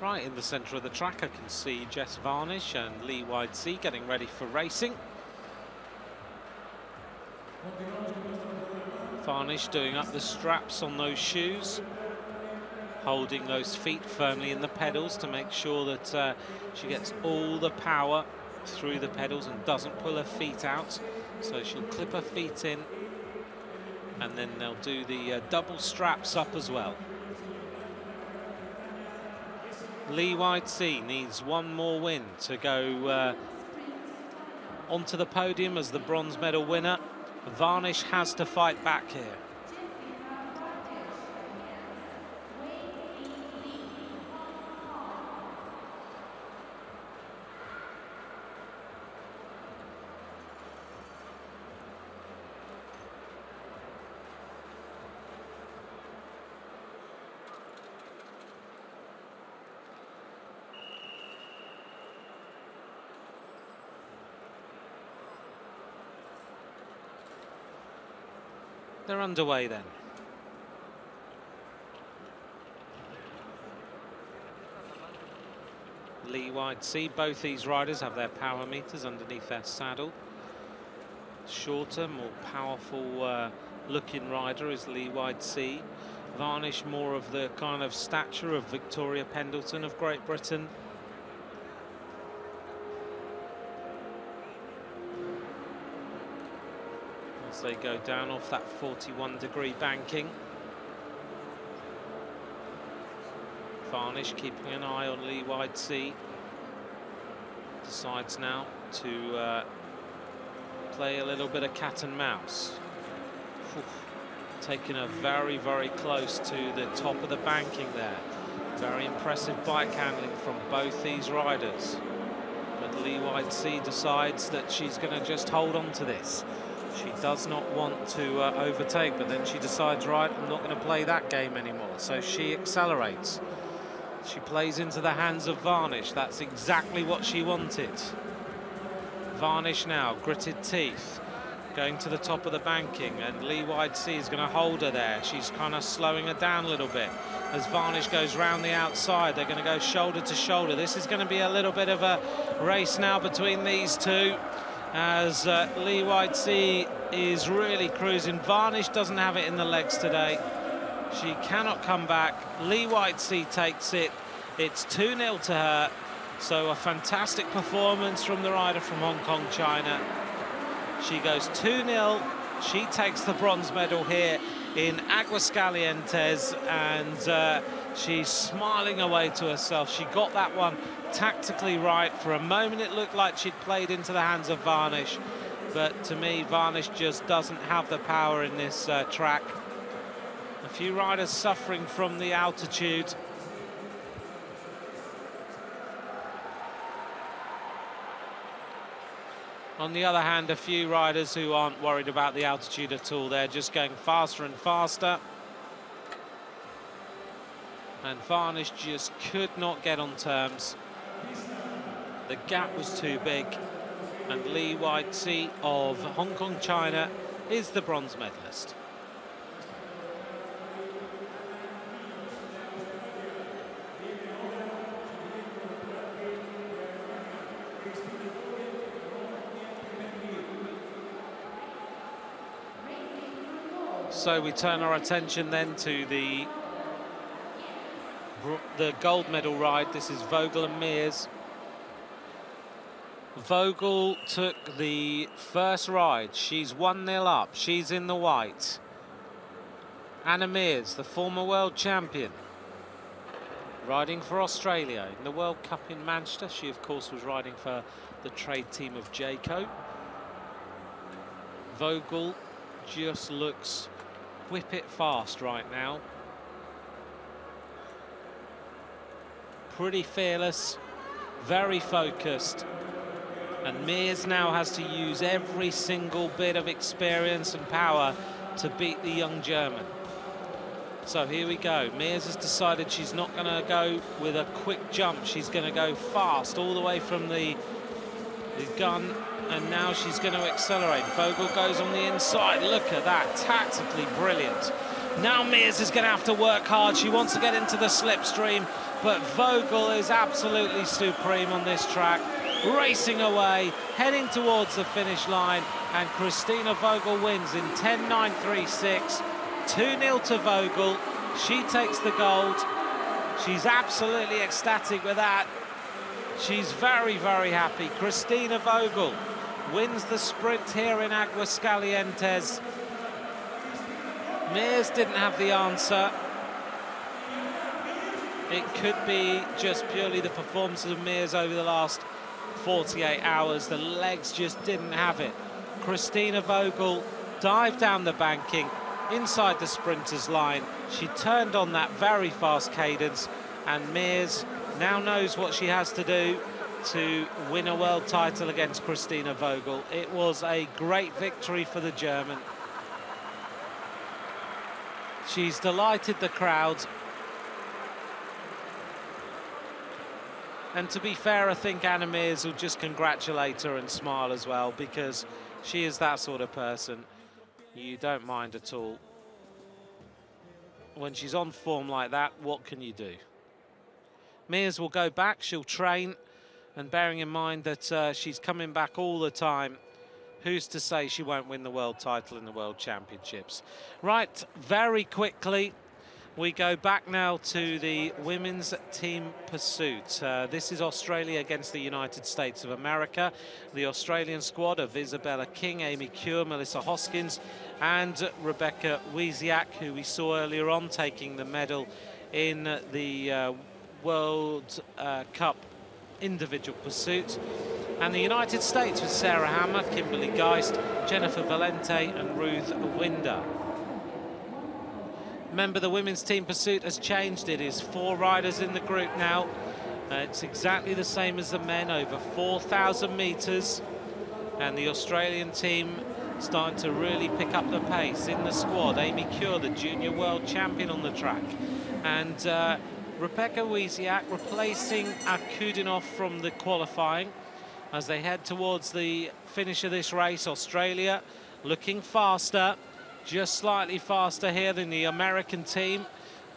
Right in the centre of the track, I can see Jess Varnish and Lee Widesea getting ready for racing. Varnish doing up the straps on those shoes, holding those feet firmly in the pedals to make sure that she gets all the power through the pedals and doesn't pull her feet out. So she'll clip her feet in, and then they'll do the double straps up as well. Lee Widesea needs one more win to go onto the podium as the bronze medal winner. Varnish has to fight back here. They're underway then. Lee Widesea, both these riders have their power meters underneath their saddle. Shorter, more powerful looking rider is Lee Widesea. Varnish, more of the kind of stature of Victoria Pendleton of Great Britain. As they go down off that 41-degree banking. Varnish keeping an eye on Lee Widesea. Decides now to play a little bit of cat and mouse. Taking her very, very close to the top of the banking there. Very impressive bike handling from both these riders. But Lee Widesea decides that she's going to just hold on to this. She does not want to overtake, but then she decides, right, I'm not going to play that game anymore. So she accelerates. She plays into the hands of Varnish. That's exactly what she wanted. Varnish now, gritted teeth, going to the top of the banking, and Lee Widesea is going to hold her there. She's kind of slowing her down a little bit. As Varnish goes round the outside, they're going to go shoulder to shoulder. This is going to be a little bit of a race now between these two, as Lee Widesea is really cruising. Varnish doesn't have it in the legs today. She cannot come back. Lee Widesea takes it. It's 2-0 to her. So a fantastic performance from the rider from Hong Kong, China. She goes 2-0. She takes the bronze medal here in Aguascalientes, and she's smiling away to herself. She got that one tactically right. For a moment it looked like she'd played into the hands of Varnish, but to me Varnish just doesn't have the power in this track. A few riders suffering from the altitude. On the other hand, a few riders who aren't worried about the altitude at all. They're just going faster and faster. And Varnish just could not get on terms. The gap was too big. And Lee Widesea of Hong Kong, China is the bronze medalist. So we turn our attention then to the gold medal ride. This is Vogel and Mears. Vogel took the first ride. She's 1-0 up. She's in the white. Anna Mears, the former world champion, riding for Australia in the World Cup in Manchester. She, of course, was riding for the trade team of Jayco. Vogel just looks whip it fast right now. pretty fearless, very focused. And Mears now has to use every single bit of experience and power to beat the young German. So here we go. Mears has decided she's not going to go with a quick jump. She's going to go fast all the way from the gun, and now she's going to accelerate. Vogel goes on the inside. Look at that, tactically brilliant. Now Mears is going to have to work hard. She wants to get into the slipstream, but Vogel is absolutely supreme on this track. Racing away, heading towards the finish line, and Christina Vogel wins in 10.936. 2-0 to Vogel. She takes the gold. She's absolutely ecstatic with that. She's very, very happy. Christina Vogel wins the sprint here in Aguascalientes. Mears didn't have the answer. It could be just purely the performances of Mears over the last 48 hours. The legs just didn't have it. Christina Vogel dived down the banking inside the sprinter's line. She turned on that very fast cadence, and Mears now knows what she has to do to win a world title against Christina Vogel. It was a great victory for the German. She's delighted the crowd. And to be fair, I think Anna Mears will just congratulate her and smile as well, because she is that sort of person. You don't mind at all. When she's on form like that, what can you do? Mears will go back, she'll train, and bearing in mind that she's coming back all the time, who's to say she won't win the world title in the World Championships? Right, very quickly, we go back now to the women's team pursuit. This is Australia against the United States of America. The Australian squad of Isabella King, Amy Cure, Melissa Hoskins, and Rebecca Wiesiak, who we saw earlier on taking the medal in the World Cup individual pursuit. And the United States with Sarah Hammer, Kimberly Geist, Jennifer Valente, and Ruth Winder. Remember, the women's team pursuit has changed. It is 4 riders in the group now. It's exactly the same as the men, over 4,000 metres. And the Australian team starting to really pick up the pace in the squad. Amy Cure, the junior world champion on the track. And Rebecca Wiesiak replacing Akudinov from the qualifying as they head towards the finish of this race. Australia looking faster. Just slightly faster here than the American team,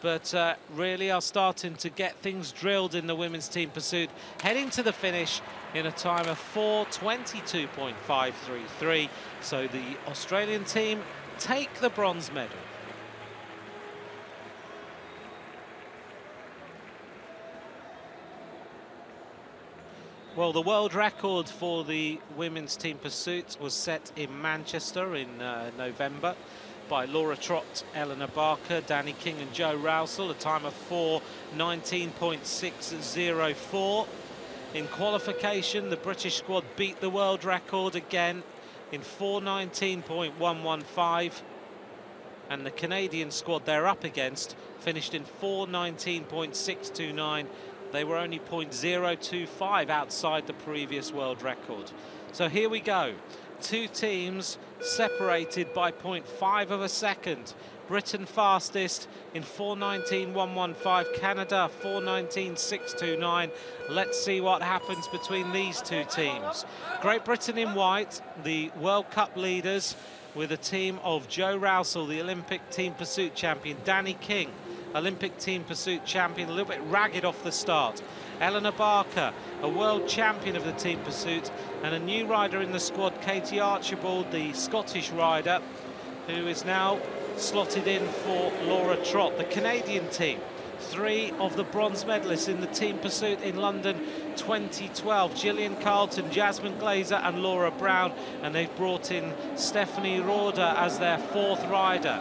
but really are starting to get things drilled in the women's team pursuit, heading to the finish in a time of 4:22.533. So the Australian team take the bronze medal. Well, the world record for the women's team pursuit was set in Manchester in November by Laura Trott, Eleanor Barker, Danny King and Joe Rousel, a time of 4:19.604. In qualification, the British squad beat the world record again in 4:19.115, and the Canadian squad they're up against finished in 4:19.629. They were only 0.025 outside the previous world record. So here we go. 2 teams separated by 0.5 of a second. Britain fastest in 4:19.115. Canada 4:19.629. Let's see what happens between these 2 teams. Great Britain in white, the World Cup leaders, with a team of Joe Rousel, the Olympic team pursuit champion, Danny King, Olympic team pursuit champion, a little bit ragged off the start. Eleanor Barker, a world champion of the team pursuit, and a new rider in the squad, Katie Archibald, the Scottish rider, who is now slotted in for Laura Trott. The Canadian team, 3 of the bronze medalists in the team pursuit in London 2012, Gillian Carlton, Jasmine Glazer and Laura Brown, and they've brought in Stephanie Roeder as their 4th rider.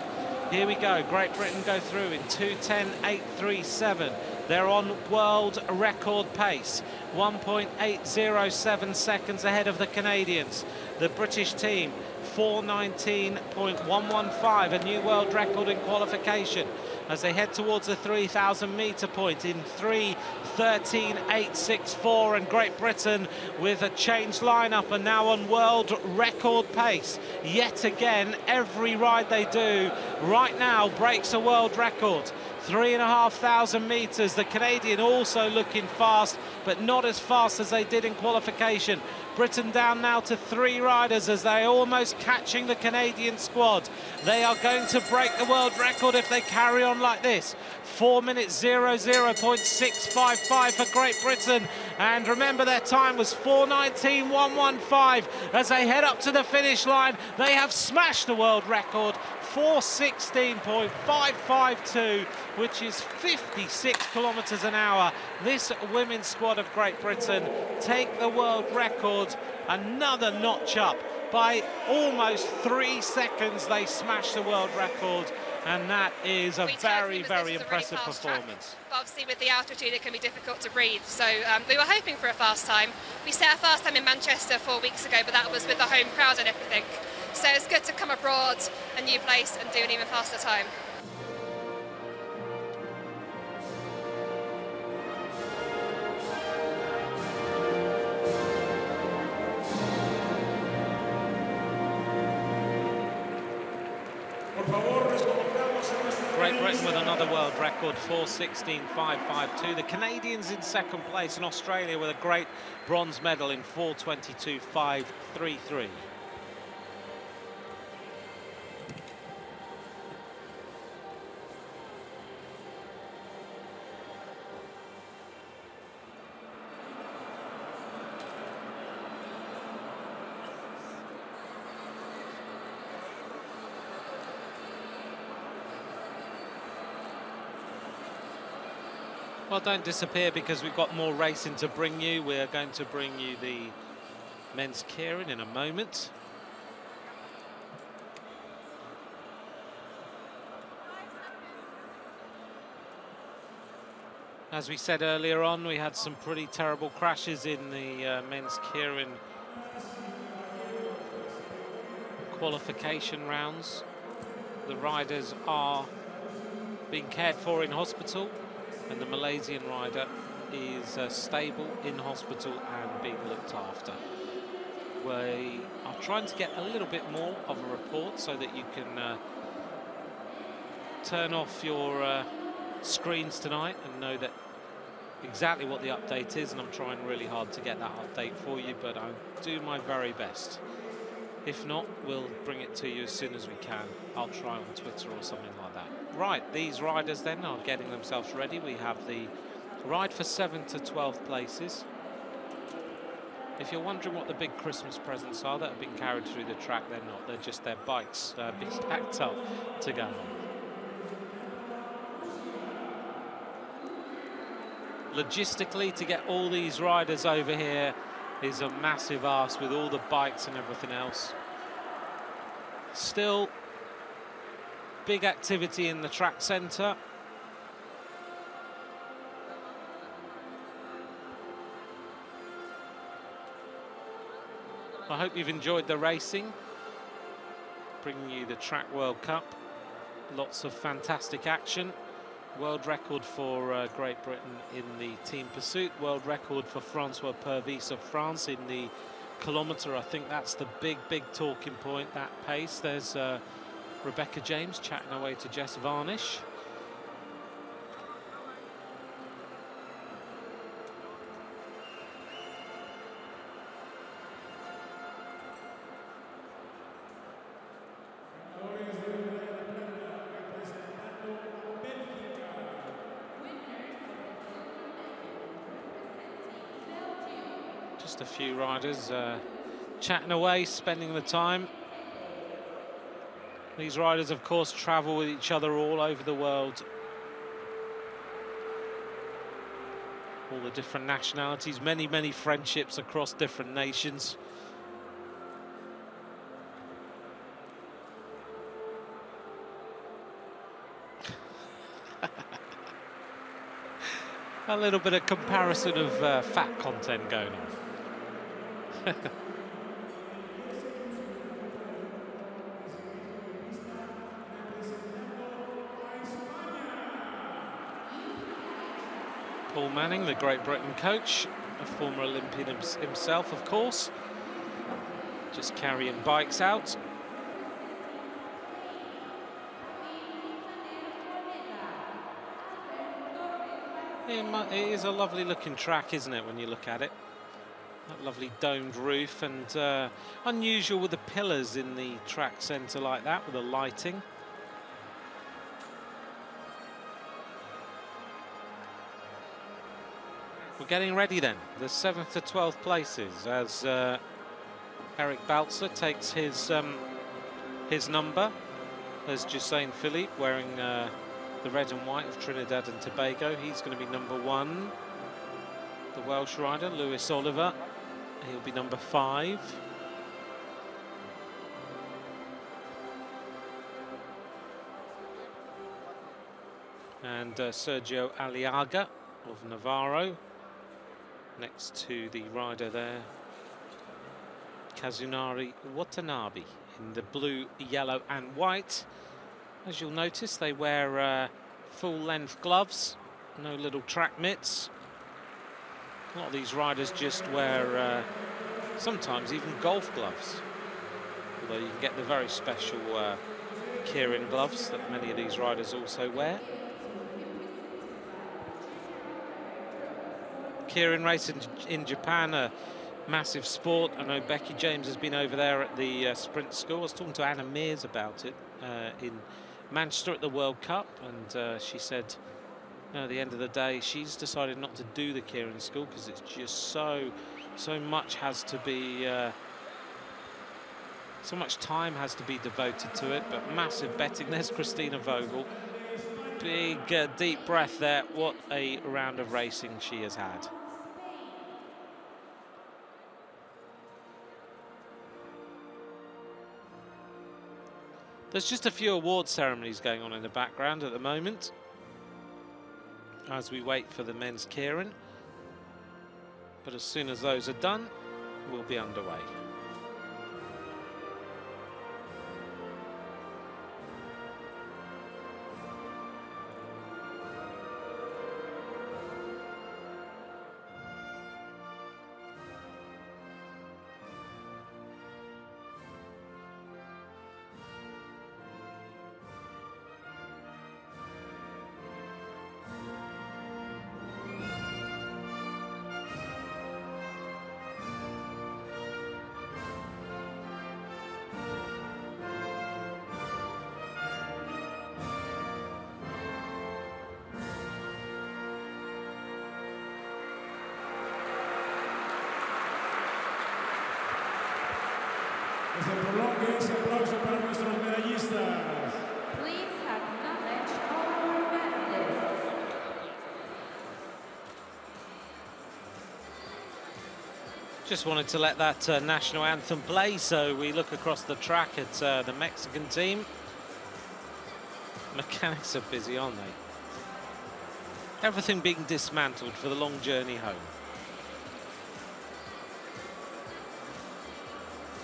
Here we go, Great Britain go through in 2:10.837. They're on world record pace, 1.807 seconds ahead of the Canadians. The British team 4:19.115, a new world record in qualification, as they head towards the 3,000 metre point in 3:13.864, and Great Britain with a changed lineup and now on world record pace. Yet again, every ride they do right now breaks a world record. 3,500 metres. The Canadian also looking fast, but not as fast as they did in qualification. Britain down now to 3 riders as they're almost catching the Canadian squad. They are going to break the world record if they carry on like this. 4:00.655 for Great Britain, and remember their time was 4:19.115. As they head up to the finish line, they have smashed the world record, 4:16.552, which is 56 kilometres an hour. This women's squad of Great Britain take the world record another notch up. By almost 3 seconds, they smash the world record, and that is a very, very impressive performance. But obviously with the altitude, it can be difficult to breathe. So we were hoping for a fast time. We set a fast time in Manchester 4 weeks ago, but that was with the home crowd and everything. So it's good to come abroad, a new place, and do an even faster time. Great Britain with another world record, 4:16.552. The Canadians in second place, and Australia with a great bronze medal in 4:22.533. Well, don't disappear, because we've got more racing to bring you. We're going to bring you the men's keirin in a moment. As we said earlier on, we had some pretty terrible crashes in the men's keirin qualification rounds. The riders are being cared for in hospital, and the Malaysian rider is stable in hospital and being looked after. We are trying to get a little bit more of a report so that you can turn off your screens tonight and know that exactly what the update is, and I'm trying really hard to get that update for you, but I'll do my very best. If not, we'll bring it to you as soon as we can. I'll try on Twitter or something like that. Right, these riders then are getting themselves ready. We have the ride for 7th to 12th places. If you're wondering what the big Christmas presents are that have been carried through the track, they're not. They're just their bikes being packed up to go on. Logistically, to get all these riders over here is a massive ask with all the bikes and everything else. Still, big activity in the track centre. I hope you've enjoyed the racing. Bringing you the Track World Cup. Lots of fantastic action. World record for Great Britain in the team pursuit. World record for Francois Purvis of France in the kilometre. I think that's the big talking point, that pace. There's Rebecca James chatting away to Jess Varnish. Just a few riders chatting away, spending the time. These riders, of course, travel with each other all over the world. All the different nationalities, many friendships across different nations. A little bit of comparison of fat content going on. Paul Manning, the Great Britain coach, a former Olympian himself, of course, just carrying bikes out. It is a lovely looking track, isn't it, when you look at it? That lovely domed roof, and unusual with the pillars in the track centre like that, with the lighting. We're getting ready then, the 7th to 12th places, as Eric Balzer takes his number. There's Jussain Philippe wearing the red and white of Trinidad and Tobago. He's going to be number 1. The Welsh rider, Lewis Oliver, he'll be number 5. And Sergio Aliaga of Navarro, next to the rider there, Kazunari Watanabe, in the blue, yellow and white. As you'll notice, they wear full-length gloves, no little track mitts. A lot of these riders just wear sometimes even golf gloves, although you can get the very special Keirin gloves that many of these riders also wear. Keirin racing in Japan, a massive sport. I know Becky James has been over there at the sprint school. I was talking to Anna Mears about it in Manchester at the World Cup, and she said, at the end of the day, she's decided not to do the Keirin school because it's just so much has to be, so much time has to be devoted to it. But massive betting. There's Christina Vogel. Big deep breath there. What a round of racing she has had. There's just a few award ceremonies going on in the background at the moment as we wait for the men's Keirin. But as soon as those are done, we'll be underway. Que se prolongue ese aplauso para nuestros medallistas. Please acknowledge our medalists. Just wanted to let that national anthem play, so we look across the track at the Mexican team. Mechanics are busy, aren't they? Everything being dismantled for the long journey home.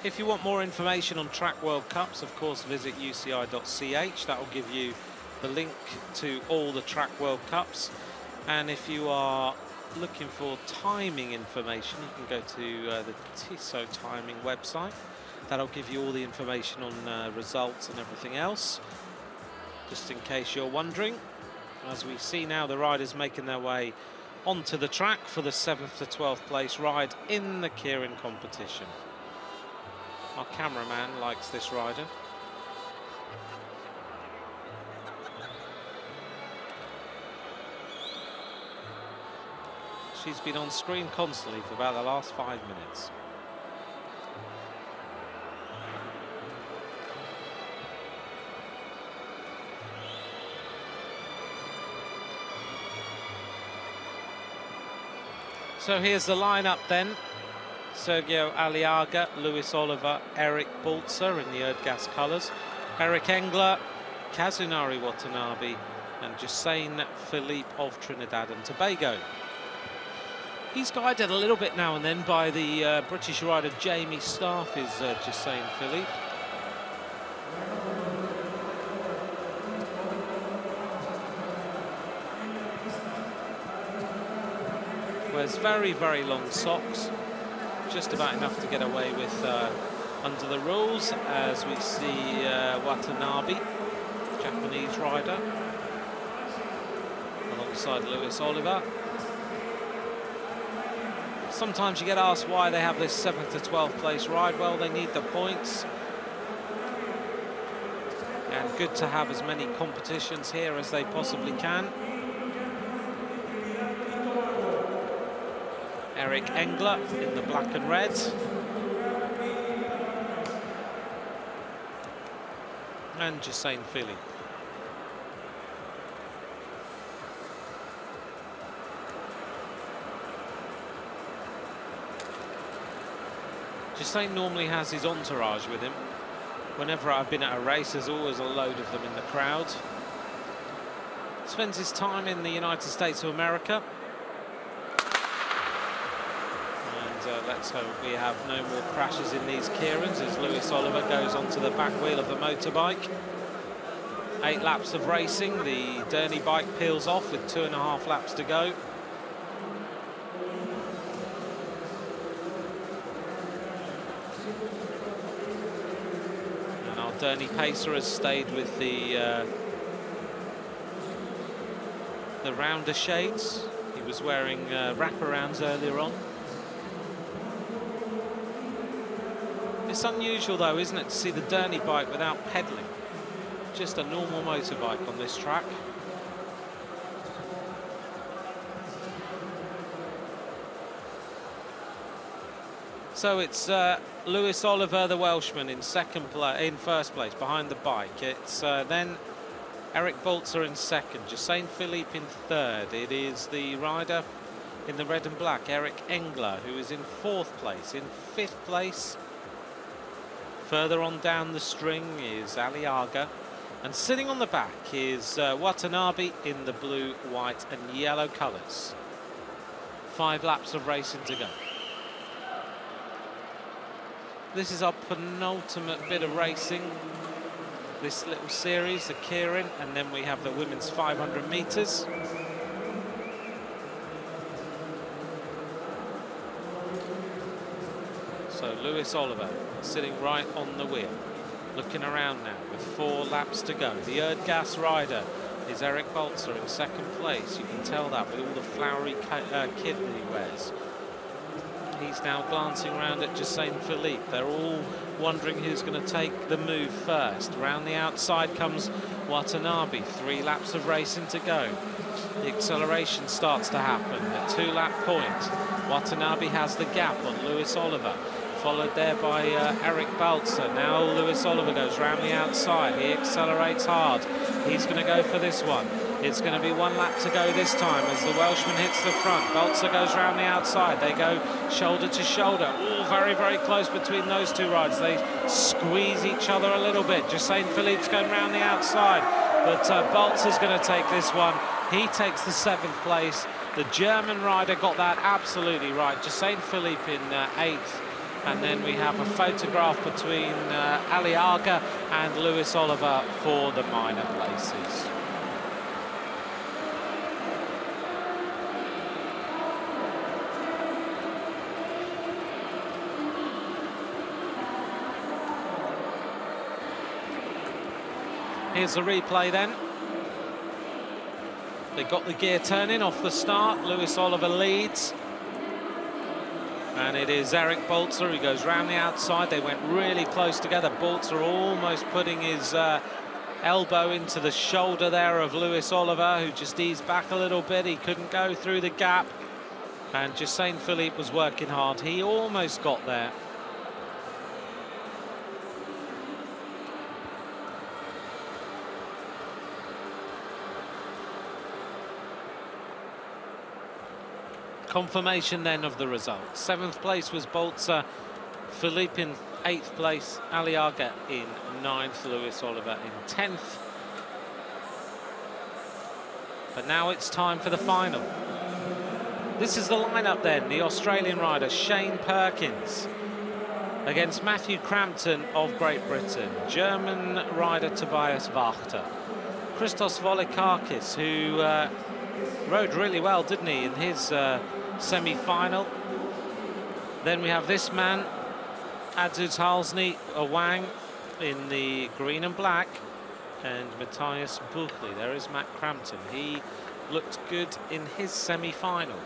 If you want more information on Track World Cups, of course, visit uci.ch. That will give you the link to all the Track World Cups. And if you are looking for timing information, you can go to the Tissot timing website. That'll give you all the information on results and everything else, just in case you're wondering. As we see now, the riders making their way onto the track for the 7th to 12th place ride in the Keirin competition. Our cameraman likes this rider. She's been on screen constantly for about the last 5 minutes. So here's the lineup then. Sergio Aliaga, Lewis Oliver, Eric Balzer in the Erdgas colours, Eric Engler, Kazunari Watanabe and Jussain Philippe of Trinidad and Tobago. He's guided a little bit now and then by the British rider Jamie Staff, is Jussain Philippe. wears very, very long socks, just about enough to get away with under the rules, as we see Watanabe, Japanese rider, alongside Lewis Oliver. Sometimes you get asked why they have this 7th to 12th place ride. Well, they need the points. And good to have as many competitions here as they possibly can. Eric Engler in the black and red. And Josein Philippe. Josein normally has his entourage with him. Whenever I've been at a race, there's always a load of them in the crowd. Spends his time in the United States of America. And let's hope we have no more crashes in these Kierans as Lewis Oliver goes onto the back wheel of the motorbike. 8 laps of racing. The Derny bike peels off with 2.5 laps to go. Derny pacer has stayed with the rounder shades. He was wearing wraparounds earlier on. It's unusual though, isn't it, to see the Derny bike without pedalling. Just a normal motorbike on this track. So it's Lewis Oliver, the Welshman, in first place behind the bike. It's then Eric Balzer in second, Josein Philippe in third. It is the rider in the red and black, Eric Engler, who is in 4th place. In 5th place, further on down the string, is Aliaga. And sitting on the back is Watanabe in the blue, white and yellow colours. 5 laps of racing to go. This is our penultimate bit of racing, this little series, the Keirin, and then we have the women's 500 metres. So Lewis Oliver sitting right on the wheel, looking around now with 4 laps to go. The Erdgas rider is Eric Balzer in 2nd place. You can tell that with all the flowery kit that he wears. He's now glancing around at Josein Philippe. They're all wondering who's going to take the move first. Round the outside comes Watanabe. 3 laps of racing to go. The acceleration starts to happen. At 2-lap point, Watanabe has the gap on Lewis Oliver, followed there by Eric Balzer. Now Lewis Oliver goes round the outside. He accelerates hard. He's going to go for this one. It's going to be 1 lap to go this time as the Welshman hits the front. Balzer goes round the outside. They go shoulder to shoulder. All very, very close between those 2 riders. They squeeze each other a little bit. Josein Philippe's going round the outside, but Balzer's going to take this one. He takes the 7th place. The German rider got that absolutely right. Josein Philippe in 8th. And then we have a photograph between Aliaga and Lewis Oliver for the minor places. Here's the replay then. They got the gear turning off the start. Lewis Oliver leads. And it is Eric Balzer who goes round the outside. They went really close together. Balzer almost putting his elbow into the shoulder there of Lewis Oliver, who just eased back a little bit. He couldn't go through the gap. And Josein Philippe was working hard. He almost got there. Confirmation then of the result. 7th place was Balzer, Philippe in 8th place, Aliaga in 9th, Lewis Oliver in 10th. But now it's time for the final. This is the lineup then. The Australian rider Shane Perkins against Matthew Crampton of Great Britain, German rider Tobias Wachter, Christos Volikakis, who rode really well, didn't he, in his semi-final. Then we have this man, advantageous Wang, in the green and black, and Matthias Buchli. There is Matt Crampton. He looked good in his semi-final.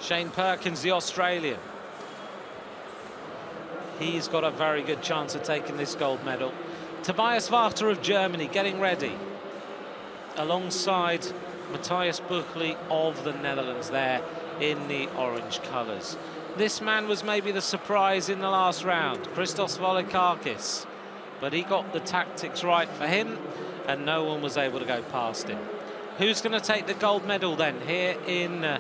Shane Perkins, the Australian. He's got a very good chance of taking this gold medal. Tobias Wachter of Germany getting ready, alongside Matthias Buchli of the Netherlands there in the orange colours. This man was maybe the surprise in the last round, Christos Volikakis, but he got the tactics right for him and no one was able to go past him. Who's going to take the gold medal then here in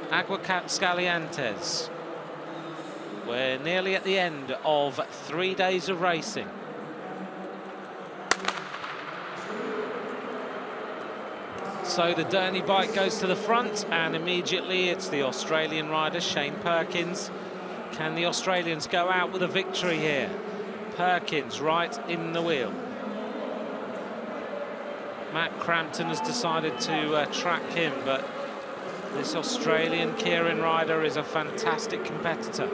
Aguascalientes? We're nearly at the end of 3 days of racing. So the Derny bike goes to the front, and immediately it's the Australian rider, Shane Perkins. Can the Australians go out with a victory here? Perkins right in the wheel. Matt Crampton has decided to track him, but this Australian Kieran rider is a fantastic competitor.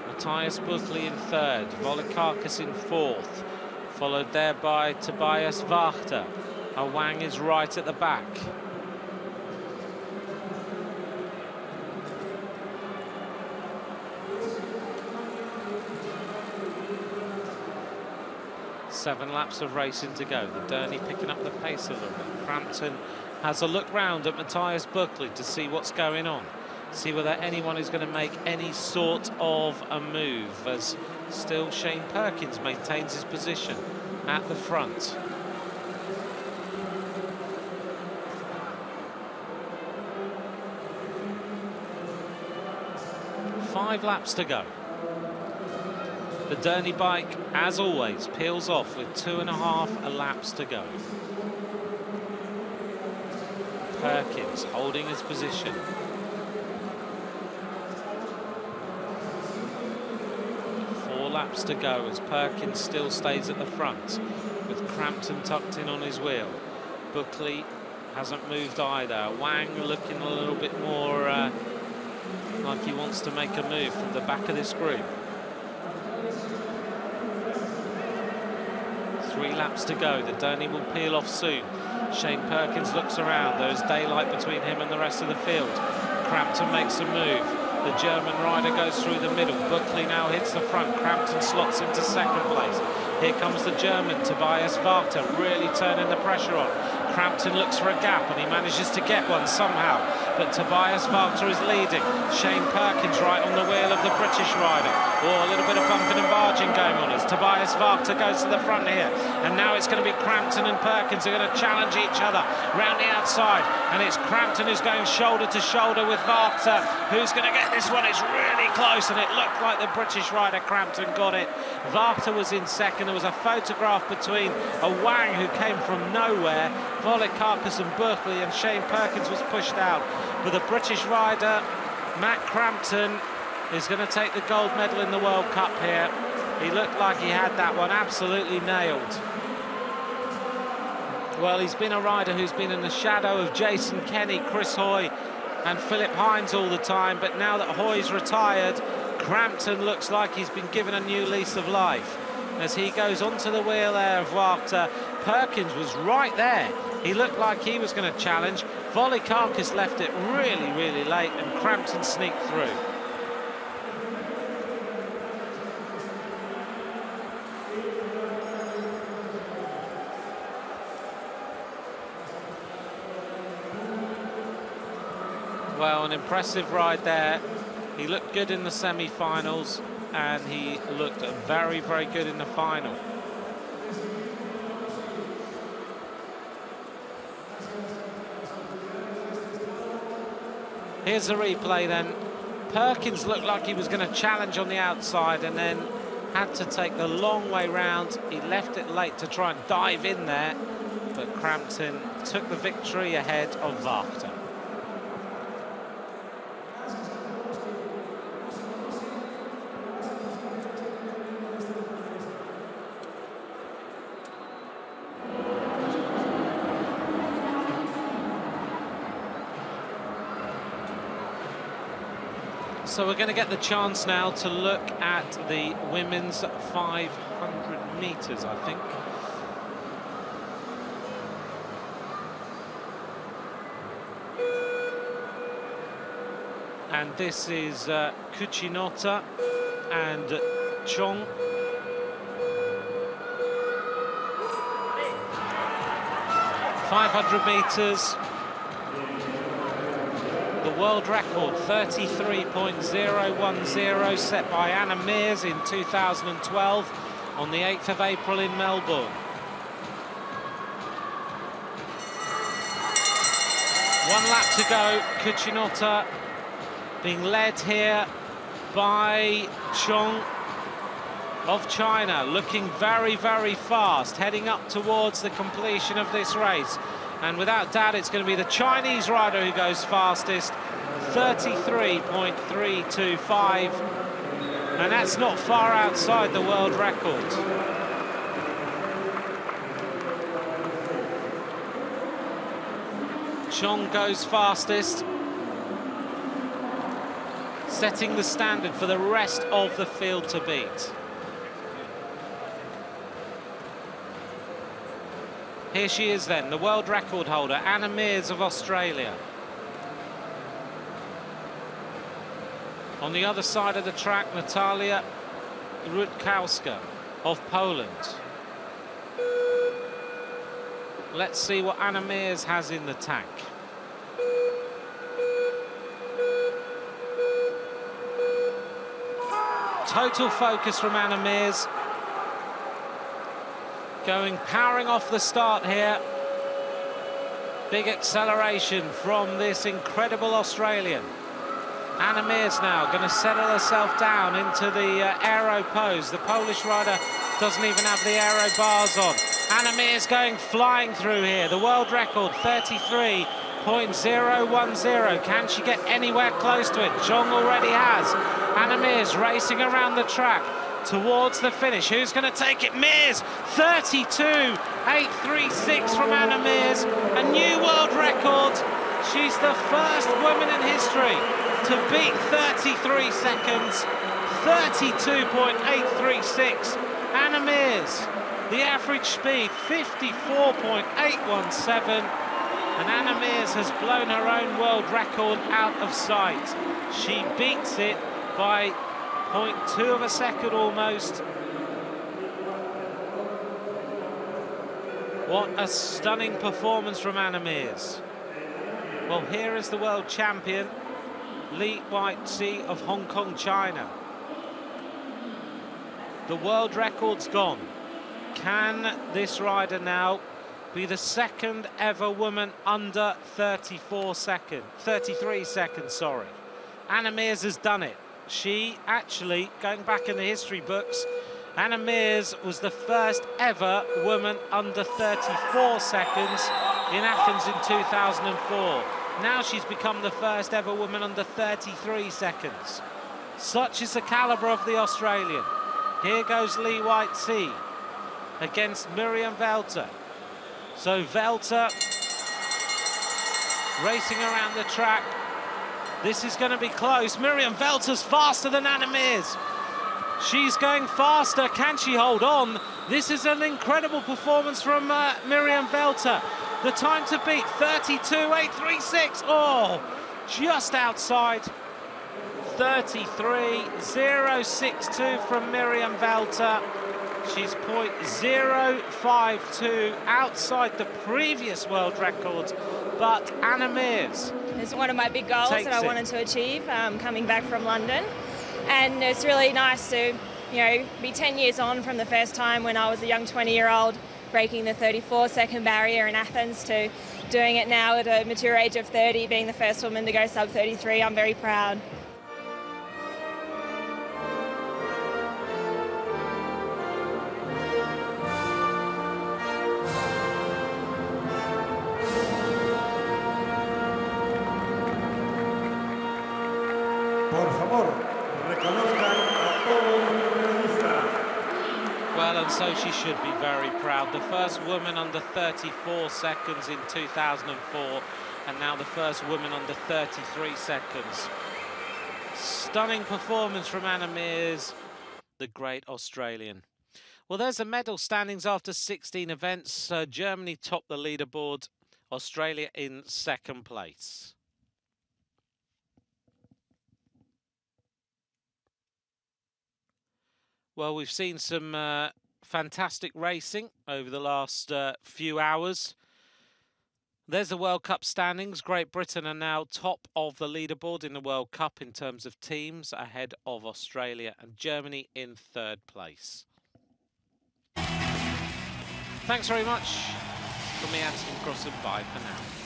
Matthias Buchli in third, Volikakis in fourth, followed there by Tobias Wachter. Wang is right at the back. Seven laps of racing to go. The Derny picking up the pace a little bit. Crampton has a look round at Matthias Buchli to see what's going on. See whether anyone is going to make any sort of a move, as still Shane Perkins maintains his position at the front. Five laps to go. The Derny bike, as always, peels off with 2.5 laps to go. Perkins holding his position. 4 laps to go as Perkins still stays at the front, with Crampton tucked in on his wheel. Buchli hasn't moved either. Wang looking a little bit more like he wants to make a move from the back of this group. 3 laps to go. The Derny will peel off soon. Shane Perkins looks around. There's daylight between him and the rest of the field. Crampton makes a move. The German rider goes through the middle. Buchli now hits the front. Crampton slots into second place. Here comes the German, Tobias Wachter, really turning the pressure on. Crampton looks for a gap and he manages to get one somehow, but Tobias Wachter is leading. Shane Perkins right on the wheel of the British rider. Oh, a little bit of bumping and barging going on as Tobias Wachter goes to the front here, and now it's going to be Crampton and Perkins are going to challenge each other round the outside, and it's Crampton who's going shoulder to shoulder with Wachter. Who's going to get this one? It's really close, and it looked like the British rider Crampton got it. Wachter was in second. There was a photograph between a Wang who came from nowhere, Volikakis and Buchli, and Shane Perkins was pushed out. But the British rider, Matt Crampton, is going to take the gold medal in the World Cup here. He looked like he had that one absolutely nailed. Well, he's been a rider who's been in the shadow of Jason Kenny, Chris Hoy and Philip Hines all the time, but now that Hoy's retired, Crampton looks like he's been given a new lease of life as he goes onto the wheel there of Wachter. Perkins was right there. He looked like he was going to challenge. Volikakis left it really, really late, and Crampton sneaked through. Well, an impressive ride there. He looked good in the semi-finals, and he looked very, very good in the final. Here's the replay then. Perkins looked like he was going to challenge on the outside and then had to take the long way round. He left it late to try and dive in there, but Crampton took the victory ahead of Wachter. So we're going to get the chance now to look at the women's 500 metres, I think. And this is Kuchinota and Chong. .500 metres. The world record, 33.010, set by Anna Mears in 2012 on the 8th of April in Melbourne. One lap to go. Kuchinota being led here by Chong of China, looking very, very fast, heading up towards the completion of this race. And without doubt, it's going to be the Chinese rider who goes fastest, 33.325. And that's not far outside the world record. Chong goes fastest, setting the standard for the rest of the field to beat. Here she is then, the world record holder, Anna Mears of Australia. On the other side of the track, Natalia Rutkowska of Poland. Let's see what Anna Mears has in the tank. Total focus from Anna Mears. Powering off the start here. Big acceleration from this incredible Australian. Anna Mears now going to settle herself down into the aero pose. The Polish rider doesn't even have the aero bars on. Anna Mears going flying through here. The world record, 33.010. Can she get anywhere close to it? Chong already has. Anna Mears racing around the track towards the finish. Who's going to take it? Mears, 32.836 from Anna Mears, a new world record. She's the first woman in history to beat 33 seconds, 32.836. Anna Mears, the average speed, 54.817. And Anna Mears has blown her own world record out of sight. She beats it by 0.2 of a second almost. What a stunning performance from Anna Mears. Well, here is the world champion, Li Weixi of Hong Kong, China. The world record's gone. Can this rider now be the second ever woman under 33 seconds, sorry. Anna Mears has done it. She actually, going back in the history books, Anna Mears was the first ever woman under 34 seconds in Athens in 2004. Now she's become the first ever woman under 33 seconds. Such is the calibre of the Australian. Here goes Li Weixi against Miriam Velter. So Velter racing around the track. This is going to be close. Miriam Velter's faster than Anna Mears. She's going faster. Can she hold on? This is an incredible performance from Miriam Velter. The time to beat, 32.836. Oh, just outside. 33.062 from Miriam Velter. She's 0.052 outside the previous world record, but Anna Mears. It's one of my big goals that I wanted to achieve coming back from London, and it's really nice to, be 10 years on from the first time when I was a young 20-year-old breaking the 34-second barrier in Athens to doing it now at a mature age of 30, being the first woman to go sub 33. I'm very proud. Por favor, reconozcan a todos los periodistas. Well, and so she should be very proud. The first woman under 34 seconds in 2004, and now the first woman under 33 seconds. Stunning performance from Anna Mears, the great Australian. Well, there's the medal standings after 16 events. Germany topped the leaderboard, Australia in second place. Well, we've seen some fantastic racing over the last few hours. There's the World Cup standings. Great Britain are now top of the leaderboard in the World Cup in terms of teams, ahead of Australia, and Germany in third place. Thanks very much from me, Anthony Crossan. Bye for now.